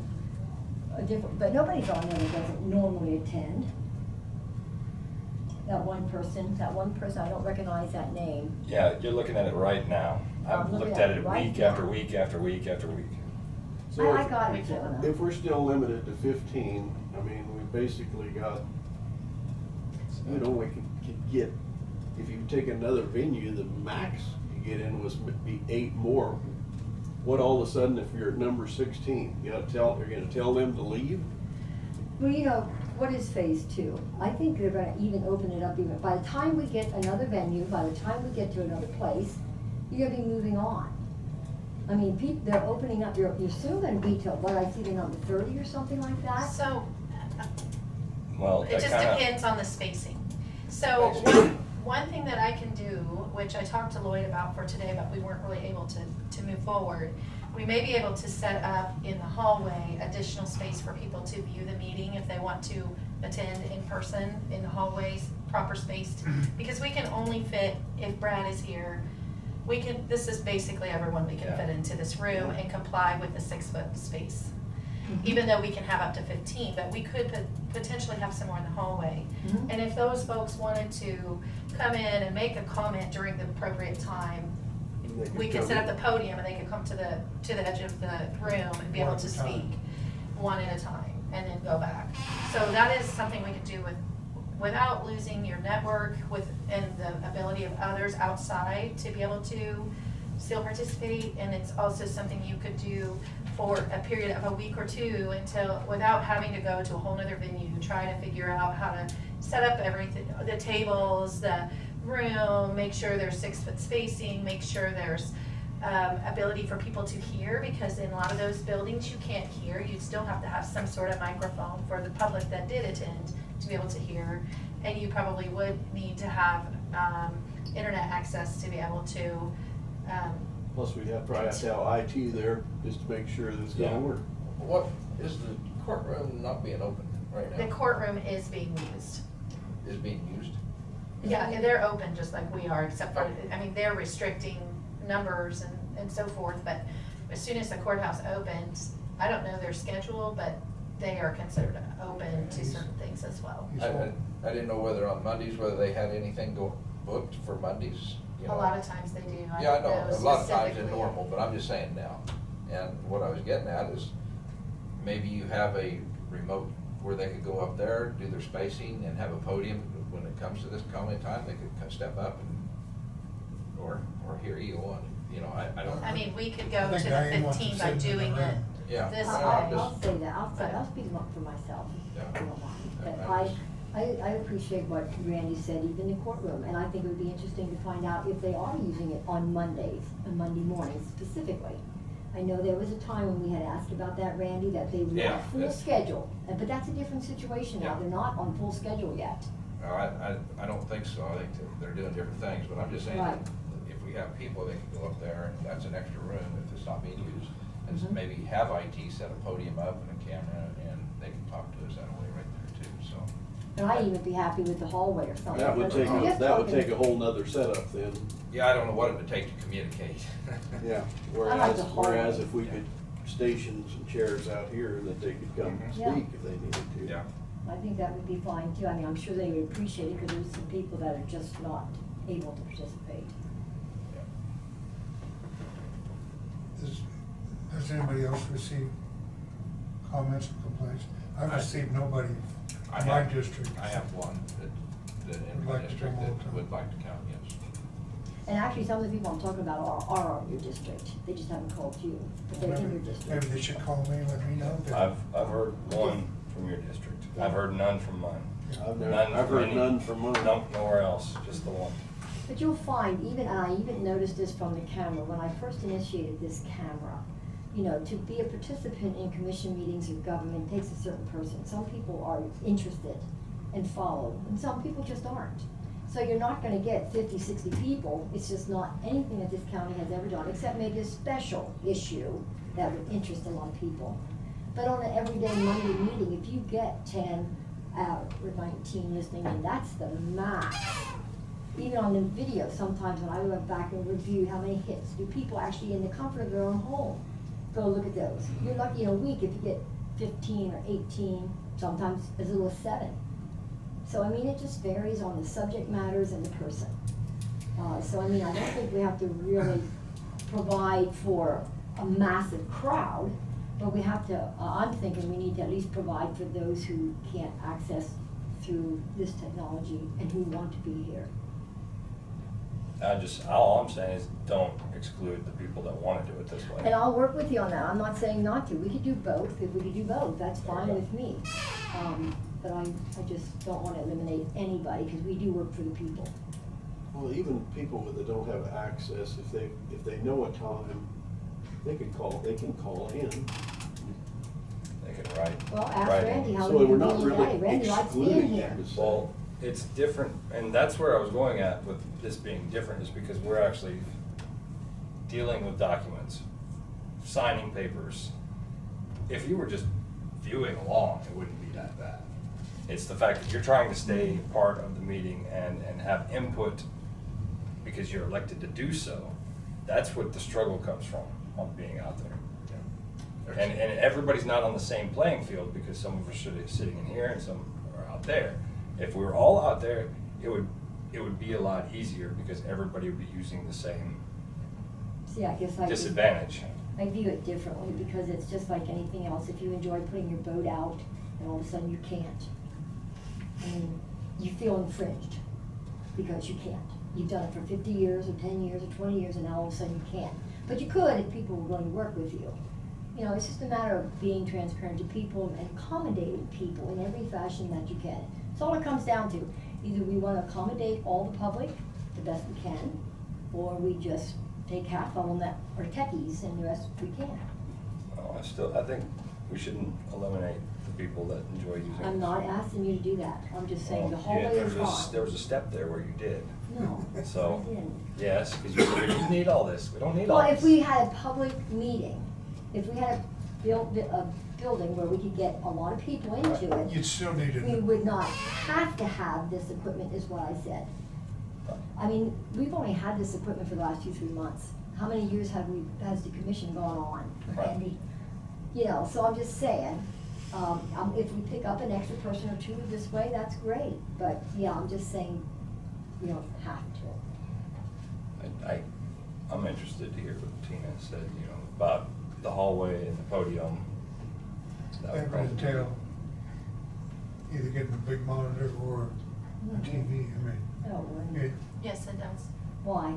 a different, but nobody's on there that doesn't normally attend. That one person, I don't recognize that name. Yeah, you're looking at it right now. I've I'm looking looked at at it it right week now. after week after week after week. So I got it, Jonah. if we're still limited to 15, I mean, we basically got, we could get, if you take another venue, the max you get in was be 8 more. What all of a sudden, if you're at number 16, you're gonna tell them to leave? Well, you know, what is phase 2? I think they're gonna even open it up even, by the time we get another venue, by the time we get to another place, you're gonna be moving on. I mean, they're opening up, you're soon gonna be till, what, I see the number 30 or something like that? So, Well, it that just kinda, depends on the spacing. So, one thing that I can do, which I talked to Lloyd about for today, but we weren't really able to move forward, we may be able to set up in the hallway additional space for people to view the meeting if they want to attend in person in the hallways, proper spaced. Because we can only fit, if Brad is here, this is basically everyone we can fit into this room and comply with the 6-foot space. Even though we can have up to 15, but we could potentially have some more in the hallway. And if those folks wanted to come in and make a comment during the appropriate time, we could set up the podium and they could come to the edge of the room and be able to speak one at a time and then go back. So that is something we could do without losing your network and the ability of others outside to be able to still participate. And it's also something you could do for a period of a week or two without having to go to a whole nother venue, try to figure out how to set up everything, the tables, the room, make sure there's 6-foot spacing, make sure there's ability for people to hear, because in a lot of those buildings you can't hear. You'd still have to have some sort of microphone for the public that did attend to be able to hear, and you probably would need to have internet access to be able to Plus, we'd probably have to have IT there just to make sure that it's gonna work. What, is the courtroom not being open right the now? courtroom is being used. Is being used? Yeah, and they're open just like we are, except for, I mean, they're restricting numbers and so forth, but as soon as the courthouse opens, I don't know their schedule, but they are considered open to certain things as well. I didn't know whether on Mondays, whether they had anything booked for Mondays, you know. A lot of times they do. Yeah, I don't know, a lot of times specifically. it's normal, but I'm just saying now. And what I was getting at is, maybe you have a remote where they could go up there, do their spacing, and have a podium. When it comes to this comment time, they could step up and, or hear you on, you know, I don't. I mean, we could go I to think the Diane wants to 15 by sit in the doing it room. Yeah. this I'm way. I'll say that, I'll speak them up for myself. Yeah. I don't mind. But Yeah, I appreciate what Randy said, even the courtroom, and I think it would be interesting to find out if they are using it on Mondays and Monday mornings specifically. I know there was a time when we had asked about that, Randy, that they were Yeah, on full it's- schedule, but that's a different situation now, Yeah. they're not on full schedule yet. I don't think so. I think they're doing different things, but I'm just saying, Right. if we have people, they can go up there, and that's an extra room if it's not being used. And Mhm. maybe have IT set a podium up and a camera, and they can talk to us that way right there too, so. And I'd even be happy with the hallway or something. That would but take, we're just that would talking- take a whole nother setup then. Yeah, I don't know what it would take to communicate. Yeah, I like the whereas hallway. if we could station some chairs out here that they could come Mhm. Yeah. speak if they needed to. Yeah. I think that would be fine too. I mean, I'm sure they would appreciate it because there's some people that are just not able to participate. Does anybody else receive comments or complaints? I've received nobody in my district. I have one that in Would my like to district come that over. would like to come, yes. And actually, some of the people I'm talking about are on your district. They just haven't called you, but they're in your district. Maybe they should call me and let me know. I've heard one from your district. I've heard none from mine. I've heard none from mine. No, nowhere else, just the one. But you'll find, and I even noticed this from the camera, when I first initiated this camera, you know, to be a participant in commission meetings or government takes a certain person. Some people are interested and follow, and some people just aren't. So you're not gonna get 50, 60 people. It's just not anything that this county has ever done, except maybe a special issue that would interest a lot of people. But on an everyday Monday meeting, if you get 10 or 19 listening in, that's the max. Even on the video, sometimes when I went back and reviewed how many hits, do people actually in the comfort of their own home go look at those? You're lucky in a week if you get 15 or 18, sometimes as little as 7. So, I mean, it just varies on the subject matters and the person. So, I mean, I don't think we have to really provide for a massive crowd, but we have to, I'm thinking we need to at least provide for those who can't access through this technology and who want to be here. All I'm saying is don't exclude the people that want to do it this way. And I'll work with you on that. I'm not saying not to. We could do both. If we could do both, that's fine with me. But I just don't want to eliminate anybody because we do work for the people. Well, even people that don't have access, if they know a time, they can call in. They can write. Well, ask write Randy in. how So he we're can not be really today. Randy likes being excluding here. them. Well, it's different, and that's where I was going at with this being different, is because we're actually dealing with documents, signing papers. If you were just viewing along, it wouldn't be that bad. It's the fact that you're trying to stay part of the meeting and have input because you're elected to do so. That's what the struggle comes from on being out there. And everybody's not on the same playing field because some of us are sitting in here and some are out there. If we were all out there, it would be a lot easier because everybody would be using the same See, I guess disadvantage. I view it differently because it's just like anything else. If you enjoy putting your boat out and all of a sudden you can't, I mean, you feel infringed because you can't. You've done it for 50 years or 10 years or 20 years and now all of a sudden you can't. But you could if people were going to work with you. You know, it's just a matter of being transparent to people and accommodating people in every fashion that you can. That's all it comes down to. Either we want to accommodate all the public the best we can, or we just take half of them that are techies and the rest we can. Well, I think we shouldn't eliminate the people that enjoy using it. I'm not asking you to do that. I'm just saying the Well, whole yeah, way is fine. there was a step there where you did. No, So, I didn't. yes, because you said we didn't need all this. We don't need all Well, this. if we had a public meeting, if we had a building where we could get a lot of people into it, You'd still need we it. would not have to have this equipment, is what I said. I mean, we've only had this equipment for the last 2-3 months. How many years has the commission gone on, Randy? You know, so I'm just saying, if we pick up an extra person or two this way, that's great. But, yeah, I'm just saying, we don't have to. I'm interested to hear what Tina said, you know, about the hallway and the podium. That would That would probably- entail either getting a big monitor or a TV. I mean, Oh, well, it, Yes, it does. why?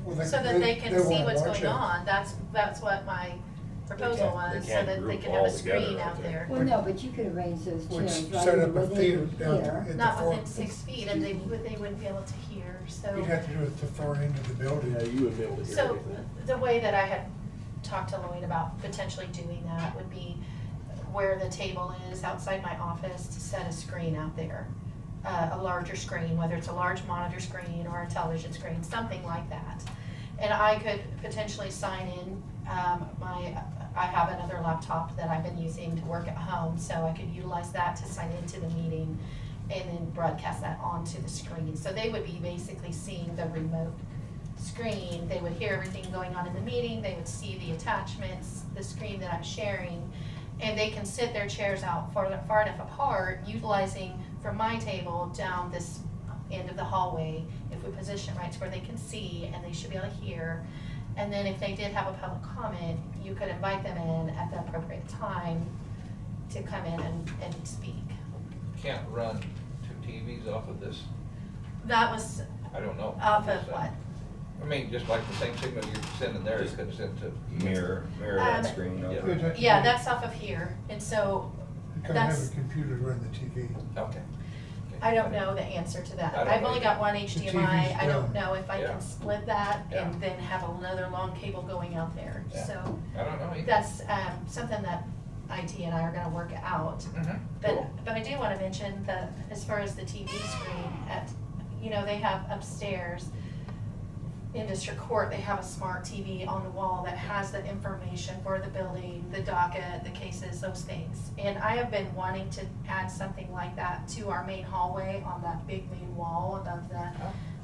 well, So that they can see wanna what's watch going it. on. That's what my proposal was, so can't that they group can have all a screen together out out there. Well, no, but you could arrange those Would chairs right set up a within theater down here. at the Not far. within 6 feet, and they wouldn't be able to hear, so. You'd have to do it at the far end of the building. Yeah, you would be able to hear So, everything. the way that I had talk to Lloyd about potentially doing that, would be where the table is outside my office, to set a screen out there. A larger screen, whether it's a large monitor screen or a television screen, something like that. And I could potentially sign in, I have another laptop that I've been using to work at home, so I could utilize that to sign into the meeting and then broadcast that onto the screen. So they would be basically seeing the remote screen. They would hear everything going on in the meeting, they would see the attachments, the screen that I'm sharing, and they can sit their chairs out far enough apart, utilizing from my table down this end of the hallway, if we position right to where they can see and they should be able to hear. And then if they did have a public comment, you could invite them in at the appropriate time to come in and speak. Can't run 2 TVs off of this? That was I don't know. off of what? I mean, just like the same signal you're sending there, you could send to. Mirror that screen. Yeah. Yeah, that's off of here, and so You kind of have that's, a computer run the TV. Okay. I don't know the answer to that. I don't I've know only either. got one TV's HDMI, I don't down. know if I Yeah. can split that Yeah. and then have another long cable going out there, Yeah. so. I don't know either. That's something that IT and I are gonna work out. Mhm. But, Cool. but I do wanna mention that as far as the TV screen they have upstairs in district court, they have a smart TV on the wall that has the information for the building, the docket, the cases, those things. And I have been wanting to add something like that to our main hallway on that big main wall above the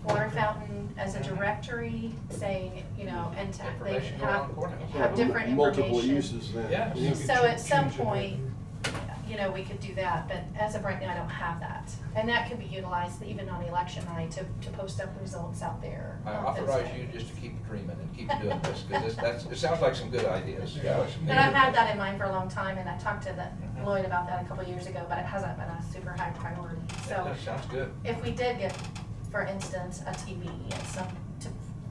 water fountain as a directory, saying, and they Information going on courthouse. have different Multiple information. uses then. Yeah. You could So at some change it. point, we could do that, but as of right now, I don't have that. And that could be utilized even on election night to post up results out there. I on those authorize days. you just to keep dreaming and keep doing this, because it sounds like some good ideas. Yeah. And I've had that in mind for a long time, and I talked to Lloyd about that a couple of years ago, but it hasn't been a super high priority. So That sounds good. if we did get, for instance, a TV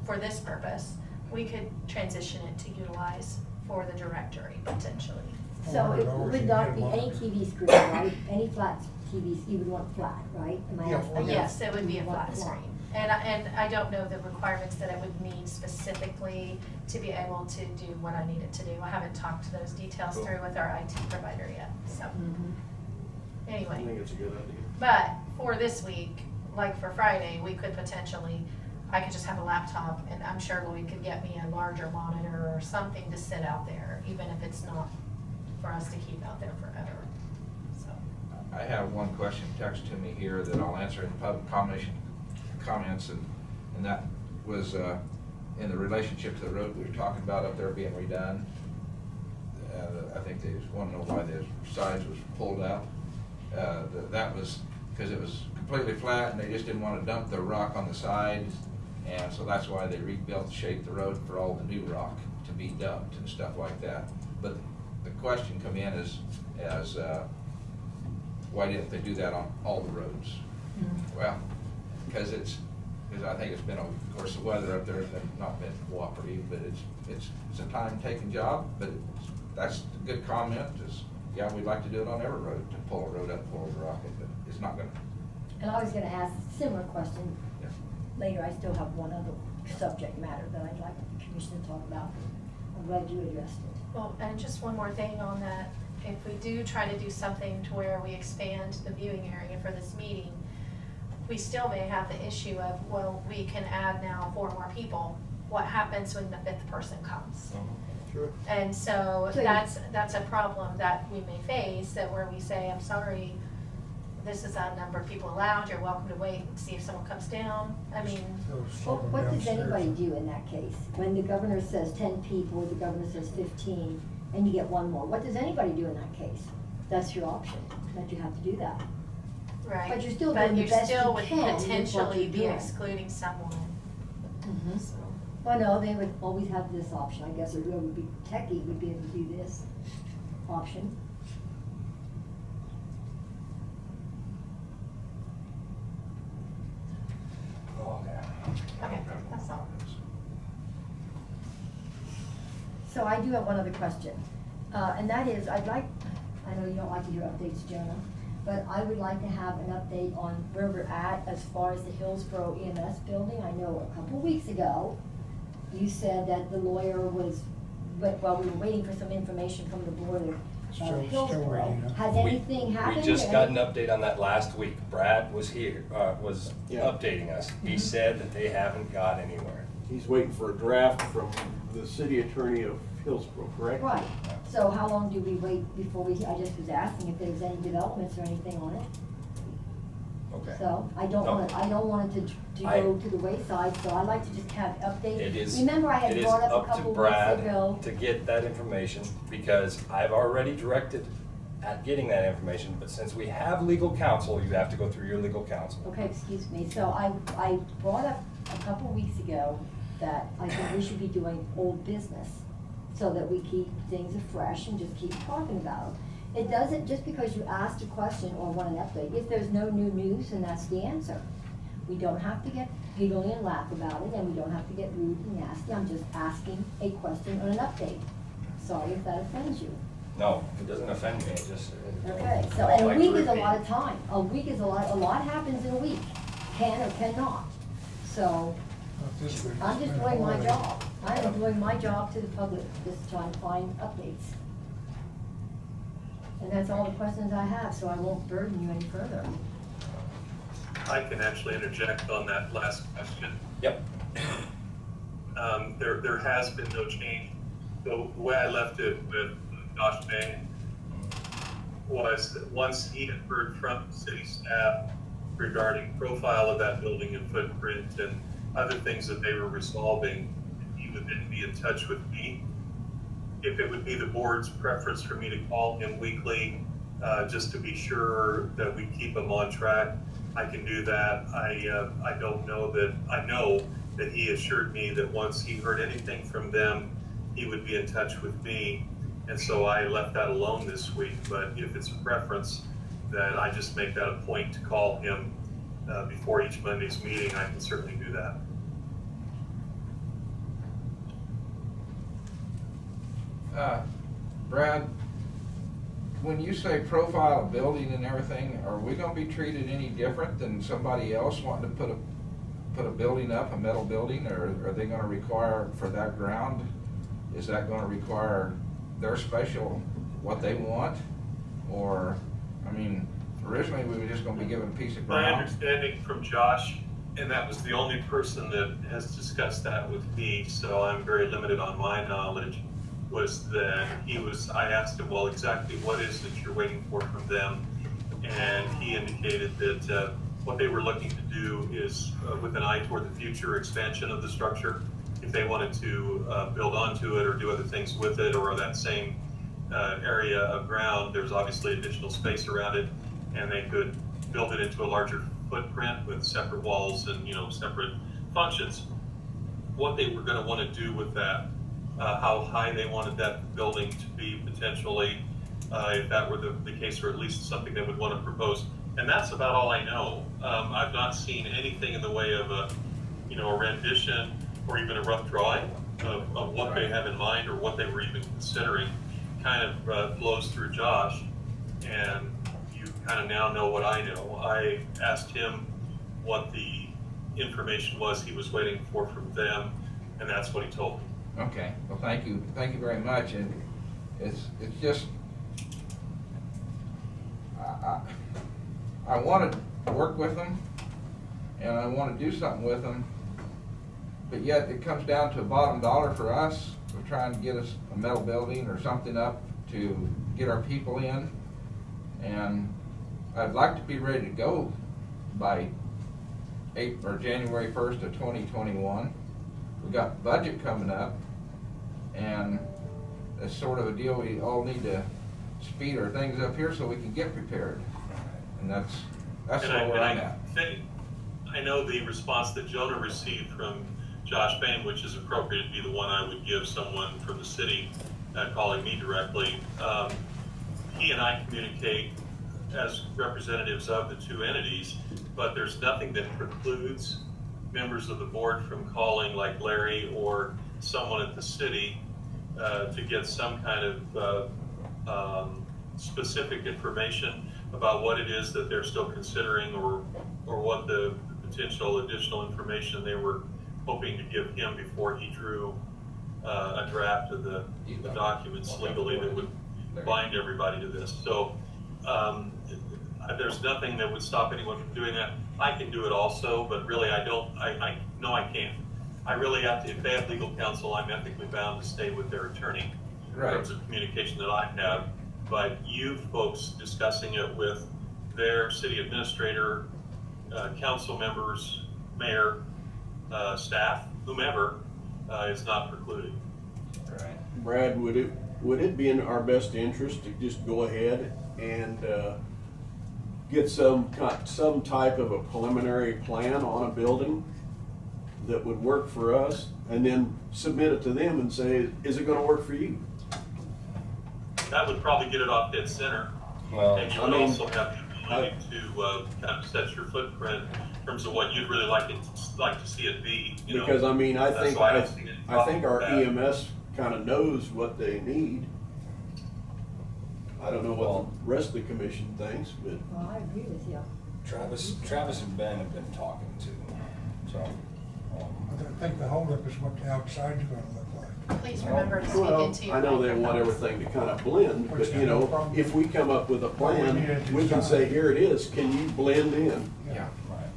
for this purpose, we could transition it to utilize for the directory potentially. So it $400 would you not get be a any monitor. TV screen, right? Any flat TVs, you would want flat, right? Am I Yeah, asking? Yes, it would be a You want flat screen. And I don't know the requirements that I would need specifically to be able to do what I needed to do. I haven't talked those details Cool. through with our IT provider yet, so. Mhm. I Anyway, think it's a good idea. but for this week, like for Friday, we could potentially, I could just have a laptop, and I'm sure Lloyd could get me a larger monitor or something to sit out there, even if it's not for us to keep out there forever, so. I have one question text to me here that I'll answer in public comments, and that was in the relationship to the road we were talking about up there being redone. I think they just want to know why the sides was pulled out. That was because it was completely flat and they just didn't want to dump the rock on the sides, and so that's why they rebuilt, shaped the road for all the new rock to be dumped and stuff like that. But the question come in as why didn't they do that on all the roads? Well, because I think it's been, of course, the weather up there has not been cooperative, but it's a time-taking job, but that's a good comment, yeah, we'd like to do it on every road, to pull a road up, pull a rock, but it's not gonna. And I was gonna ask a similar question Yeah. later. I still have one other subject matter that I'd like the commission to talk about. I'm glad you addressed it. Well, and just one more thing on that, if we do try to do something to where we expand the viewing area for this meeting, we still may have the issue of, well, we can add now 4 more people. What happens when the 5th person comes? Sure. And so So you- that's a problem that we may face, that where we say, I'm sorry, this is a number of people allowed, you're welcome to wait and see if someone comes down. I mean, Well, what does anybody do in that case? When the governor says 10 people, the governor says 15, and you get 1 more, what does anybody do in that case? That's your option, that you have to do that. right. But you're still doing the best you would can with what potentially you're be doing. excluding someone. Mhm. So. Well, no, they would always have this option, I guess, or whoever would be techie would be able to do this option. Oh, yeah. Okay, that's all. So I do have one other question, and that is, I know you don't like to hear updates, Jonah, but I would like to have an update on where we're at as far as the Hillsborough EMS building. I know a couple weeks ago, you said that the lawyer was but while we were waiting for some information from the board of Still Hillsborough, waiting, huh? has anything happened? We just or got an any- update on that last week. Brad was here, was Yeah. updating us. He said that they haven't got anywhere. He's waiting for a draft from the city attorney of Hillsborough, correct? Right, so how long do we wait before I just was asking if there was any developments or anything on it. Okay. So, I don't No. want it to go to the wayside, so I like to just have updates. It is, Remember I had it is brought up a up to couple weeks Brad ago. to get that information, because I've already directed at getting that information, but since we have legal counsel, you have to go through your legal counsel. Okay, excuse me, so I brought up a couple weeks ago that I think we should be doing old business, so that we keep things fresh and just keep talking about them. It doesn't, just because you asked a question or want an update, if there's no new news, then that's the answer. We don't have to get giggly and laugh about it, and we don't have to get rude and nasty, I'm just asking a question or an update. Sorry if that offends you. No, it doesn't offend me, it just. Okay, so, I'd and a like to week is a repeat. lot of time, a week is a lot happens in a week, can or cannot. So, Not this week. I'm just It's been doing my holiday. job. I am doing my job to the public, just trying to find updates. And that's all the questions I have, so I won't burden you any further. I can actually interject on that last question. Yep. There has been no change. The way I left it with Josh Bang was that once he had heard from city staff regarding profile of that building and footprint and other things that they were resolving, he would then be in touch with me. If it would be the board's preference for me to call him weekly, just to be sure that we keep him on track, I can do that. I don't know that, I know that he assured me that once he heard anything from them, he would be in touch with me. And so I left that alone this week, but if it's a preference that I just make that a point to call him before each Monday's meeting, I can certainly do that. Brad, when you say profile a building and everything, are we gonna be treated any different than somebody else wanting to put a building up, a metal building, or are they gonna require for that ground? Is that gonna require their special, what they want? Or, I mean, originally we were just gonna be given a piece of My ground. understanding from Josh, and that was the only person that has discussed that with me, so I'm very limited on my knowledge, was that I asked him, well, exactly what is it you're waiting for from them? And he indicated that what they were looking to do is, with an eye toward the future expansion of the structure, if they wanted to build onto it or do other things with it, or that same area of ground, there's obviously additional space around it, and they could build it into a larger footprint with separate walls and, separate functions. What they were going to want to do with that, how high they wanted that building to be potentially, if that were the case, or at least something they would want to propose. And that's about all I know. I've not seen anything in the way of a rendition or even a rough drawing of what they have in mind or what they were even considering. Kind of flows through Josh, and you kind of now know what I know. I asked him what the information was he was waiting for from them, and that's what he told me. Okay, well, thank you very much, and it's just, I want to work with them, and I want to do something with them, but yet it comes down to a bottom dollar for us. We're trying to get us a metal building or something up to get our people in, and I'd like to be ready to go by January 1st of 2021. We got budget coming up, and it's sort of a deal, we all need to speed our things up here so we can get prepared. And that's where we're at. I know the response that Jonah received from Josh Bain, which is appropriate to be the one I would give someone from the city calling me directly. He and I communicate as representatives of the two entities, but there's nothing that precludes members of the board from calling, like Larry or someone at the city, to get some kind of specific information about what it is that they're still considering, or what the potential additional information they were hoping to give him before he drew a draft of the documents legally that would bind everybody to this. So there's nothing that would stop anyone from doing that. I can do it also, but really I know I can't. I really have to, if they have legal counsel, I'm ethically bound to stay with their attorney in terms of communication that I have. But you folks discussing it with their city administrator, council members, mayor, staff, whomever, is not precluded. Right. Brad, would it be in our best interest to just go ahead and get some type of a preliminary plan on a building that would work for us, and then submit it to them and say, is it going to work for you? That would probably get it off dead center. Well, and you would also have the ability to kind of set your footprint in terms of what you'd really like to see it be. Because I mean, I think our that. EMS kind of knows what they need. I don't know what the rest of the commission thinks, but. Well, I agree with you. Travis and Ben have been talking to, so. I think the holdup is what the outside's gonna look like. Please remember to speak Well, into your I know they want microphones. everything to kind of blend, but you know, if we come up with a plan, we can say, here it is, can you blend in? Yeah. Right.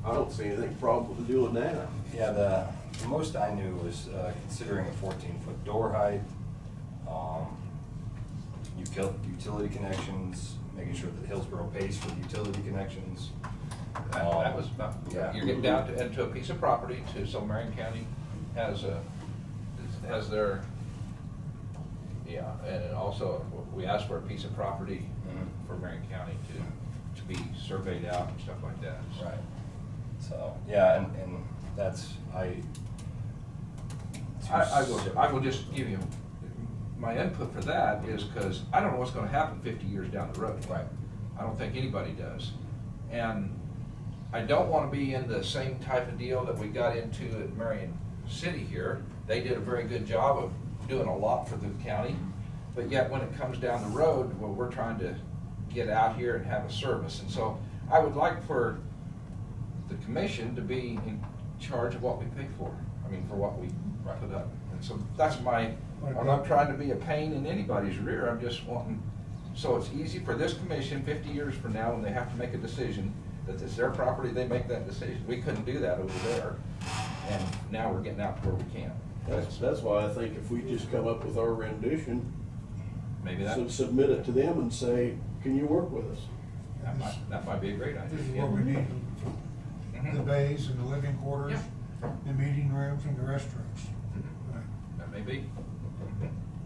I don't see anything problem with doing that. Yeah, the most I knew was considering a 14-foot door height, utility connections, making sure that Hillsborough pays for the utility connections. That was about, yeah. you're getting down into a piece of property so Marion County has their, yeah, and also we asked for a piece of property for Marion County to be surveyed out and stuff like that. So. Right. So, yeah, and that's, I will just give you, my input for that is because I don't know what's going to happen 50 years down the road. Right. I don't think anybody does. And I don't want to be in the same type of deal that we got into at Marion City here. They did a very good job of doing a lot for the county, but yet when it comes down the road, well, we're trying to get out here and have a service. And so I would like for the commission to be in charge of what we pay for. I mean, for what we put up. And so that's I'm not trying to be a pain in anybody's rear. I'm just wanting, so it's easy for this commission 50 years from now when they have to make a decision that it's their property, they make that decision. We couldn't do that over there. And now we're getting out to where we can. That's why I think if we just come up with our rendition, maybe that submit it to them and say, can you work with us? that might be a great idea. This is what we need, the bays and the living quarters, the meeting rooms and the restrooms. Right. That may be.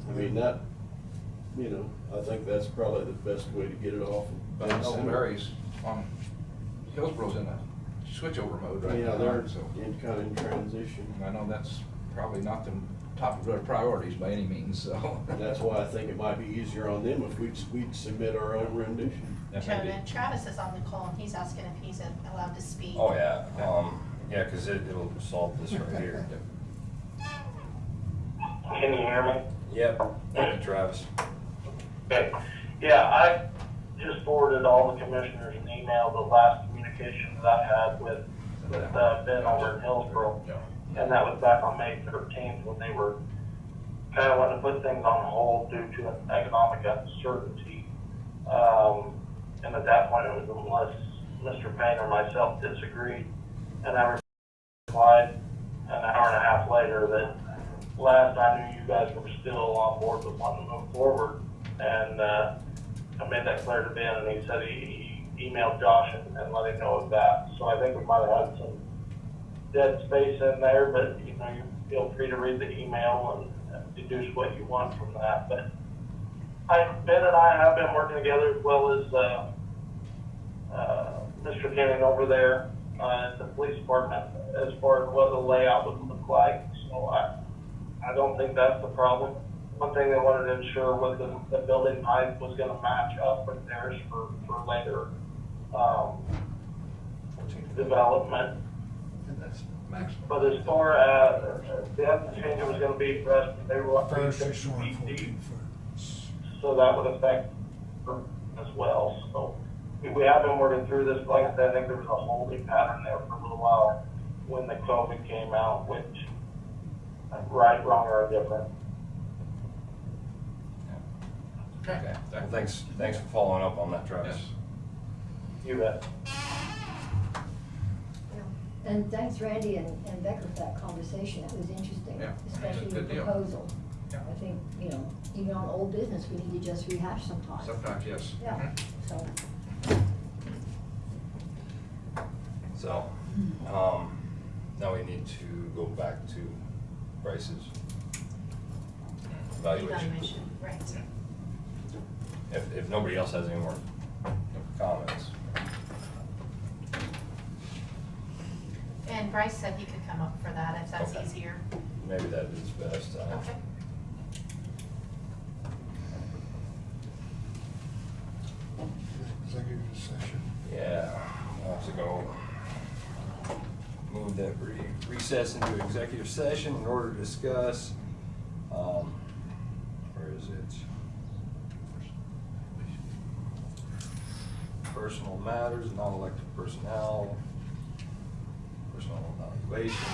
I mean, that, you know, I think that's probably the best way to get it off. But I know Mary's Hillsborough's in a switchover mode right now. Yeah, they're so kind of in transition. I know that's probably not the top of their priorities by any means, so. That's why I think it might be easier on them if we'd submit our own rendition. Chairman, Travis is on the call and he's asking if he's allowed to speak. Oh, yeah. Yeah, because it'll solve this right here. Can you hear me? Yep. Thank you, Travis. Okay. Yeah, I just forwarded all the commissioners an email, the last communication that I had with Ben over in Hillsborough. And that was back on May 13th when they were kind of wanting to put things on hold due to an economic uncertainty. And at that point, it was unless Mr. Payne or myself disagreed. And I replied an hour and a half later that last I knew you guys were still on board with wanting to move forward. And I made that clear to Ben, and he said he emailed Josh and let him know of that. So I think we might have had some dead space in there, but you know, you feel free to read the email and deduce what you want from that. But Ben and I have been working together as well as Mr. Kenning over there at the police department as far as what the layout would look like. So I don't think that's the problem. One thing they wanted to ensure was the building height was going to match up with theirs for later development. But as far as the other change it was going to be for us, they were 50 feet deep. So that would affect them as well. So we have been working through this. Like I said, I think there was a holding pattern there for a little while when the COVID came out, which right, wrong, or indifferent. Okay, well, thanks for following up on that, Travis. You bet. And thanks Randy and Becker for that conversation, it was interesting, Yeah, especially the good deal. proposal. Yeah. I think, even on old business, we need to just rehash sometimes. Sometimes, yes. Yeah, so. So, now we need to go back to Bryce's evaluation. Right. If nobody else has any more comments. And Bryce said he could come up for that if that's Okay. easier. Maybe that is best. Okay. Executive session. Yeah, we'll have to go move that recess into executive session in order to discuss, where is it? Personal matters, non-elected personnel, personal evaluation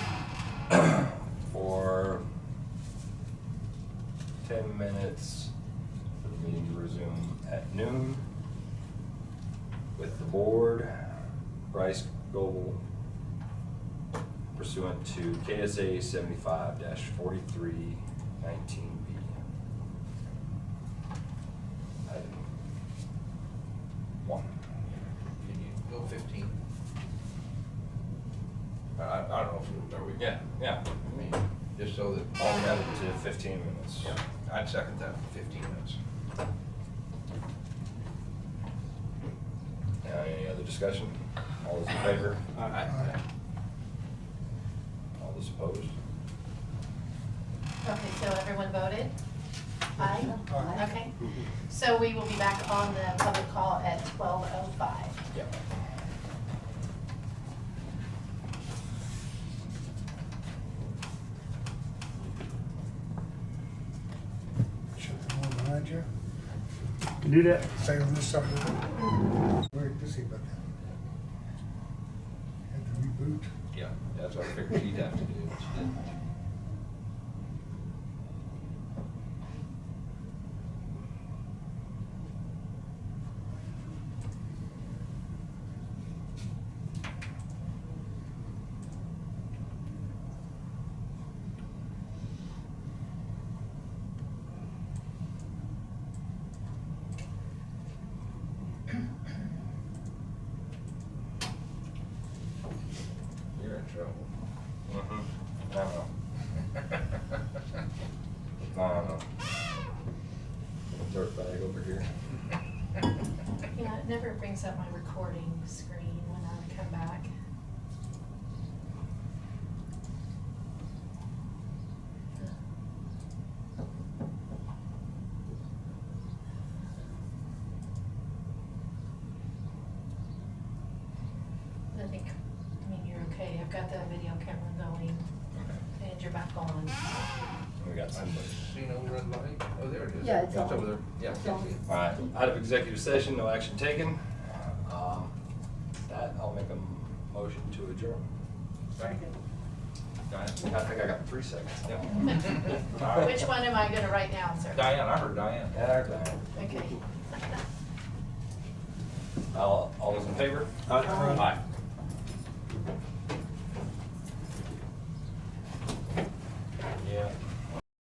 for 10 minutes for the meeting to resume at noon with the board, Bryce Goble, pursuant to KSA 75-4319B. Item 1. Can you go 15? I don't know if, are we? Yeah. I mean, just so that. I'll add it to 15 minutes. Yeah, I'd second that, 15 minutes. Any other discussion? All those in favor? Aye. All those opposed? Okay, so everyone voted? Aye? Aye. Okay. So we will be back on the public call at 12:05. Yeah. Shut the door behind you. Can do that. Stay on this side of the door. Very busy about that. Had to reboot. Yeah, that's what I figured she'd have to do. She didn't. You're in trouble. I don't know. I don't know. Dirt bag over here. Yeah, it never brings up my recording screen when I come back. You're okay. I've got the video camera going and you're back on. We got somebody. Seen over red light? Oh, there it is. Yeah, it's on. over there. Yeah, It's on. see it. All right, out of executive session, no action taken. That, I'll make a motion to adjourn. Diane? I think I got 3 seconds. Which one am I gonna write down, sir? Diane, I heard Diane. Yeah, Diane. Okay. All those in favor? Aye. Aye.